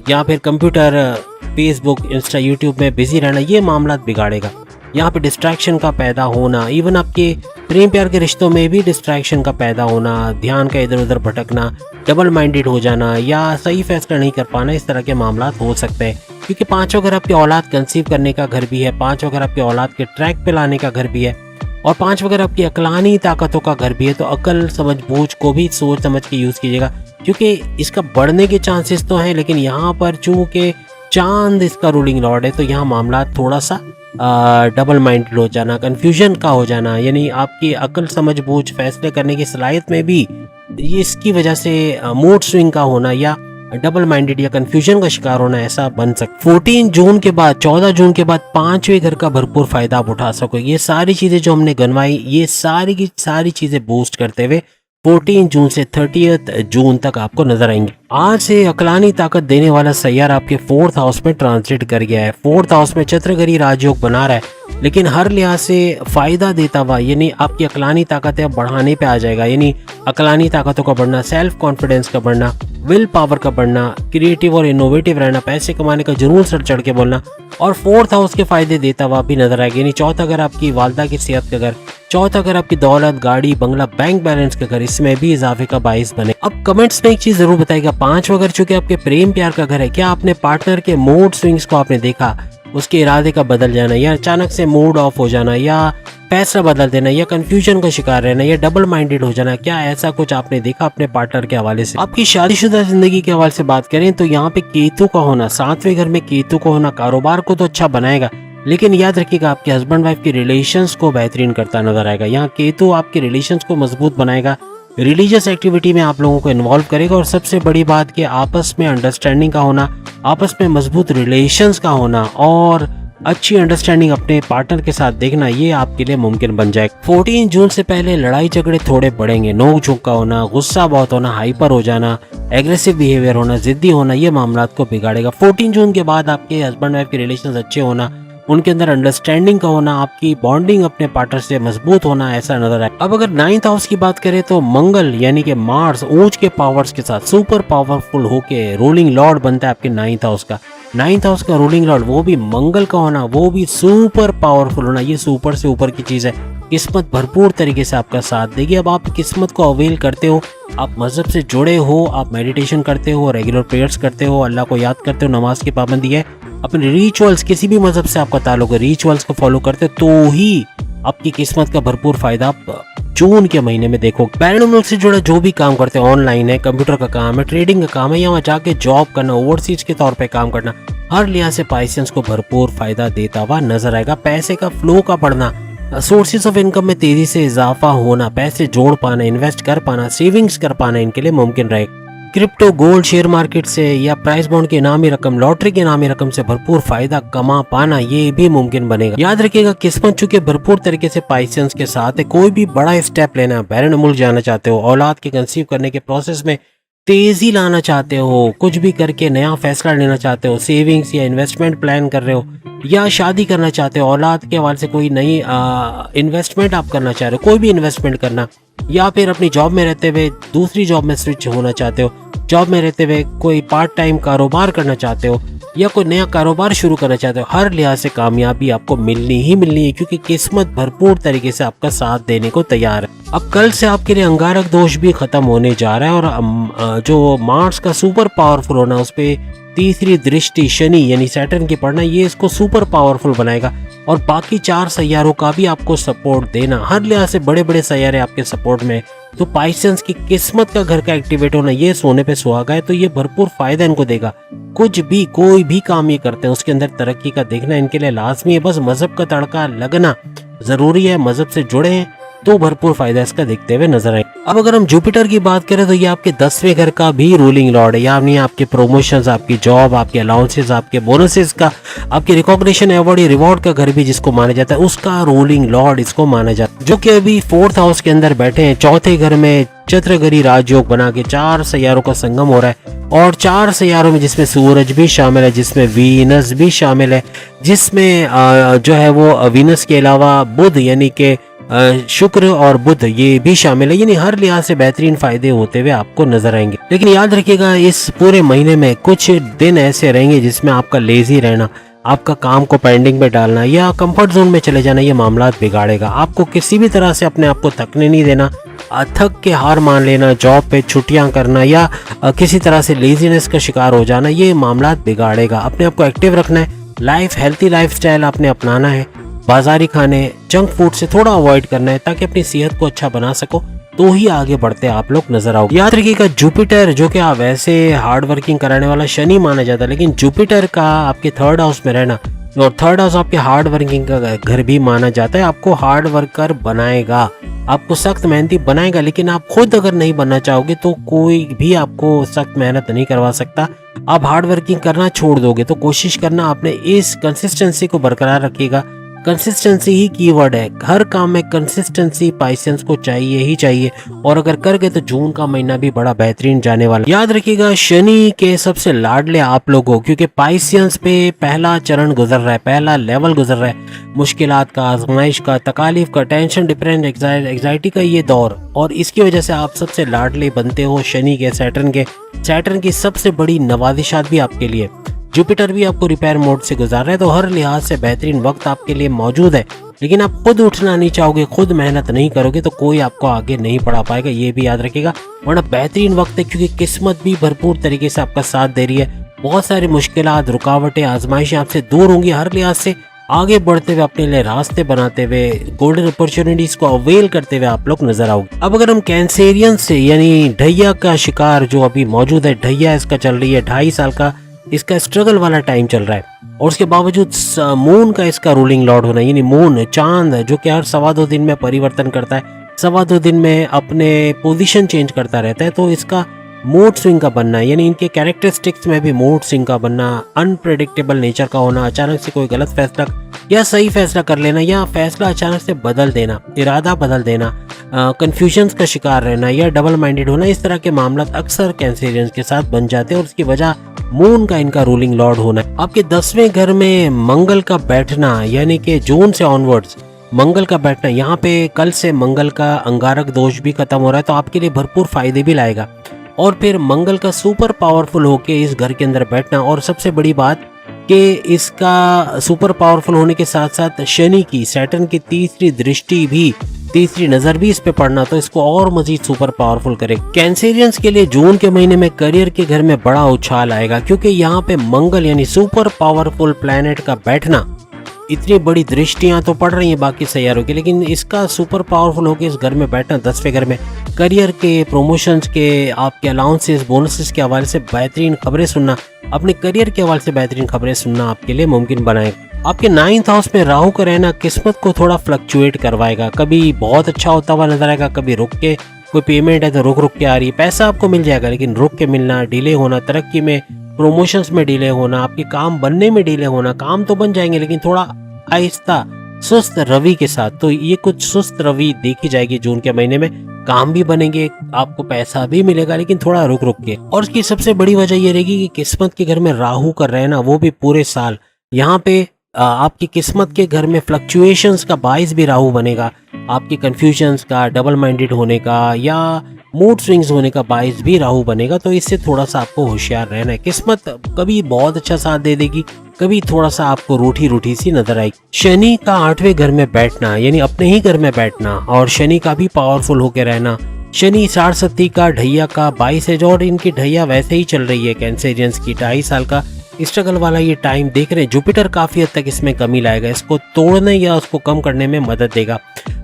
या फिर कंप्यूटर, फेसबुक, इंस्टा, यूट्यूब में बिजी रहना, ये मामला बिगाड़ेगा। यहाँ पे डिस्ट्रैक्शन का पैदा होना, इवन आपके प्रेम प्यार के रिश्तों में भी डिस्ट्रैक्शन का पैदा होना, ध्यान का इधर उधर भटकना, डबल माइंडेड हो जाना या सही फैसला नहीं कर पाना, इस तरह के मामला हो सकते हैं। क्योंकि 5वां घर आपकी औलाद कंसीव करने का घर भी है, 5वां घर आपकी औलाद के ट्रैक पे लाने का घर भी है और 5वां घर आपकी अकलानी ताकतों का घर भी है। तो अकल समझ बूझ को भी सोच समझ के यूज कीजिएगा, क्योंकि इसका बढ़ने के चांसेस तो हैं, लेकिन यहाँ पर चूंकि चांद इसका रूलिंग लॉर्ड है, तो यहाँ मामला थोड़ा सा डबल माइंडेड हो जाना, कंफ्यूजन का हो जाना, यानी आपकी अकल समझ बूझ फैसले करने की सलाहियत में भी ये इसकी वजह से मूड स्विंग का होना या डबल माइंडेड या कंफ्यूजन का शिकार होना ऐसा बन सकता है। 14 जून के बाद, 14 जून के बाद 5वें घर का भरपूर फायदा आप उठा सकोगे। ये सारी चीजें जो हमने गनवाई, ये सारी की सारी चीजें बूस्ट करते हुए 14 जून से 30 जून तक आपको नजर आएंगे। आज से अकलानी ताकत देने वाला सैयारा आपके 4th हाउस में ट्रांजिट कर गया है। 4th हाउस में चंद्रगरी राजयोग बना रहा है, लेकिन हर लिहाज से फायदा देता हुआ, यानी आपकी अकलानी ताकतें बढ़ाने पे आ जाएगा। यानी अकलानी ताकतों का बढ़ना, सेल्फ कॉन्फिडेंस का बढ़ना, विल पावर का बढ़ना, क्रिएटिव और इनोवेटिव रहना, पैसे कमाने का जुनून सर चढ़ के बोलना और 4th हाउस के फायदे देता हुआ भी नजर आएगा। यानी 4था घर आपकी वालदा की सेहत का घर, 4था घर आपकी दौलत, गाड़ी, बंगला, बैंक बैलेंस का घर, इसमें भी इजाफे का बाइस बने। अब कमेंट्स में एक चीज जरूर बताइएगा, 5वां घर चूंकि आपके प्रेम प्यार का घर है, क्या आपने पार्टनर के मूड स्विंग्स को आपने देखा, उसके इरादे का बदल जाना या अचानक से मूड ऑफ हो जाना या फैसला बदल देना या कंफ्यूजन का शिकार रहना या डबल माइंडेड हो जाना, क्या ऐसा कुछ आपने देखा अपने पार्टनर के हवाले से? आपकी शादीशुदा जिंदगी के हवाले से बात करें तो यहाँ पे केतु का होना, 7वें घर में केतु का होना कारोबार को तो अच्छा बनाएगा, लेकिन याद रखिएगा आपके हस्बैंड वाइफ के रिलेशंस को बेहतरीन करता नजर आएगा। यहाँ केतु आपके रिलेशंस को मजबूत बनाएगा, रिलीजियस एक्टिविटी में आप लोगों को इन्वॉल्व करेगा और सबसे बड़ी बात कि आपस में अंडरस्टैंडिंग का होना, आपस में मजबूत रिलेशंस का होना और अच्छी अंडरस्टैंडिंग अपने पार्टनर के साथ देखना, ये आपके लिए मुमकिन बन जाएगा। 14 जून से पहले लड़ाई झगड़े थोड़े बढ़ेंगे, नोक झोंक का होना, गुस्सा बहुत होना, हाइपर हो जाना, एग्रेसिव बिहेवियर होना, जिद्दी होना, ये मामलात को बिगाड़ेगा। 14 जून के बाद आपके हस्बैंड वाइफ के रिलेशंस अच्छे होना, उनके अंदर अंडरस्टैंडिंग का होना, आपकी बॉन्डिंग अपने पार्टनर से मजबूत होना, ऐसा नजर आए। अब अगर 9th हाउस की बात करें तो मंगल यानी कि मार्स ऊंच के पावर्स के साथ सुपर पावरफुल होके रूलिंग लॉर्ड बनता है आपके 9th हाउस का। 9th हाउस का रूलिंग लॉर्ड वो भी मंगल का होना, वो भी सुपर पावरफुल होना, ये सुपर से ऊपर की चीज है। किस्मत भरपूर तरीके से आपका साथ देगी। अब आप किस्मत को अवेल करते हो, आप मजहब से जुड़े हो, आप मेडिटेशन करते हो, रेगुलर प्रेयर्स करते हो, अल्लाह को याद करते हो, नमाज की पाबंदी है, अपने रिचुअल्स, किसी भी मजहब से आपका ताल्लुक है, रिचुअल्स को फॉलो करते हो तो ही आपकी किस्मत का भरपूर फायदा आप जून के महीने में देखो। पैरानॉर्मल से जुड़ा जो भी काम करते हैं, ऑनलाइन है, कंप्यूटर का काम है, ट्रेडिंग का काम है, या वहाँ जाके जॉब करना, ओवरसीज के तौर पे काम करना, हर लिहाज से पाइसेंस को भरपूर फायदा देता हुआ नजर आएगा। पैसे का फ्लो का बढ़ना, सोर्सेज ऑफ इनकम में तेजी से इजाफा होना, पैसे जोड़ पाना, इन्वेस्ट कर पाना, सेविंग्स कर पाना इनके लिए मुमकिन रहेगा। क्रिप्टो, गोल्ड, शेयर मार्केट से या प्राइस बॉन्ड की इनामी रकम, लॉटरी की इनामी रकम से भरपूर फायदा कमा पाना, ये भी मुमकिन बनेगा। याद रखिएगा किस्मत चूंकि भरपूर तरीके से पाइसेंस के साथ है, कोई भी बड़ा स्टेप लेना, बैरून मुल्क जाना चाहते हो, औलाद के कंसीव करने के प्रोसेस में तेजी लाना चाहते हो, कुछ भी करके नया फैसला लेना चाहते हो, सेविंग्स या इन्वेस्टमेंट प्लान कर रहे हो, या शादी करना चाहते हो, औलाद के हवाले से कोई नई इन्वेस्टमेंट आप करना चाह रहे हो, कोई भी इन्वेस्टमेंट करना, या फिर अपनी जॉब में रहते हुए दूसरी जॉब में स्विच होना चाहते हो, जॉब में रहते हुए कोई पार्ट टाइम कारोबार करना चाहते हो, या कोई नया कारोबार शुरू करना चाहते हो, हर लिहाज से कामयाबी आपको मिलनी ही मिलनी है, क्योंकि किस्मत भरपूर तरीके से आपका साथ देने को तैयार है। अब कल से आपके लिए अंगारक दोष भी खत्म होने जा रहा है, और जो मार्स का सुपर पावरफुल होना, उस पे तीसरी दृष्टि शनि यानी सैटर्न की पड़ना, ये इसको सुपर पावरफुल बनाएगा। और बाकी 4 सैयारों का भी आपको सपोर्ट देना, हर लिहाज से बड़े बड़े सैयारे आपके सपोर्ट में। तो पाइसेंस की किस्मत का घर का एक्टिवेट होना, ये सोने पे सुहागा है, तो ये भरपूर फायदा इनको देगा। कुछ भी कोई भी काम ये करते हैं उसके अंदर तरक्की का देखना इनके लिए लाजमी है। बस मजहब का तड़का लगना जरूरी है, मजहब से जुड़े हैं तो भरपूर फायदा इसका देखते हुए नजर आए। अब अगर हम जुपिटर की बात करें तो ये आपके 10वें घर का भी रूलिंग लॉर्ड है, यानी आपके प्रमोशंस, आपकी जॉब, आपके अलाउंसेस, आपके बोनसेस का, आपके रिकॉग्निशन, अवार्ड, रिवॉर्ड का घर भी जिसको माना जाता है, उसका रूलिंग लॉर्ड इसको माना जाता है, जो कि अभी 4th हाउस के अंदर बैठे हैं। चौथे घर में चत्रगरी राजयोग बना के 4 सैयारों का संगम हो रहा है, और 4 सैयारों में जिसमें सूरज भी शामिल है, जिसमें वीनस भी शामिल है, जिसमें जो है वो वीनस के अलावा बुध यानी कि शुक्र और बुध ये भी शामिल है। यानी हर लिहाज से बेहतरीन फायदे होते हुए आपको नजर आएंगे। लेकिन याद रखिएगा, इस पूरे महीने में कुछ दिन ऐसे रहेंगे जिसमें आपका लेजी रहना, आपका काम को पेंडिंग पे डालना या कंफर्ट जोन में चले जाना, ये मामला बिगाड़ेगा। आपको किसी भी तरह से अपने आप को थकने नहीं देना, थक के हार मान लेना, जॉब पे छुट्टियां करना या किसी तरह से लेजीनेस का शिकार हो जाना, ये मामला बिगाड़ेगा। अपने आप को एक्टिव रखना है, हेल्थी लाइफस्टाइल आपने अपनाना है, बाजारी खाने, जंक फूड से थोड़ा अवॉइड करना है ताकि अपनी सेहत को अच्छा बना सको, तो ही आगे बढ़ते आप लोग नजर आओगे। याद रखिएगा, जुपिटर जो कि वैसे हार्ड वर्किंग कराने वाला शनि माना जाता है, लेकिन जुपिटर का आपके 3rd हाउस में रहना, और 3rd हाउस आपके हार्ड वर्किंग का घर भी माना जाता है, आपको हार्ड वर्कर बनाएगा, आपको सख्त मेहनती बनाएगा। लेकिन आप खुद अगर नहीं बनना चाहोगे तो कोई भी आपको सख्त मेहनत नहीं करवा सकता। आप हार्ड वर्किंग करना छोड़ दोगे तो कोशिश करना आपने इस कंसिस्टेंसी को बरकरार रखिएगा। कंसिस्टेंसी ही कीवर्ड है, हर काम में कंसिस्टेंसी पाइसेंस को चाहिए ही चाहिए, और अगर कर गए तो जून का महीना भी बड़ा बेहतरीन जाने वाला। याद रखिएगा, शनि के सबसे लाडले आप लोग हो, क्योंकि पाइसेंस पे पहला चरण गुजर रहा है, पहला लेवल गुजर रहा है, मुश्किलात का, आजमाइश का, तकालीफ का, टेंशन, डिप्रेशन, एग्जाइटी का ये दौर, और इसकी वजह से आप सबसे लाडले बनते हो शनि के, सैटर्न की सबसे बड़ी नवाजिशात भी आपके लिए। जुपिटर भी आपको रिपेयर मोड से गुजार रहा है, तो हर लिहाज से बेहतरीन वक्त आपके लिए मौजूद है। लेकिन आप खुद उठना नहीं चाहोगे, खुद मेहनत नहीं करोगे तो कोई आपको आगे नहीं बढ़ा पाएगा, ये भी याद रखिएगा। वरना बेहतरीन वक्त है, क्योंकि किस्मत भी भरपूर तरीके से आपका साथ दे रही है। बहुत सारी मुश्किलात, रुकावटें, आजमाइशें आपसे दूर होंगी, हर लिहाज से आगे बढ़ते हुए अपने लिए रास्ते बनाते हुए, गोल्डन अपॉर्चुनिटीज को अवेल करते हुए आप लोग नजर आओगे। अब अगर हम कैंसेरियन से यानी ढैया का शिकार जो अभी मौजूद है, ढैया इसका चल रही है, 2.5 साल का इसका स्ट्रगल वाला टाइम चल रहा है, और उसके बावजूद मून का इसका रूलिंग लॉर्ड होना, यानी मून चांद जो कि हर 2.25 दिन में परिवर्तन करता है, 2.25 दिन में अपने पोजीशन चेंज करता रहता है, तो इसका मूड स्विंग का बनना, यानी इनके कैरेक्टरिस्टिक्स में भी मूड स्विंग का बनना, अनप्रेडिक्टेबल नेचर का होना, अचानक से कोई गलत फैसला या सही फैसला कर लेना, या फैसला अचानक से बदल देना, इरादा बदल देना, कंफ्यूजन्स का शिकार रहना या डबल माइंडेड होना, इस तरह के मामला अक्सर कैंसेरियंस के साथ बन जाते हैं, और उसकी वजह मून का इनका रूलिंग लॉर्ड होना है। आपके 10वें घर में मंगल का बैठना, यानी कि जून से ऑनवर्ड्स मंगल का बैठना, यहाँ पे कल से मंगल का अंगारक दोष भी खत्म हो रहा है, तो आपके लिए भरपूर फायदे भी लाएगा। और फिर मंगल का सुपर पावरफुल होके इस घर के अंदर बैठना, और सबसे बड़ी बात कि इसका सुपर पावरफुल होने के साथ साथ शनि की, सैटर्न की तीसरी नजर भी इस पे पड़ना, तो इसको और मजीद सुपर पावरफुल करे। कैंसेरियंस के लिए जून के महीने में करियर के घर में बड़ा उछाल आएगा, क्योंकि यहाँ पे मंगल यानी सुपर पावरफुल प्लैनेट का बैठना, इतनी बड़ी दृष्टियां तो पड़ रही हैं बाकी सैयारों की, लेकिन इसका सुपर पावरफुल होकर इस घर में बैठना, 10वें घर में करियर के, प्रमोशंस के, आपके अलाउंसेस, बोनसेस के हवाले से बेहतरीन खबरें सुनना, अपने करियर के हवाले से बेहतरीन खबरें सुनना आपके लिए मुमकिन बनाएगा। आपके 9th हाउस में राहु का रहना किस्मत को थोड़ा फ्लक्चुएट करवाएगा, कभी बहुत अच्छा होता हुआ नजर आएगा, कभी रुक के, कोई पेमेंट है तो रुक के आ रही है, पैसा आपको मिल जाएगा लेकिन रुक के मिलना, डिले होना, तरक्की में, प्रमोशंस में डिले होना, आपके काम बनने में डिले होना, काम तो बन जाएंगे लेकिन थोड़ा आहिस्ता, सुस्त रवि के साथ, तो ये कुछ सुस्त रवि देखी जाएगी जून के महीने में। काम भी बनेंगे, आपको पैसा भी मिलेगा, लेकिन थोड़ा रुक के। और इसकी सबसे बड़ी वजह ये रहेगी कि किस्मत के घर में राहु का रहना, वो भी पूरे साल, यहाँ पे आपकी किस्मत के घर में फ्लक्चुएशंस का बाइस भी राहु बनेगा, आपकी कंफ्यूजन्स का, डबल माइंडेड होने का, या मूड स्विंग्स होने का बाइस भी राहु बनेगा, तो इससे थोड़ा सा आपको होशियार रहना है। किस्मत कभी बहुत अच्छा साथ दे देगी, कभी थोड़ा सा आपको रूठी रूठी सी नजर आएगी। शनि का 8वें घर में बैठना यानी अपने ही घर में बैठना और शनि का भी पावरफुल होकर रहना। शनि साढ़ का ढैया का 22 है और इनकी ढैया वैसे ही चल रही है कैंसेरियंस की। 2.5 साल का स्ट्रगल वाला ये टाइम देख रहे हैं। जुपिटर काफी हद तक इसमें कमी लाएगा, इसको तोड़ने या उसको कम करने में मदद देगा।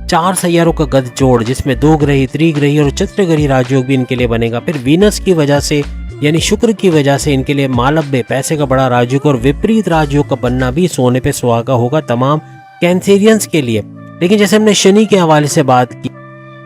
4 सैयारों का गद जोड़ जिसमें 2 ग्रही, त्रिग्रही और चतुर्ग्रही राजयोग भी इनके लिए बनेगा। फिर वीनस की वजह से यानी शुक्र की वजह से इनके लिए मालव्य पैसे का बड़ा राजयोग और विपरीत राजयोग का बनना भी सोने पे सुहागा होगा तमाम कैंसेरियंस के लिए। लेकिन जैसे हमने शनि के हवाले से बात की,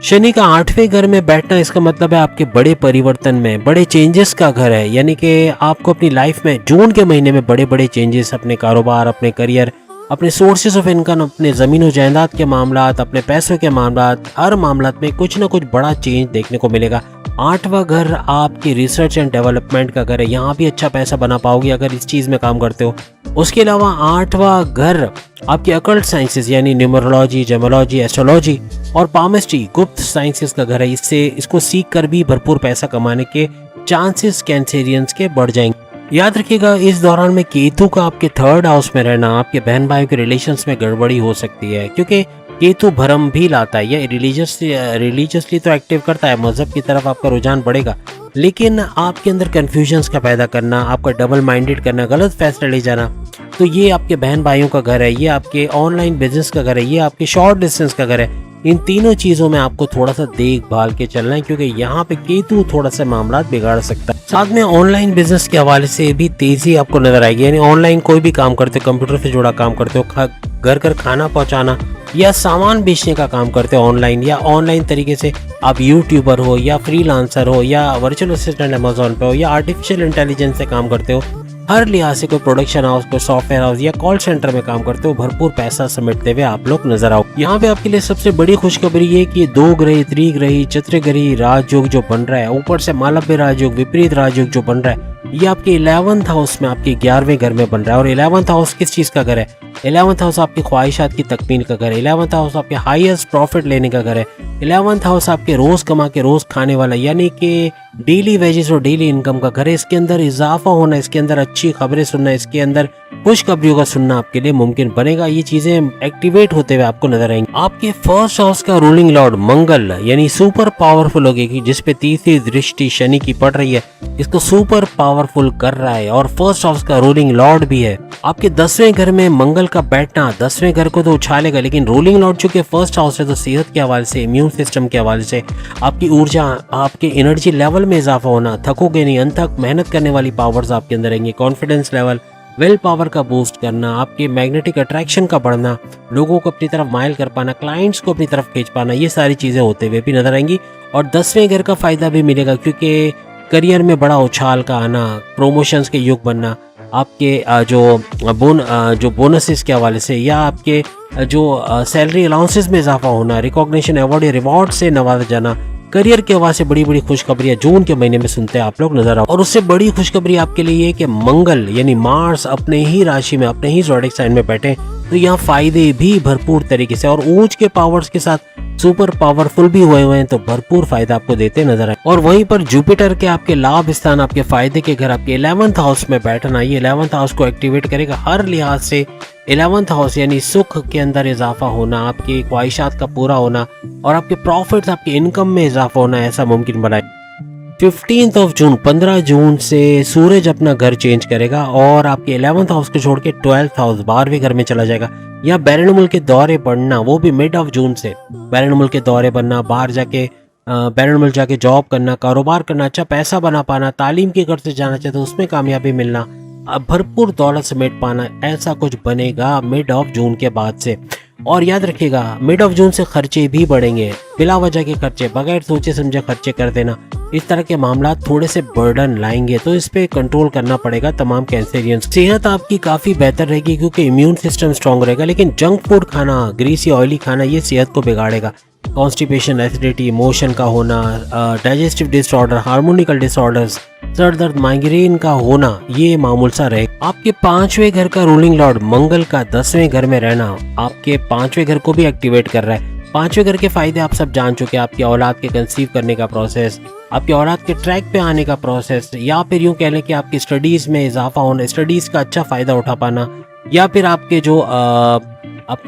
शनि का 8वें घर में बैठना इसका मतलब है आपके बड़े परिवर्तन में, बड़े चेंजेस का घर है। यानी कि आपको अपनी लाइफ में जून के महीने में बड़े बड़े चेंजेस, अपने कारोबार, अपने करियर, अपने सोर्सेज ऑफ इनकम, अपने ज़मीन जायदाद के मामलात, अपने पैसों के मामलात, हर मामलात में कुछ ना कुछ बड़ा चेंज देखने को मिलेगा। 8वां घर आपकी रिसर्च एंड डेवलपमेंट का घर है, यहाँ भी अच्छा पैसा बना पाओगे अगर इस चीज़ में काम करते हो। उसके अलावा 8वां घर आपके अकल्ट साइंसेस यानी न्यूमरोलॉजी, जेमोलॉजी, एस्ट्रोलॉजी और पामिस्ट्री, गुप्त साइंसेस का घर है। इसको सीख कर भी भरपूर पैसा कमाने के चांसेस कैंसेरियंस के बढ़ जाएंगे। याद रखिएगा इस दौरान में केतु का आपके 3rd हाउस में रहना आपके बहन भाई के रिलेशंस में गड़बड़ी हो सकती है, क्योंकि केतु भरम भी लाता है। ये रिलीजियसली तो एक्टिव करता है, मजहब की तरफ आपका रुझान बढ़ेगा, लेकिन आपके अंदर कंफ्यूजन्स का पैदा करना, आपका डबल माइंडेड करना, गलत फैसले ले जाना, तो ये आपके बहन भाइयों का घर है, ये आपके ऑनलाइन बिजनेस का घर है, ये आपके शॉर्ट डिस्टेंस का घर है। इन तीनों चीजों में आपको थोड़ा सा देखभाल के चलना है, क्योंकि यहाँ पे केतु थोड़ा सा मामला बिगाड़ सकता है। साथ में ऑनलाइन बिजनेस के हवाले से भी तेजी आपको नजर आएगी, यानी ऑनलाइन कोई भी काम करते हो, कंप्यूटर से जुड़ा काम करते हो, घर खाना पहुंचाना या सामान बेचने का काम करते हो ऑनलाइन, या ऑनलाइन तरीके से आप यूट्यूबर हो या फ्रीलांसर हो या वर्चुअल असिस्टेंट अमेज़न पे हो या आर्टिफिशियल इंटेलिजेंस से काम करते हो, हर लिहाज से कोई प्रोडक्शन हाउस, कोई सॉफ्टवेयर हाउस या कॉल सेंटर में काम करते हो, भरपूर पैसा समेटते हुए आप लोग नजर आओ। यहाँ पे आपके लिए सबसे बड़ी खुशखबरी ये कि 2 ग्रही, त्रिग्रही, चतुर्ग्रही राजयोग जो बन रहा है, ऊपर से मालव्य राजयोग, विपरीत राजयोग जो बन रहा है, ये आपके 11th हाउस में आपके 11वें घर में बन रहा है। और 11th हाउस किस चीज का घर है? 11th हाउस आपकी ख्वाहिशात की तकमील का घर है। 11th हाउस आपके हाईएस्ट प्रॉफिट लेने का घर है। 11th हाउस आपके रोज कमा के रोज खाने वाला यानी कि डेली वेजेस और डेली इनकम का घर है। इसके अंदर इजाफा होना, इसके अंदर अच्छी खबरें सुनना, इसके अंदर खुशखबरियों का सुनना आपके लिए मुमकिन बनेगा। ये चीजें एक्टिवेट होते हुए आपको नजर आएंगी। आपके 1st हाउस का रूलिंग लॉर्ड मंगल यानी सुपर पावरफुल होगी, जिसपे 3री दृष्टि शनि की पड़ रही है, इसको सुपर पावरफुल कर रहा है और 1st हाउस का रूलिंग लॉर्ड भी है। आपके 10वें घर में मंगल का बैठना 10वें घर को तो उछालेगा, लेकिन रूलिंग लॉर्ड चूंकि 1st हाउस है तो सेहत के हवाले से, इम्यून सिस्टम के हवाले से, आपकी ऊर्जा, आपके एनर्जी लेवल में इजाफा होना, थकोगे नहीं, अनथक मेहनत करने वाली पावर्स आपके अंदर रहेंगी, कॉन्फिडेंस लेवल, विल पावर का बूस्ट करना, आपके मैग्नेटिक अट्रैक्शन का बढ़ना, लोगों को अपनी तरफ माइल कर पाना, क्लाइंट्स को अपनी तरफ खींच पाना, ये सारी चीजें होते हुए भी नजर आएंगी। और 10वें घर का फायदा भी मिलेगा, क्योंकि करियर में बड़ा उछाल का आना, प्रमोशंस के युग बनना, आपके जो बोनसेस के हवाले से या आपके जो सैलरी अलाउंसेस में इजाफा होना, रिकॉग्निशन, अवार्ड या रिवॉर्ड से नवाजा जाना, करियर के हवाले से बड़ी बड़ी खुशखबरियां जून के महीने में सुनते हैं आप लोग नजर आओ। और उससे बड़ी खुशखबरी आपके लिए ये कि मंगल यानी मार्स अपने ही राशि में, अपने ही ज़ोडिएक साइन में बैठे, तो यहाँ फायदे भी भरपूर तरीके से और ऊंच के पावर्स के साथ सुपर पावरफुल भी हुए हैं, तो भरपूर फायदा आपको देते नजर आए। और वहीं पर जुपिटर के आपके लाभ स्थान, आपके फायदे के घर, आपके 11th हाउस में बैठना, ये 11th हाउस को एक्टिवेट करेगा हर लिहाज से। 11th हाउस यानी सुख के अंदर इजाफा होना, आपकी ख्वाहिशात का पूरा होना और आपके प्रॉफिट्स, आपके इनकम में इजाफा होना, ऐसा मुमकिन बनाए। 15 जून से सूरज अपना घर चेंज करेगा और आपके 11th हाउस को छोड़ के 12th हाउस 12वें घर में चला जाएगा। या बैरून मुल्क के दौरे पड़ना, वो भी मिड ऑफ जून से बैरून मुल्क के दौरे बनना, बाहर जाके बैरून मुल्क जाके जॉब करना, कारोबार करना, अच्छा पैसा बना पाना, तालीम के घर से जाना चाहते तो उसमें कामयाबी मिलना, भरपूर दौलत समेट पाना, ऐसा कुछ बनेगा मिड ऑफ जून के बाद से। और याद रखिएगा मिड ऑफ जून से खर्चे भी बढ़ेंगे, बिला वजह के खर्चे, बगैर सोचे समझे खर्चे कर देना, इस तरह के मामला थोड़े से बर्डन लाएंगे, तो इस पे कंट्रोल करना पड़ेगा तमाम कैंसेरियंस। सेहत आपकी काफी बेहतर रहेगी क्योंकि इम्यून सिस्टम स्ट्रांग रहेगा, लेकिन जंक फूड खाना, ग्रीसी ऑयली खाना, ये सेहत को बिगाड़ेगा। कॉन्स्टिपेशन, एसिडिटी, मोशन का होना, डाइजेस्टिव डिसऑर्डर, हार्मोनिकल डिसऑर्डर्स, सर दर्द, माइग्रेन का होना, ये मामूल सा रहेगा। आपके 5वें घर का रूलिंग लॉर्ड मंगल का 10वें घर में रहना आपके 5वें घर को भी एक्टिवेट कर रहा है। पांचवें घर के फायदे आप सब जान चुके हैं, आपकी औलाद के कंसीव करने का प्रोसेस, आपकी औलाद के ट्रैक पे आने का प्रोसेस, या फिर यूं कह लें कि आपकी स्टडीज़ में इजाफा होना, स्टडीज़ का अच्छा फ़ायदा उठा पाना, या फिर आपके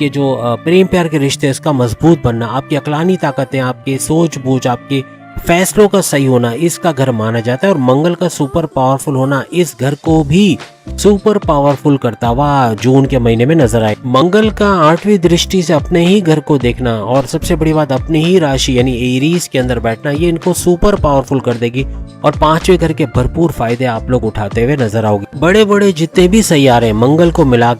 जो प्रेम प्यार के रिश्ते इसका मजबूत बनना, आपकी अक्लानी ताकतें, आपकी सोच बूझ, आपके फैसलों का सही होना, इसका घर माना जाता है। और मंगल का सुपर पावरफुल होना इस घर को भी सुपर पावरफुल करता हुआ जून के महीने में नजर आए। मंगल का 8वीं दृष्टि से अपने ही घर को देखना और सबसे बड़ी बात अपनी ही राशि यानी एरीज के अंदर बैठना, ये इनको सुपर पावरफुल कर देगी और 5वें घर के भरपूर फायदे आप लोग उठाते हुए नजर आओगे। बड़े बड़े जितने भी सैयारे मंगल को मिला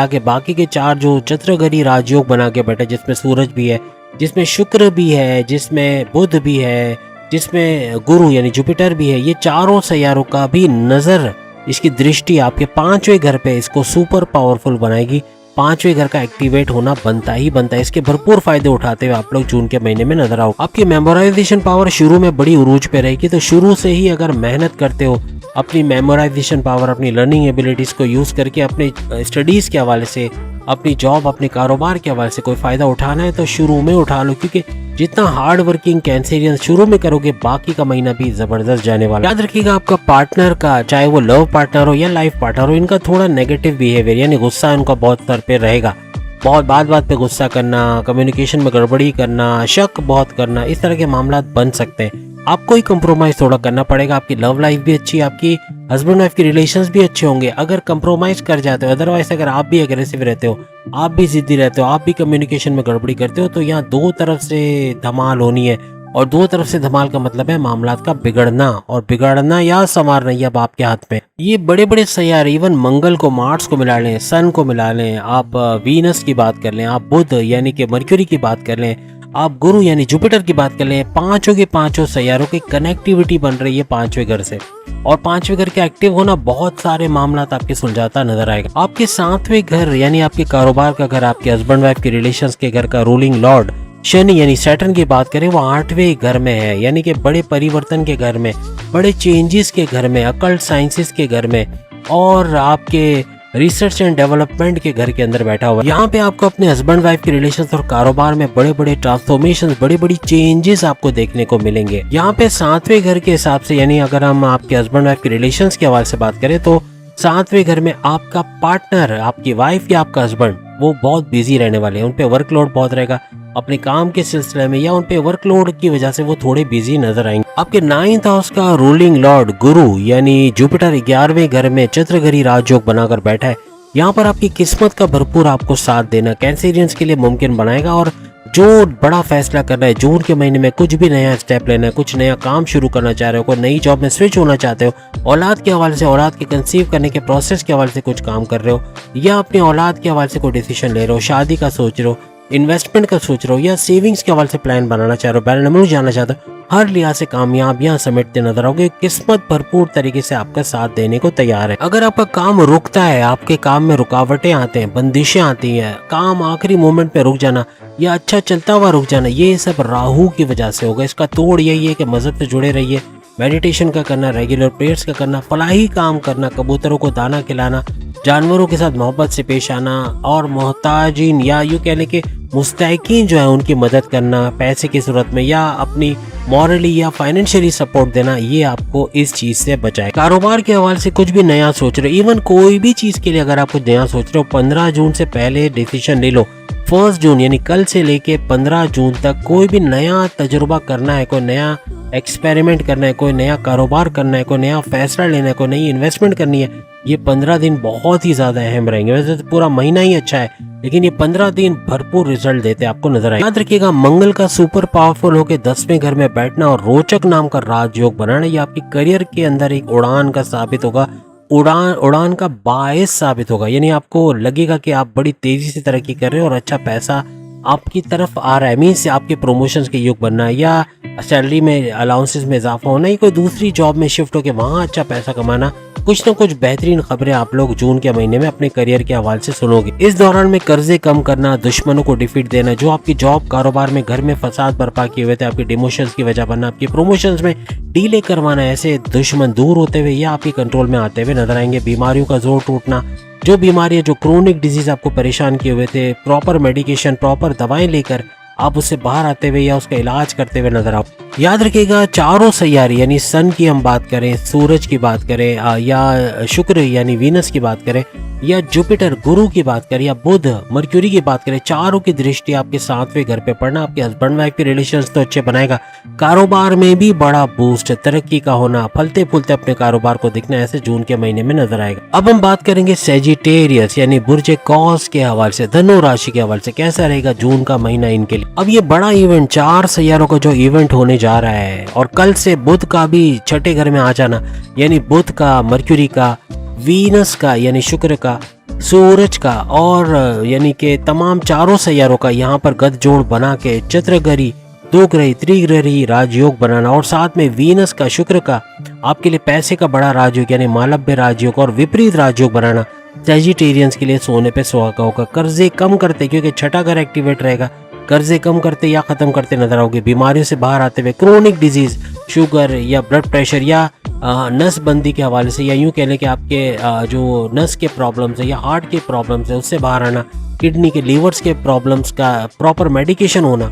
के बाकी के 4 जो चतुर्ग्रही राजयोग बना के बैठे, जिसमें सूरज भी है, जिसमें शुक्र भी है, जिसमें बुध भी है, जिसमें गुरु यानी जुपिटर भी है, ये चारों सैयारों का भी नजर, इसकी दृष्टि आपके 5वें घर पे इसको सुपर पावरफुल बनाएगी। 5वें घर का एक्टिवेट होना बनता ही बनता है। इसके भरपूर फायदे उठाते हुए आप लोग जून के महीने में नजर आओ। आपकी मेमोराइजेशन पावर शुरू में बड़ी उरूज पे रहेगी, तो शुरू से ही अगर मेहनत करते हो, अपनी मेमोराइजेशन पावर, अपनी लर्निंग एबिलिटीज को यूज करके अपने स्टडीज के हवाले से, अपनी जॉब, अपने कारोबार के हवाले से कोई फायदा उठाना है तो शुरू में उठा लो, क्योंकि जितना हार्ड वर्किंग कैंसेरियन शुरू में करोगे बाकी का महीना भी जबरदस्त जाने वाला। याद रखिएगा आपका पार्टनर का, चाहे वो लव पार्टनर हो या लाइफ पार्टनर हो, इनका थोड़ा नेगेटिव बिहेवियर यानी गुस्सा इनका बहुत स्तर पे रहेगा। बहुत बात पे गुस्सा करना, कम्युनिकेशन में गड़बड़ी करना, शक बहुत करना, इस तरह के मामला बन सकते हैं। आपको ही कंप्रोमाइज थोड़ा करना पड़ेगा। आपकी लव लाइफ भी अच्छी है, आपकी हस्बैंड वाइफ की रिलेशंस भी अच्छे होंगे अगर कंप्रोमाइज कर जाते हो। अदरवाइज अगर आप भी एग्रेसिव रहते हो, आप भी जिद्दी रहते हो, आप भी कम्युनिकेशन में गड़बड़ी करते हो, तो यहाँ 2 तरफ से धमाल होनी है। और 2 तरफ से धमाल का मतलब है मामला का बिगड़ना, और बिगड़ना या संवारना ये अब आपके हाथ में। ये बड़े बड़े सैयारे, इवन मंगल को, मार्स को मिला लें, सन को मिला लें, आप वीनस की बात कर लें, आप बुध यानी कि मर्क्यूरी की बात कर लें, आप गुरु यानी जुपिटर की बात कर लें, 5 के 5 सैयारों की कनेक्टिविटी बन रही है 5वें घर से। और 5वें घर के एक्टिव होना बहुत सारे मामला आपके सुलझाता नजर आएगा। आपके 7वें घर यानी आपके कारोबार का घर, आपके हस्बैंड वाइफ के रिलेशंस के घर का रूलिंग लॉर्ड शनि यानी सैटर्न की बात करें, वो 8वें घर में है, यानी कि बड़े परिवर्तन के घर में, बड़े चेंजेस के घर में, अकल्ट साइंसेस के घर में, और आपके रिसर्च एंड डेवलपमेंट के घर के अंदर बैठा हुआ है। यहाँ पे आपको अपने हस्बैंड वाइफ के रिलेशंस और कारोबार में बड़े बड़े ट्रांसफॉर्मेशन, बड़ी बड़ी चेंजेस आपको देखने को मिलेंगे। यहाँ पे 7वें घर के हिसाब से, यानी अगर हम आपके हस्बैंड वाइफ के रिलेशंस के हवाले से बात करें, तो 7वें घर में आपका पार्टनर, आपकी वाइफ या आपका हस्बैंड, वो बहुत बिजी रहने वाले हैं। उन पे वर्कलोड बहुत रहेगा अपने काम के सिलसिले में, या उन पे वर्कलोड की वजह से वो थोड़े बिजी नजर आएंगे। आपके 9th हाउस का रूलिंग लॉर्ड गुरु यानी जुपिटर 11वें घर में चतुर्ग्रही राजयोग बनाकर बैठा है। यहाँ पर आपकी किस्मत का भरपूर आपको साथ देना कैंसेरियंस के लिए मुमकिन बनाएगा। और जो बड़ा फैसला करना है जून के महीने में, कुछ भी नया स्टेप लेना है, कुछ नया काम शुरू करना चाह रहे हो, कोई नई जॉब में स्विच होना चाहते हो, औलाद के हवाले से, औलाद के कंसीव करने के प्रोसेस के हवाले से कुछ काम कर रहे हो, या अपने औलाद के हवाले से कोई डिसीजन ले रहे हो, शादी का सोच रहे हो, इन्वेस्टमेंट का सोच रहे हो, या सेविंग्स के हवाले से प्लान बनाना चाह रहे हो, बैरनमूर जाना चाहते हो, हर लिहाज से कामयाब यहाँ समेटते नजर आओगे। किस्मत भरपूर तरीके से आपका साथ देने को तैयार है। अगर आपका काम रुकता है, आपके काम में रुकावटें आते हैं, बंदिशें आती हैं, काम आखिरी मोमेंट पे रुक जाना या अच्छा चलता हुआ रुक जाना, ये सब राहु की वजह से होगा। इसका तोड़ यही है कि मजहब से जुड़े रहिए, मेडिटेशन का करना, रेगुलर प्रेयर्स का करना, फलाही काम करना, कबूतरों को दाना खिलाना, जानवरों के साथ मोहब्बत से पेश आना, और मोहताजीन या यूँ कहने के मुस्तैकीन जो है उनकी मदद करना पैसे की सूरत में, या अपनी मॉरली या फाइनेंशियली सपोर्ट देना, ये आपको इस चीज से बचाए। कारोबार के हवाले से कुछ भी नया सोच रहे हो, इवन कोई भी चीज के लिए अगर आप कुछ नया सोच रहे हो, 15 जून से पहले डिसीजन ले लो। 1 जून यानी कल से लेके 15 जून तक कोई भी नया तजुर्बा करना है, कोई नया एक्सपेरिमेंट करना है, कोई नया कारोबार करना है, कोई नया फैसला लेना है, कोई नई इन्वेस्टमेंट करनी है, ये 15 दिन बहुत ही ज्यादा अहम रहेंगे। वैसे तो पूरा महीना ही अच्छा है, लेकिन ये 15 दिन भरपूर रिजल्ट देते आपको नजर आए। याद रखिएगा मंगल का सुपर पावरफुल होकर 10वें घर में बैठना और रोचक नाम का राजयोग बनाना, ये आपकी करियर के अंदर एक उड़ान का साबित होगा, उड़ान का बायस साबित होगा। यानी आपको लगेगा कि आप बड़ी तेजी से तरक्की कर रहे हो और अच्छा पैसा आपकी तरफ आ रहा है। मीन्स आपके प्रमोशंस के युग बनना, या सैलरी में अलाउंसेस में इजाफा होना, या कोई दूसरी जॉब में शिफ्ट होकर वहाँ अच्छा पैसा कमाना, कुछ न कुछ बेहतरीन खबरें आप लोग जून के महीने में अपने करियर के हवाले से सुनोगे। इस दौरान में कर्जे कम करना, दुश्मनों को डिफीट देना, जो आपकी जॉब कारोबार में घर में फसाद बर्पा किए हुए थे, आपके डिमोशंस की वजह बनना, आपकी प्रमोशंस में डीले करवाना, ऐसे दुश्मन दूर होते हुए या आपके कंट्रोल में आते हुए नजर आएंगे। बीमारियों का जोर टूटना, जो बीमारियां, जो क्रोनिक डिजीज आपको परेशान किए हुए थे, प्रॉपर मेडिकेशन, प्रॉपर दवाएं लेकर आप उससे बाहर आते हुए या उसका इलाज करते हुए नजर आओ। याद रखिएगा चारों सैयारे यानी सन की हम बात करें, सूरज की बात करें, या शुक्र यानी वीनस की बात करें, या जुपिटर गुरु की बात करें, या बुध मर्क्यूरी की बात करें, चारों की दृष्टि आपके 7वें घर पे पड़ना आपके हस्बैंड वाइफ के रिलेशंस तो अच्छे बनाएगा। कारोबार में भी बड़ा बूस्ट, तरक्की का होना, फलते फूलते अपने कारोबार को दिखना ऐसे जून के महीने में नजर आएगा। अब हम बात करेंगे सेजिटेरियस यानी बुर्ज कौस के हवाले से, धनु राशि के हवाले से कैसा रहेगा जून का महीना इनके लिए। अब ये बड़ा इवेंट 4 सैयारों का जो इवेंट होने जा रहा है, और कल से बुध का भी छठे घर में आ जाना, यानी बुध का, मर्क्यूरी का, वीनस का यानी शुक्र का, सूरज का, और यानी कि तमाम चारों सैयारों का यहाँ पर गठजोड़ बना के चतुर्ग्रही, दो ग्रही, त्रिग्रही राजयोग बनाना, और साथ में वीनस का, शुक्र का आपके लिए पैसे का बड़ा राजयोग यानी मालव्य राजयोग और विपरीत राजयोग बनाना सेजिटेरियंस के लिए सोने पे सुहागा होगा। कर्जे कम करते, क्योंकि छठा घर एक्टिवेट रहेगा, कर्जे कम करते या खत्म करते नजर आओगे। बीमारियों से बाहर आते हुए, क्रोनिक डिजीज, शुगर या ब्लड प्रेशर या नसबंदी के हवाले से, या यूं कह लें कि आपके जो नस के प्रॉब्लम्स है या हार्ट के प्रॉब्लम्स है उससे बाहर आना, किडनी के, लीवर्स के प्रॉब्लम्स का प्रॉपर मेडिकेशन होना,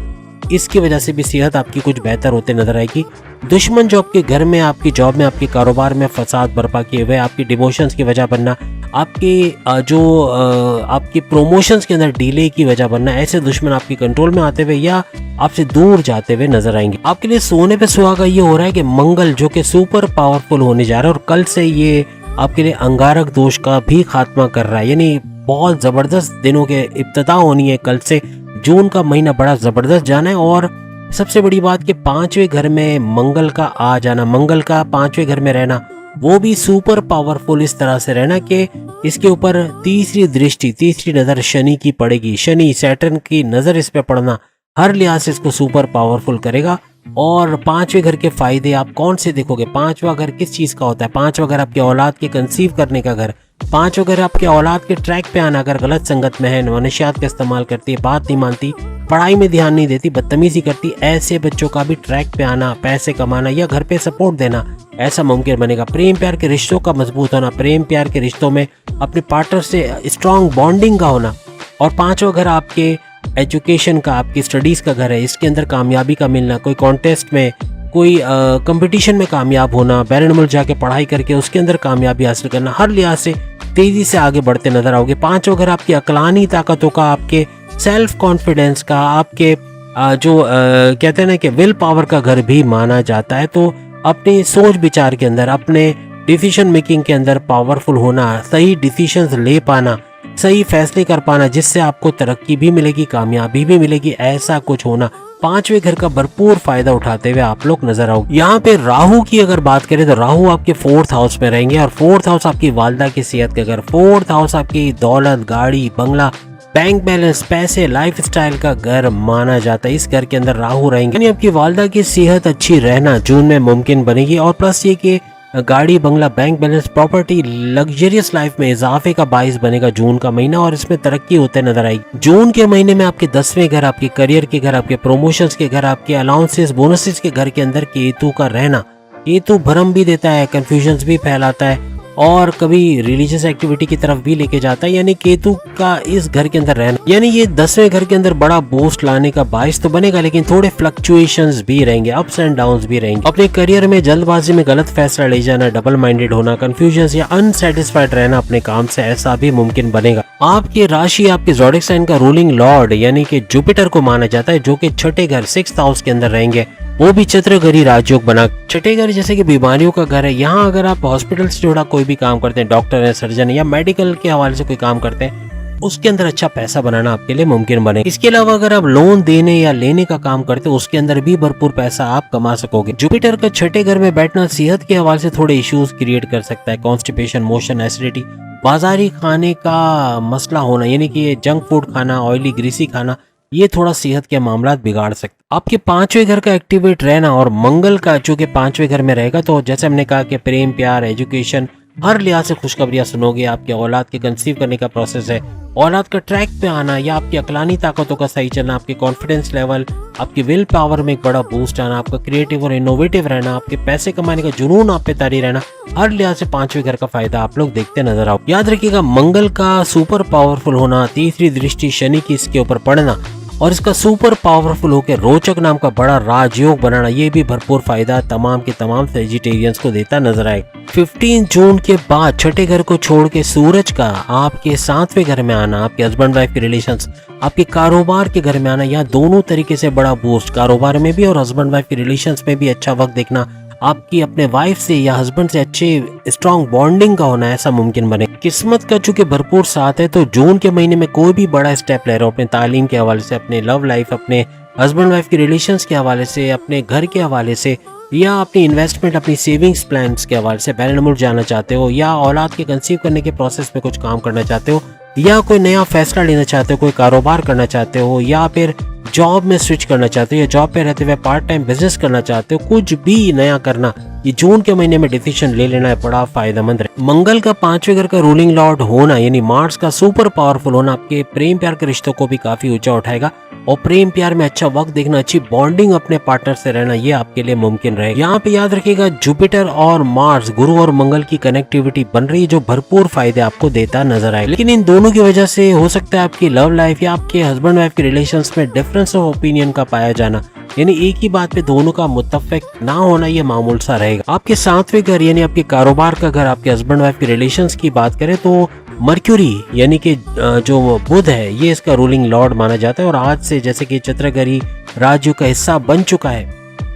इसकी वजह से भी सेहत आपकी कुछ बेहतर होते नजर आएगी। दुश्मन जो आपके घर में, आपकी जॉब में, आपके कारोबार में फसाद बर्पा किए हुए, आपकी डिमोशंस की वजह बनना, आपकी प्रमोशंस के अंदर डिले की वजह बनना, ऐसे दुश्मन आपके कंट्रोल में आते हुए या आपसे दूर जाते हुए नजर आएंगे। आपके लिए सोने पे सुहागा ये हो रहा है कि मंगल जो कि सुपर पावरफुल होने जा रहा है, और कल से ये आपके लिए अंगारक दोष का भी खात्मा कर रहा है, यानी बहुत जबरदस्त दिनों के इब्तिदा होनी है कल से। जून का महीना बड़ा जबरदस्त जाना है, और सबसे बड़ी बात कि 5वें घर में मंगल का आ जाना, मंगल का 5वें घर में रहना, वो भी सुपर पावरफुल इस तरह से रहना कि इसके ऊपर तीसरी दृष्टि, तीसरी नजर शनि की पड़ेगी। शनि, सैटर्न की नजर इस पे पड़ना हर लिहाज से इसको सुपर पावरफुल करेगा। और 5वें घर के फायदे आप कौन से देखोगे? 5वां घर किस चीज का होता है? 5वां घर आपके औलाद के कंसीव करने का घर, 5वां घर आपके औलाद के ट्रैक पे आना। अगर गलत संगत में है, नशयात का इस्तेमाल करती है, बात नहीं मानती, पढ़ाई में ध्यान नहीं देती, बदतमीजी करती, ऐसे बच्चों का भी ट्रैक पे आना, पैसे कमाना या घर पे सपोर्ट देना ऐसा मुमकिन बनेगा। प्रेम प्यार के रिश्तों का मजबूत होना, प्रेम प्यार के रिश्तों में अपने पार्टनर से स्ट्रॉन्ग बॉन्डिंग का होना। और 5वां घर आपके एजुकेशन का, आपकी स्टडीज का घर है, इसके अंदर कामयाबी का मिलना, कोई कॉन्टेस्ट में, कोई कंपटीशन में कामयाब होना, बैरन मुल्क जाके पढ़ाई करके उसके अंदर कामयाबी हासिल करना, हर लिहाज से तेजी से आगे बढ़ते नजर आओगे। 5वां घर आपकी अकलानी ताकतों का, आपके सेल्फ कॉन्फिडेंस का, आपके कहते हैं ना कि विल पावर का घर भी माना जाता है। तो अपनी सोच विचार के अंदर, अपने डिसीजन मेकिंग के अंदर पावरफुल होना, सही डिसीजंस ले पाना, सही फैसले कर पाना, जिससे आपको तरक्की भी मिलेगी, कामयाबी भी मिलेगी, ऐसा कुछ होना 5वें घर का भरपूर फायदा उठाते हुए आप लोग नजर आओगे। यहाँ पे राहु की अगर बात करें तो राहु आपके 4th हाउस में रहेंगे, और 4th हाउस आपकी वालदा की सेहत का घर, 4th हाउस आपकी दौलत, गाड़ी, बंगला, बैंक बैलेंस, पैसे, लाइफ स्टाइल का घर माना जाता है। इस घर के अंदर राहु रहेंगे, यानी आपकी वालदा की सेहत अच्छी रहना जून में मुमकिन बनेगी। और प्लस ये कि गाड़ी, बंगला, bank balance, property, luxurious life में इजाफे का बाइस बनेगा जून का महीना, और इसमें तरक्की होते नजर आएगी। जून के महीने में आपके 10वें घर, आपके करियर के घर, आपके प्रमोशंस के घर, आपके अलाउंसेस, बोनसेस के घर के अंदर केतु का रहना, केतु भ्रम भी देता है, कंफ्यूजन्स भी फैलाता है, और कभी रिलीजियस एक्टिविटी की तरफ भी लेके जाता है। यानी केतु का इस घर के अंदर रहना, यानी ये 10वें घर के अंदर बड़ा बूस्ट लाने का बाइस तो बनेगा, लेकिन थोड़े फ्लक्चुएशंस भी रहेंगे, अप्स एंड डाउन्स भी रहेंगे। अपने करियर में जल्दबाजी में गलत फैसला ले जाना, डबल माइंडेड होना, कंफ्यूजन्स या अनसेटिस्फाइड रहना अपने काम से, ऐसा भी मुमकिन बनेगा। आपकी राशि, आपके ज़ोडिक साइन का रूलिंग लॉर्ड यानी कि जुपिटर को माना जाता है, जो कि छठे घर 6th हाउस के अंदर रहेंगे, वो भी चतुर्ग्रही राजयोग बना। छठे घर जैसे कि बीमारियों का घर है, यहाँ अगर आप हॉस्पिटल से जुड़ा कोई भी काम करते हैं, डॉक्टर है, सर्जन है, या मेडिकल के हवाले से कोई काम करते हैं, उसके अंदर अच्छा पैसा बनाना आपके लिए मुमकिन बने। इसके अलावा अगर आप लोन देने या लेने का काम करते हैं, उसके अंदर भी भरपूर पैसा आप कमा सकोगे। जुपिटर का छठे घर में बैठना सेहत के हवाले से थोड़े इश्यूज क्रिएट कर सकता है, कॉन्स्टिपेशन, मोशन, एसिडिटी, बाजारी खाने का मसला होना, यानी कि ये जंक फूड खाना, ऑयली ग्रीसी खाना, ये थोड़ा सेहत के मामला बिगाड़ सकते। आपके 5वें घर का एक्टिवेट रहना और मंगल का जो कि 5वें घर में रहेगा, तो जैसे हमने कहा कि प्रेम प्यार, एजुकेशन, हर लिहाज से खुशखबरियां सुनोगे। आपके औलाद के कंसीव करने का प्रोसेस है, औलाद का ट्रैक पे आना, या आपकी अकलानी ताकतों का सही चलना, आपके कॉन्फिडेंस लेवल, आपकी विल पावर में एक बड़ा बूस्ट आना, आपका क्रिएटिव और इनोवेटिव रहना, आपके पैसे कमाने का जुनून आप पे तारी रहना, हर लिहाज से 5वें घर का फायदा आप लोग देखते नजर आओ। याद रखिएगा मंगल का सुपर पावरफुल होना, तीसरी दृष्टि शनि की इसके ऊपर पड़ना, और इसका सुपर पावरफुल होकर रोचक नाम का बड़ा राजयोग बनाना, ये भी भरपूर फायदा तमाम के तमाम वेजिटेरियंस को देता नजर आएगा। 15 जून के बाद छठे घर को छोड़ के सूरज का आपके 7वें घर में आना, आपके हस्बैंड वाइफ के रिलेशंस, आपके कारोबार के घर में आना, या दोनों तरीके से बड़ा बूस्ट, कारोबार में भी और हस्बैंड वाइफ के रिलेशंस में भी अच्छा वक्त देखना, आपकी अपने वाइफ से या हस्बैंड से अच्छे स्ट्रॉन्ग बॉन्डिंग का होना, ऐसा मुमकिन बने। किस्मत का चूंकि भरपूर साथ है तो जून के महीने में कोई भी बड़ा स्टेप ले रहे हो अपने तालीम के हवाले से, अपने लव लाइफ, अपने हस्बैंड वाइफ के रिलेशंस के हवाले से, अपने घर के हवाले से, या अपनी इन्वेस्टमेंट, अपनी सेविंग्स प्लान्स के हवाले से बैरन मुल्क जाना चाहते हो, या औलाद के कंसीव करने के प्रोसेस में कुछ काम करना चाहते हो, या कोई नया फैसला लेना चाहते हो, कोई कारोबार करना चाहते हो, या फिर जॉब में स्विच करना चाहते हो, या जॉब पे रहते हुए पार्ट टाइम बिजनेस करना चाहते हो, कुछ भी नया करना, ये जून के महीने में डिसीजन ले लेना है, बड़ा फायदेमंद है। मंगल का 5वें घर का रूलिंग लॉर्ड होना यानी मार्स का सुपर पावरफुल होना आपके प्रेम प्यार के रिश्तों को भी काफी ऊंचा उठाएगा, और प्रेम प्यार में अच्छा वक्त देखना, अच्छी बॉन्डिंग अपने पार्टनर से रहना, ये आपके लिए मुमकिन रहेगा। यहाँ पे याद रखिएगा जुपिटर और मार्स, गुरु और मंगल की कनेक्टिविटी बन रही है जो भरपूर फायदे आपको देता नजर आए, लेकिन इन दोनों की वजह से हो सकता है आपकी लव लाइफ या आपके हस्बैंड वाइफ के रिलेशंस में डिफरेंस ऑफ ओपिनियन का पाया जाना, यानी एक ही बात पे दोनों का मुत्तफिक ना होना, ये मामूल सा रहेगा। आपके 7वें घर यानी आपके कारोबार का घर, आपके हस्बैंड वाइफ के रिलेशंस की बात करें तो मर्क्यूरी यानी कि जो बुध है ये इसका रूलिंग लॉर्ड माना जाता है, और आज से जैसे कि चंद्रगरी राजयोग का हिस्सा बन चुका है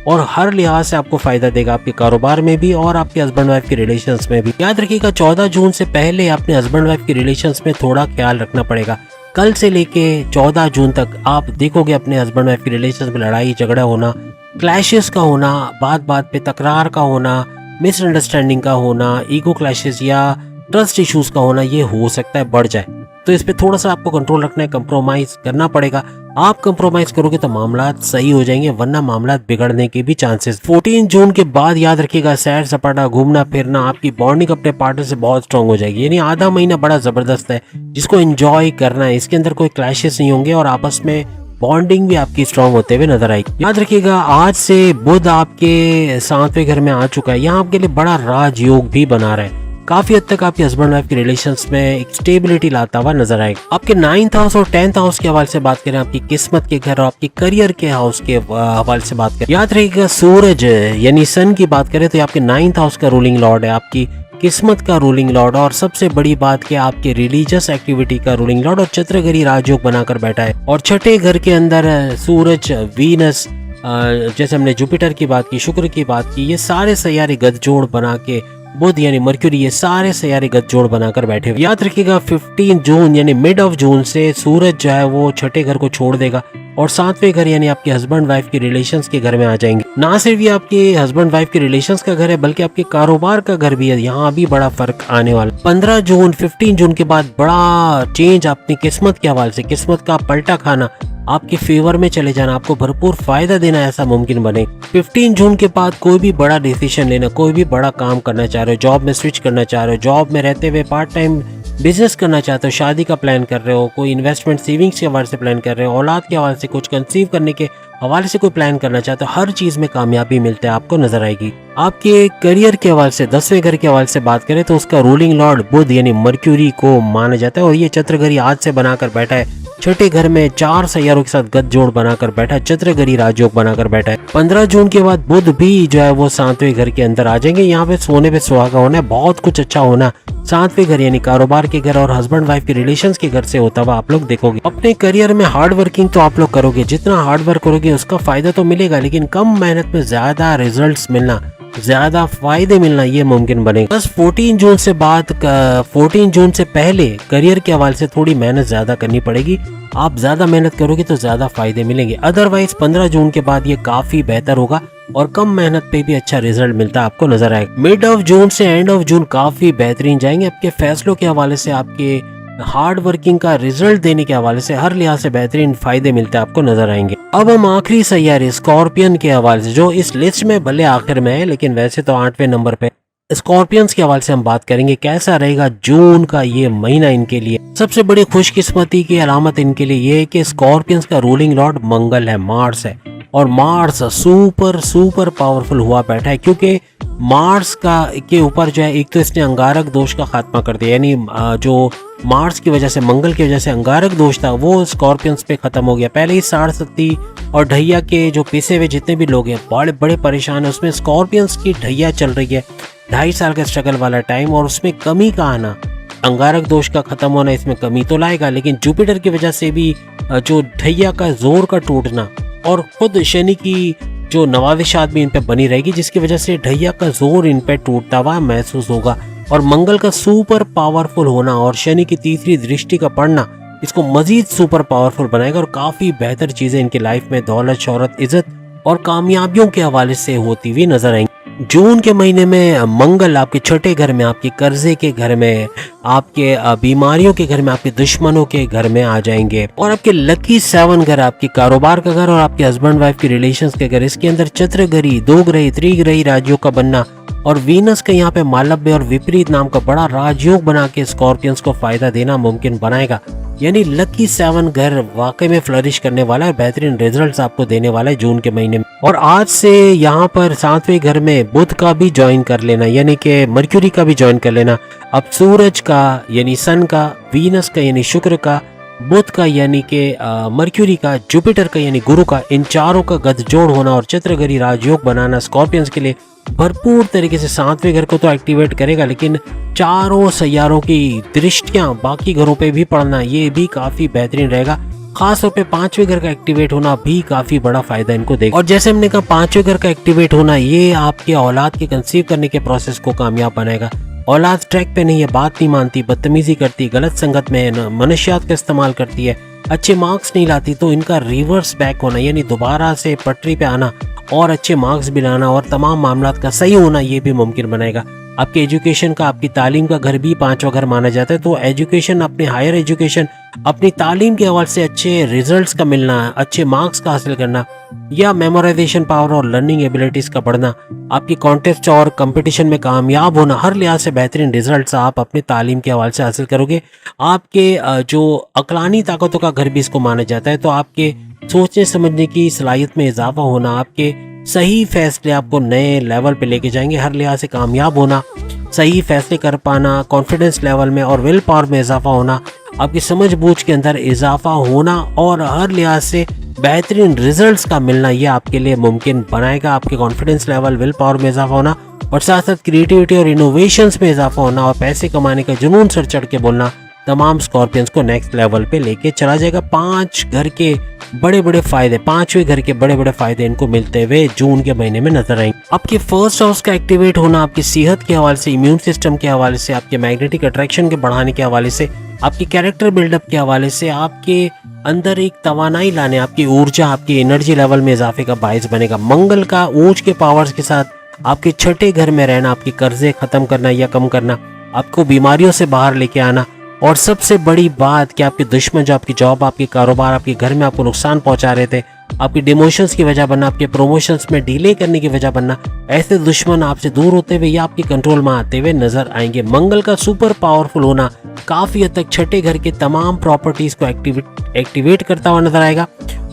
और हर लिहाज से आपको फायदा देगा, आपके कारोबार में भी और आपके हस्बैंड वाइफ के रिलेशंस में भी। याद रखिएगा 14 जून से पहले अपने हस्बैंड वाइफ के रिलेशंस में थोड़ा ख्याल रखना पड़ेगा। कल से लेके 14 जून तक आप देखोगे अपने हस्बैंड वाइफ के रिलेशंस में लड़ाई झगड़ा होना, क्लैशेस का होना, बात बात पे तकरार का होना, मिसअंडरस्टैंडिंग का होना, ईगो क्लैशेस या ट्रस्ट इश्यूज का होना, ये हो सकता है बढ़ जाए, तो इस पे थोड़ा सा आपको कंट्रोल रखना है, कंप्रोमाइज करना पड़ेगा। आप कंप्रोमाइज करोगे तो मामला सही हो जाएंगे, वरना मामला बिगड़ने के भी चांसेस। 14 जून के बाद याद रखिएगा सैर सपाटा, घूमना फिरना, आपकी बॉन्डिंग अपने पार्टनर से बहुत स्ट्रांग हो जाएगी, यानी आधा महीना बड़ा जबरदस्त है जिसको एंजॉय करना है। इसके अंदर कोई क्लैशेस नहीं होंगे और आपस में बॉन्डिंग भी आपकी स्ट्रांग होते हुए नजर आएगी। याद रखिएगा आज से बुध आपके 7वें घर में आ चुका है, यहाँ आपके लिए बड़ा राजयोग भी बना रहा है, काफी हद तक आपके हस्बैंड वाइफ के रिलेशंस में एक स्टेबिलिटी लाता हुआ नजर आएगा। आपके 9th हाउस और 10th हाउस के हवाले से बात करें, आपकी किस्मत के घर और आपकी करियर के हाउस के हवाले से बात करें, याद रखिएगा सूरज यानी सन की बात करें तो आपके 9th हाउस का रूलिंग लॉर्ड है, आपकी किस्मत का रूलिंग लॉर्ड, और सबसे बड़ी बात कि आपके रिलीजियस एक्टिविटी का रूलिंग लॉर्ड, और चंद्रगरी राजयोग बनाकर बैठा है। और छठे घर के अंदर सूरज, वीनस, जैसे हमने जुपिटर की बात की, शुक्र की बात की, ये सारे सैयारे गठजोड़ बना के, बुध यानी मर्क्यूरी, ये सारे सैयारे गठजोड़ बनाकर बैठे हुए। याद रखिएगा 15 जून यानी मिड ऑफ जून से सूरज जो है वो छठे घर को छोड़ देगा और 7वें घर यानी आपके हस्बैंड वाइफ के रिलेशंस के घर में आ जाएंगे। ना सिर्फ ये आपके हस्बैंड वाइफ के रिलेशंस का घर है बल्कि आपके कारोबार का घर भी है, यहाँ भी बड़ा फर्क आने वाला। 15 जून 15 जून के बाद बड़ा चेंज अपनी किस्मत के हवाले से, किस्मत का पलटा खाना, आपके फेवर में चले जाना, आपको भरपूर फायदा देना, ऐसा मुमकिन बने। 15 जून के बाद कोई भी बड़ा डिसीजन लेना, कोई भी बड़ा काम करना चाह रहे हो, जॉब में स्विच करना चाह रहे हो, जॉब में रहते हुए पार्ट टाइम बिजनेस करना चाहते हो, शादी का प्लान कर रहे हो, कोई इन्वेस्टमेंट सेविंग्स के हवाले से प्लान कर रहे हो, औलाद के हवाले से, कुछ कंसीव करने के हवाले से कोई प्लान करना चाहते हो, हर चीज में कामयाबी मिलता है आपको नजर आएगी। आपके करियर के हवाले से 10वें घर के हवाले से बात करें तो उसका रूलिंग लॉर्ड बुध यानी मर्क्यूरी को माना जाता है और ये चंद्रगरी आज से बनाकर बैठा है, छठे घर में 4 सैयारों के साथ गठजोड़ बनाकर बैठा है, चंद्रगरी राजयोग बनाकर बैठा है। 15 जून के बाद बुध भी जो है वो 7वें घर के अंदर आ जाएंगे, यहाँ पे सोने पे सुहागा होना है, बहुत कुछ अच्छा होना 7वें घर यानी कारोबार के घर और हस्बैंड वाइफ के रिलेशंस के घर से होता हुआ आप लोग देखोगे। अपने करियर में हार्ड वर्किंग तो आप लोग करोगे, जितना हार्ड वर्क करोगे उसका फायदा तो मिलेगा, लेकिन कम मेहनत में ज्यादा रिजल्ट्स मिलना, ज्यादा फायदे मिलना ये मुमकिन बनेगा। बस 14 जून से 14 जून से पहले करियर के हवाले से थोड़ी मेहनत ज्यादा करनी पड़ेगी, आप ज्यादा मेहनत करोगे तो ज्यादा फायदे मिलेंगे। अदरवाइज 15 जून के बाद ये काफी बेहतर होगा और कम मेहनत पे भी अच्छा रिजल्ट मिलता है आपको नजर आएगा। मिड ऑफ जून से एंड ऑफ जून काफी बेहतरीन जाएंगे, आपके फैसलों के हवाले से, आपके हार्ड वर्किंग का रिजल्ट देने के हवाले से हर लिहाज से बेहतरीन फायदे मिलते हैं आपको नजर आएंगे। अब हम आखिरी सैयारे स्कॉर्पियन के हवाले से, जो इस लिस्ट में भले आखिर में है लेकिन वैसे तो 8वें नंबर पे स्कॉर्पियंस के हवाले से हम बात करेंगे कैसा रहेगा जून का ये महीना इनके लिए। सबसे बड़ी खुशकिस्मती की अलामत इनके लिए ये है कि स्कॉर्पियंस का रूलिंग लॉर्ड मंगल है, मार्स है, और मार्स सुपर सुपर पावरफुल हुआ बैठा है, क्योंकि मार्स का के ऊपर जो है एक तो इसने अंगारक दोष का खात्मा कर दिया, यानी जो मार्स की वजह से, मंगल की वजह से अंगारक दोष था वो स्कॉर्पियंस पे खत्म हो गया। पहले ही साढ़सती और ढैया के जो पिसे हुए जितने भी लोग हैं बड़े बड़े परेशान है, उसमें स्कॉर्पियंस की ढैया चल रही है, 2.5 साल का स्ट्रगल वाला टाइम, और उसमें कमी का आना, अंगारक दोष का खत्म होना इसमें कमी तो लाएगा, लेकिन जुपिटर की वजह से भी जो ढैया का जोर का टूटना और खुद शनि की जो नवाविशात भी इन पे बनी रहेगी, जिसकी वजह से ढैया का जोर इन पे टूटता हुआ महसूस होगा, और मंगल का सुपर पावरफुल होना और शनि की तीसरी दृष्टि का पड़ना इसको मजीद सुपर पावरफुल बनाएगा, और काफी बेहतर चीजें इनकी लाइफ में दौलत, शोहरत, इज्जत और कामयाबियों के हवाले से होती हुई नजर आएंगी। जून के महीने में मंगल आपके छठे घर में, आपके कर्जे के घर में, आपके बीमारियों के घर में, आपके दुश्मनों के घर में आ जाएंगे, और आपके लकी 7 घर, आपके कारोबार का घर और आपके हस्बैंड वाइफ के रिलेशंस के घर, इसके अंदर चतुर्ग्रही, 2 ग्रही, त्रिग्रही राजियों का बनना और वीनस का यहाँ पे मालव्य और विपरीत नाम का बड़ा राजयोग बना के स्कॉर्पियंस को फायदा देना मुमकिन बनाएगा। यानी लकी 7 घर वाकई में फ्लरिश करने वाला है, बेहतरीन रिजल्ट्स आपको देने वाला है जून के महीने में। और आज से यहाँ पर 7वें घर में बुध का भी ज्वाइन कर लेना, यानी कि मर्क्यूरी का भी ज्वाइन कर लेना। अब सूरज का यानी सन का, वीनस का यानी शुक्र का, बुध का यानी कि मर्क्यूरी का, जुपिटर का यानी गुरु का, इन चारों का गठजोड़ होना और चतुर्ग्रही राजयोग बनाना स्कॉर्पियंस के लिए भरपूर तरीके से 7वें घर को तो एक्टिवेट करेगा, लेकिन चारों सैयारों की दृष्टियां बाकी घरों पे भी पड़ना ये भी काफी बेहतरीन रहेगा। खास तौर पे 5वें घर का एक्टिवेट होना भी काफी बड़ा फायदा इनको देगा। और जैसे हमने कहा 5वें घर का एक्टिवेट होना ये आपके औलाद के कंसीव करने के प्रोसेस को कामयाब बनाएगा। औलाद ट्रैक पे नहीं है, बात नहीं मानती, बदतमीजी करती, गलत संगत में मनशियात का इस्तेमाल करती है, अच्छे मार्क्स नहीं लाती, तो इनका रिवर्स बैक होना यानी दोबारा से पटरी पे आना और अच्छे मार्क्स भी लाना और तमाम मामलात का सही होना ये भी मुमकिन बनाएगा। आपके एजुकेशन का, आपकी तालीम का घर भी 5वां घर माना जाता है, तो एजुकेशन, अपने हायर एजुकेशन, अपनी तालीम के हवाले से अच्छे रिजल्ट्स का मिलना, अच्छे मार्क्स का हासिल करना या मेमोराइजेशन पावर और लर्निंग एबिलिटीज का बढ़ना, आपकी कॉन्टेस्ट और कंपटीशन में कामयाब होना, हर लिहाज से बेहतरीन रिजल्ट्स आप अपनी तालीम के हवाले से हासिल करोगे। आपके जो अक्लानी ताकतों का घर भी इसको माना जाता है, तो आपके सोचने समझने की सलाहियत में इजाफा होना, आपके सही फैसले आपको नए लेवल पे लेके जाएंगे, हर लिहाज से कामयाब होना, सही फैसले कर पाना, कॉन्फिडेंस लेवल में और विल पावर में इजाफा होना, आपकी समझ बूझ के अंदर इजाफा होना और हर लिहाज से बेहतरीन रिजल्ट्स का मिलना ये आपके लिए मुमकिन बनाएगा। आपके कॉन्फिडेंस लेवल, विल पावर में इजाफा होना और साथ साथ क्रिएटिविटी और इनोवेशंस में इजाफा होना और पैसे कमाने का जुनून सर चढ़ के बोलना तमाम स्कॉर्पियंस को नेक्स्ट लेवल पे लेके चला जाएगा। 5 घर के बड़े बड़े फायदे, 5वें घर के बड़े बड़े फायदे इनको मिलते हुए जून के महीने में नजर आएंगे। आपके फर्स्ट हाउस का एक्टिवेट होना आपकी सेहत के हवाले से, इम्यून सिस्टम के हवाले से, आपके मैग्नेटिक अट्रैक्शन के बढ़ाने के हवाले से, आपकी कैरेक्टर बिल्डअप के हवाले से, आपके अंदर एक तवानाई लाने, आपकी ऊर्जा, आपकी एनर्जी लेवल में इजाफे का बायस बनेगा। मंगल का ऊंच के पावर्स के साथ आपके छठे घर में रहना, आपके कर्जे खत्म करना या कम करना, आपको बीमारियों से बाहर लेके आना, और सबसे बड़ी बात कि आपके दुश्मन जो आपकी जॉब, आपके कारोबार, आपके घर में आपको नुकसान पहुंचा रहे थे, आपकी डिमोशंस की वजह बनना, आपके प्रमोशंस में डिले करने की वजह बनना, ऐसे दुश्मन आपसे दूर होते हुए या आपके कंट्रोल में आते हुए नजर आएंगे। मंगल का सुपर पावरफुल होना काफी हद तक छठे घर के तमाम प्रॉपर्टीज को एक्टिवेट करता हुआ नजर आएगा,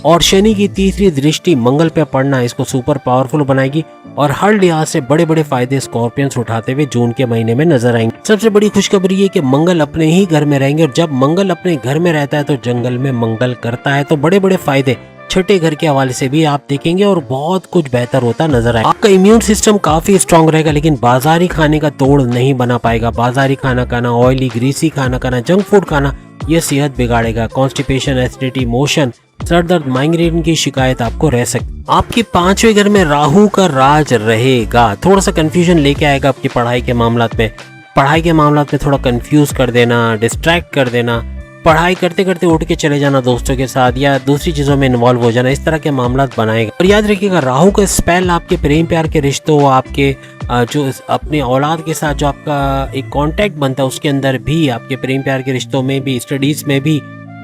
और शनि की तीसरी दृष्टि मंगल पे पड़ना इसको सुपर पावरफुल बनाएगी और हर लिहाज से बड़े बड़े फायदे स्कॉर्पियंस उठाते हुए जून के महीने में नजर आएंगे। सबसे बड़ी खुशखबरी ये कि मंगल अपने ही घर में रहेंगे, और जब मंगल अपने घर में रहता है तो जंगल में मंगल करता है, तो बड़े बड़े फायदे छठे घर के हवाले से भी आप देखेंगे और बहुत कुछ बेहतर होता नजर आएगा। आपका इम्यून सिस्टम काफी स्ट्रांग रहेगा, लेकिन बाजारी खाने का तोड़ नहीं बना पाएगा। बाजारी खाना खाना, ऑयली ग्रीसी खाना खाना, जंक फूड खाना ये सेहत बिगाड़ेगा। कॉन्स्टिपेशन, एसिडिटी, मोशन, सर दर्द, माइग्रेन की शिकायत आपको रह सकती। आपके 5वें घर में राहु का राज रहेगा, थोड़ा सा कंफ्यूजन लेके आएगा आपकी पढ़ाई के मामलात में। पढ़ाई के मामलात में थोड़ा कंफ्यूज कर देना, डिस्ट्रैक्ट कर देना, पढ़ाई करते करते उठ के चले जाना दोस्तों के साथ या दूसरी चीजों में इन्वॉल्व हो जाना, इस तरह के मामलात बनाएगा। और याद रखिएगा राहु का स्पेल आपके प्रेम प्यार के रिश्तों, आपके जो अपने औलाद के साथ जो आपका एक कांटेक्ट बनता है उसके अंदर भी, आपके प्रेम प्यार के रिश्तों में भी, स्टडीज में भी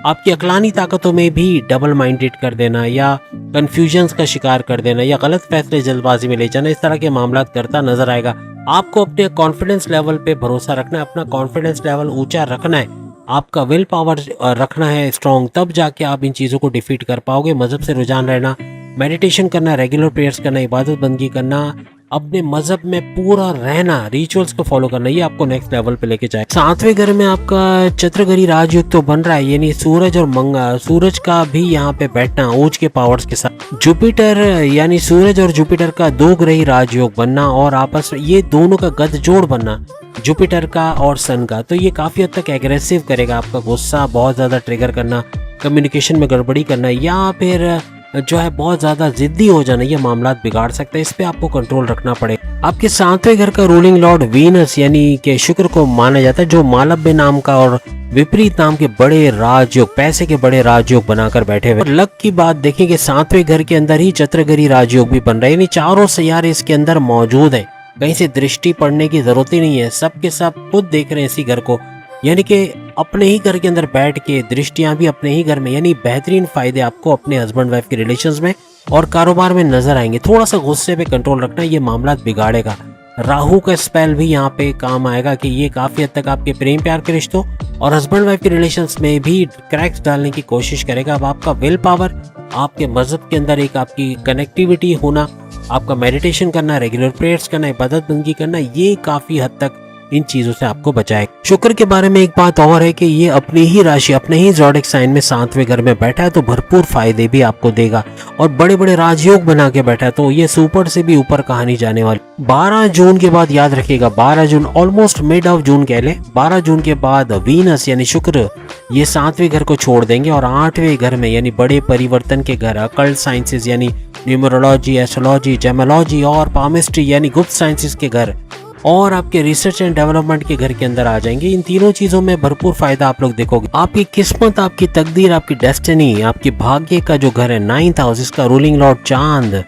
आपकी अक्लानी ताकतों में भी डबल माइंडेड कर देना या कंफ्यूजन्स का शिकार कर देना या गलत फैसले जल्दबाजी में ले जाना, इस तरह के मामला करता नजर आएगा। आपको अपने कॉन्फिडेंस लेवल पे भरोसा रखना है, अपना कॉन्फिडेंस लेवल ऊंचा रखना है, आपका विल पावर रखना है स्ट्रॉन्ग, तब जाके आप इन चीज़ों को डिफीट कर पाओगे। मजहब से रुझान रहना, मेडिटेशन करना, रेगुलर प्रेयर्स करना, इबादत बंदगी करना, अपने मजहब में पूरा रहना, रिचुअल्स को फॉलो करना, ये आपको नेक्स्ट लेवल पे लेके जाए। 7वें घर में आपका चतुर्ग्रही राजयोग तो बन रहा है, यानी सूरज और मंगल, सूरज का भी यहाँ पे बैठना ऊंच के पावर्स के साथ, जुपिटर यानी सूरज और जुपिटर का 2 ग्रही राजयोग बनना और आपस में ये दोनों का गठजोड़ बनना, जुपिटर का और सन का, तो ये काफी हद तक एग्रेसिव करेगा, आपका गुस्सा बहुत ज्यादा ट्रिगर करना, कम्युनिकेशन में गड़बड़ी करना या फिर जो है बहुत ज्यादा जिद्दी हो जाना, ये मामला बिगाड़ सकता है। इस पे आपको कंट्रोल रखना पड़ेगा। आपके 7वें घर का रूलिंग लॉर्ड वीनस यानी कि शुक्र को माना जाता है, जो मालव्य नाम का और विपरीत नाम के बड़े राजयोग, पैसे के बड़े राजयोग बनाकर बैठे हुए। लक की बात देखेंगे 7वें घर के अंदर ही चतुर्ग्रही राजयोग भी बन रहे हैं, यानी चारों सैयारे इसके अंदर मौजूद है, कहीं से दृष्टि पड़ने की जरूरत ही नहीं है, सबके सब खुद देख रहे हैं इसी घर को, यानी कि अपने ही घर के अंदर बैठ के दृष्टियां भी अपने ही घर में, यानी बेहतरीन फायदे आपको अपने हस्बैंड वाइफ के रिलेशंस में और कारोबार में नजर आएंगे। थोड़ा सा गुस्से पे कंट्रोल रखना, ये मामला बिगाड़ेगा। राहु का स्पेल भी यहाँ पे काम आएगा कि ये काफी हद तक आपके प्रेम प्यार के रिश्तों और हस्बैंड वाइफ के रिलेशंस में भी क्रैक्स डालने की कोशिश करेगा। अब आपका विल पावर, आपके मजहब के अंदर एक आपकी कनेक्टिविटी होना, आपका मेडिटेशन करना, रेगुलर प्रेयर्स करना, इबादत बंदगी करना, ये काफी हद तक इन चीजों से आपको बचाएगा। शुक्र के बारे में एक बात और है कि ये अपनी ही राशि, अपने ही ज़ोडिक साइन में 7वें घर में बैठा है, तो भरपूर फायदे भी आपको देगा और बड़े बड़े राजयोग बना के बैठा है, तो ये सुपर से भी ऊपर कहानी जाने वाली। 12 जून के बाद याद रखिएगा, 12 जून ऑलमोस्ट मिड ऑफ जून कह ले, 12 जून के बाद वीनस यानी शुक्र ये 7वें घर को छोड़ देंगे और 8वें घर में यानी बड़े परिवर्तन के घर, अकल्ट साइंसेस यानी न्यूमरोलॉजी, एस्ट्रोलॉजी, जेमोलॉजी और पामिस्ट्री यानी गुप्त साइंसेस के घर और आपके रिसर्च एंड डेवलपमेंट के घर के अंदर आ जाएंगे। इन तीनों चीजों में भरपूर फायदा आप लोग देखोगे। आपकी किस्मत, आपकी तकदीर, आपकी डेस्टिनी, आपकी भाग्य का जो घर है 9th हाउस, इसका रूलिंग लॉर्ड चांद,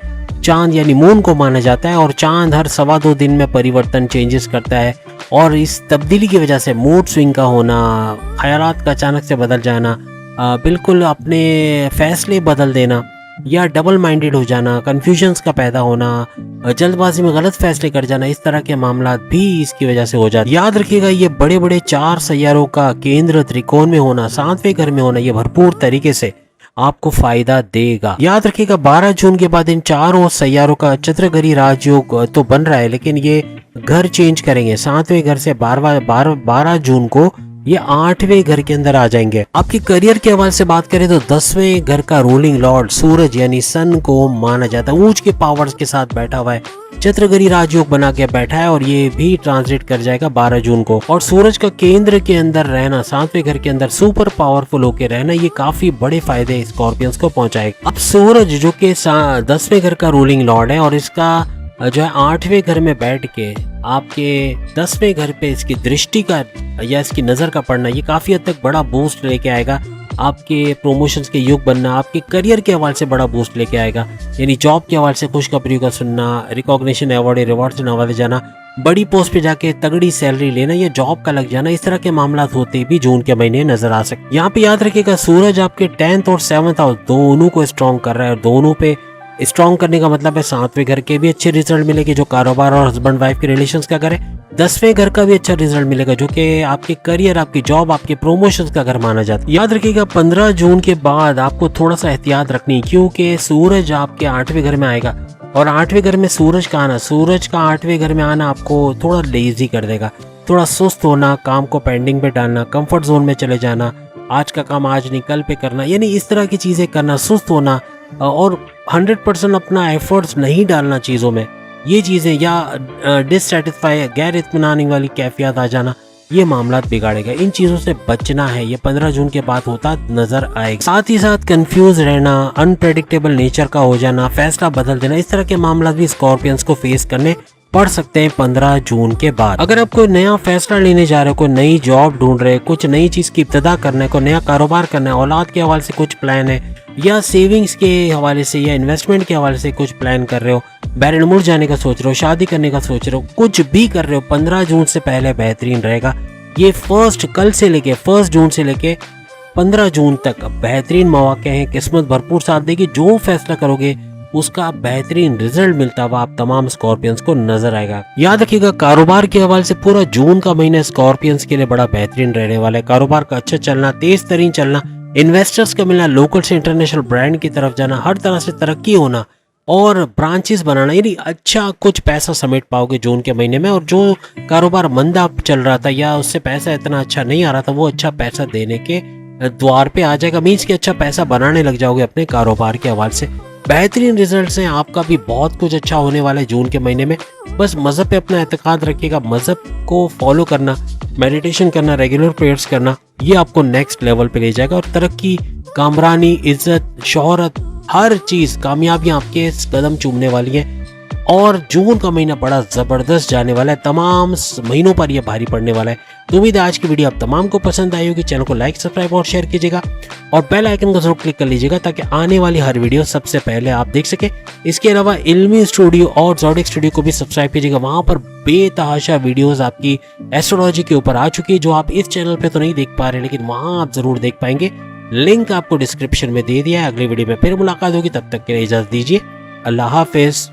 चांद यानी मून को माना जाता है और चांद हर 2.25 दिन में परिवर्तन, चेंजेस करता है और इस तब्दीली की वजह से मूड स्विंग का होना, ख्यालात का अचानक से बदल जाना, बिल्कुल अपने फैसले बदल देना या डबल माइंडेड हो जाना, कंफ्यूजन्स का पैदा होना, जल्दबाजी में गलत फैसले कर जाना, इस तरह के मामला भी इसकी वजह से हो जाते। याद रखिएगा ये बड़े बड़े 4 सैयारों का केंद्र त्रिकोण में होना, 7वें घर में होना, ये भरपूर तरीके से आपको फायदा देगा। याद रखिएगा 12 जून के बाद इन चारों सैयारों का चतुर्ग्रही राजयोग तो बन रहा है, लेकिन ये घर चेंज करेंगे। 7वें घर से 12 जून को ये 8वें घर के अंदर आ जाएंगे। आपके करियर के हवाले से बात करें तो 10वें घर का रूलिंग लॉर्ड सूरज यानी सन को माना जाता है, ऊंच के पावर्स के साथ बैठा हुआ है, चतुर्ग्रही राजयोग बना के बैठा है और ये भी ट्रांसलेट कर जाएगा 12 जून को। और सूरज का केंद्र के अंदर रहना, 7वें घर के अंदर सुपर पावरफुल होके रहना, ये काफी बड़े फायदे स्कॉर्पियंस को पहुंचाएगा। अब सूरज जो कि 10वें घर का रूलिंग लॉर्ड है और इसका जो है 8वें घर में बैठ के आपके 10वें घर पे इसकी दृष्टि का या इसकी नजर का पड़ना, ये काफी हद तक बड़ा बूस्ट लेके आएगा। आपके प्रमोशंस के युग बनना, आपके करियर के हवाले से बड़ा बूस्ट लेके आएगा, यानी जॉब के हवाले से खुशखबरी का सुनना, रिकॉग्निशन, अवार्ड, रिवॉर्ड से नवाजे जाना, बड़ी पोस्ट पे जाके तगड़ी सैलरी लेना या जॉब का लग जाना, इस तरह के मामला होते भी जून के महीने नजर आ सकते। यहाँ पे याद रखिएगा सूरज आपके 10th और 7th हाउस दोनों को स्ट्रॉन्ग कर रहा है और दोनों पे स्ट्रॉन्ग करने का मतलब है 7वें घर के भी अच्छे रिजल्ट मिलेंगे जो कारोबार और हस्बैंड वाइफ के रिलेशंस का घर है, 10वें घर का भी अच्छा रिजल्ट मिलेगा जो कि आपके करियर, आपकी जॉब, आपके प्रमोशंस का घर माना जाता है। याद रखिएगा 15 जून के बाद आपको थोड़ा सा एहतियात रखनी, क्योंकि सूरज आपके 8वें घर में आएगा और 8वें घर में सूरज का आना, सूरज का 8वें घर में आना आपको थोड़ा लेजी कर देगा, थोड़ा सुस्त होना, काम को पेंडिंग पे डालना, कंफर्ट जोन में चले जाना, आज का काम आज नहीं कल पे करना, यानी इस तरह की चीजें करना, सुस्त होना और 100% अपना एफर्ट्स नहीं डालना चीज़ों में, ये चीज़ें या डिससेटिस्फाई, गैर इत्मीनानी वाली कैफियत आ जाना, ये मामला बिगाड़ेगा। इन चीज़ों से बचना है, ये 15 जून के बाद होता नजर आएगा। साथ ही साथ कंफ्यूज रहना, अनप्रेडिक्टेबल नेचर का हो जाना, फैसला बदल देना, इस तरह के मामला भी स्कॉर्पियंस को फेस करने पढ़ सकते हैं 15 जून के बाद। अगर आप कोई नया फैसला लेने जा रहे हो, कोई नई जॉब ढूंढ रहे, कुछ नई चीज की इब्तिदा करना है, कोई नया कारोबार करना है, औलाद के हवाले से कुछ प्लान है या सेविंग्स के हवाले से या इन्वेस्टमेंट के हवाले से कुछ प्लान कर रहे हो, बैरनमुड़ जाने का सोच रहे हो, शादी करने का सोच रहे हो, कुछ भी कर रहे हो, 15 जून से पहले बेहतरीन रहेगा। ये कल से लेके 1 जून से लेके 15 जून तक बेहतरीन मौके हैं, किस्मत भरपूर साथ देगी। जो फैसला करोगे उसका बेहतरीन रिजल्ट मिलता हुआ आप तमाम स्कॉर्पियंस को नजर आएगा। याद रखिएगा कारोबार के हवाले से पूरा जून का महीना स्कॉर्पियंस के लिए बड़ा बेहतरीन रहने वाला है। कारोबार का अच्छा चलना, तेज तरीन चलना, इन्वेस्टर्स का मिलना, लोकल से इंटरनेशनल ब्रांड की तरफ जाना, हर तरह से तरक्की होना और ब्रांचेस बनाना, यानी अच्छा कुछ पैसा समेट पाओगे जून के महीने में। और जो कारोबार मंदा चल रहा था या उससे पैसा इतना अच्छा नहीं आ रहा था, वो अच्छा पैसा देने के द्वार पे आ जाएगा। मीन्स कि अच्छा पैसा बनाने लग जाओगे अपने कारोबार के हवाले से। बेहतरीन रिजल्ट्स हैं, आपका भी बहुत कुछ अच्छा होने वाला है जून के महीने में। बस मज़हब पे अपना एतकाद रखिएगा, मज़हब को फॉलो करना, मेडिटेशन करना, रेगुलर प्रेयर्स करना, ये आपको नेक्स्ट लेवल पे ले जाएगा। और तरक्की, कामरानी, इज्जत, शोहरत, हर चीज़, कामयाबियाँ आपके कदम चूमने वाली हैं। और जून का महीना बड़ा ज़बरदस्त जाने वाला है, तमाम महीनों पर यह भारी पड़ने वाला है। तो उम्मीद है आज की वीडियो आप तमाम को पसंद आई होगी। चैनल को लाइक, सब्सक्राइब और शेयर कीजिएगा और बेल आइकन को जरूर क्लिक कर लीजिएगा ताकि आने वाली हर वीडियो सबसे पहले आप देख सके। इसके अलावा इल्मी स्टूडियो और ज़ोडिक स्टूडियो को भी सब्सक्राइब कीजिएगा। वहाँ पर बेतहाशा वीडियोज़ आपकी एस्ट्रोलॉजी के ऊपर आ चुकी है, जो आप इस चैनल पर तो नहीं देख पा रहे, लेकिन वहाँ आप ज़रूर देख पाएंगे। लिंक आपको डिस्क्रिप्शन में दे दिया है। अगली वीडियो में फिर मुलाकात होगी, तब तक के लिए इजाज़त दीजिए। अल्लाह हाफिज़।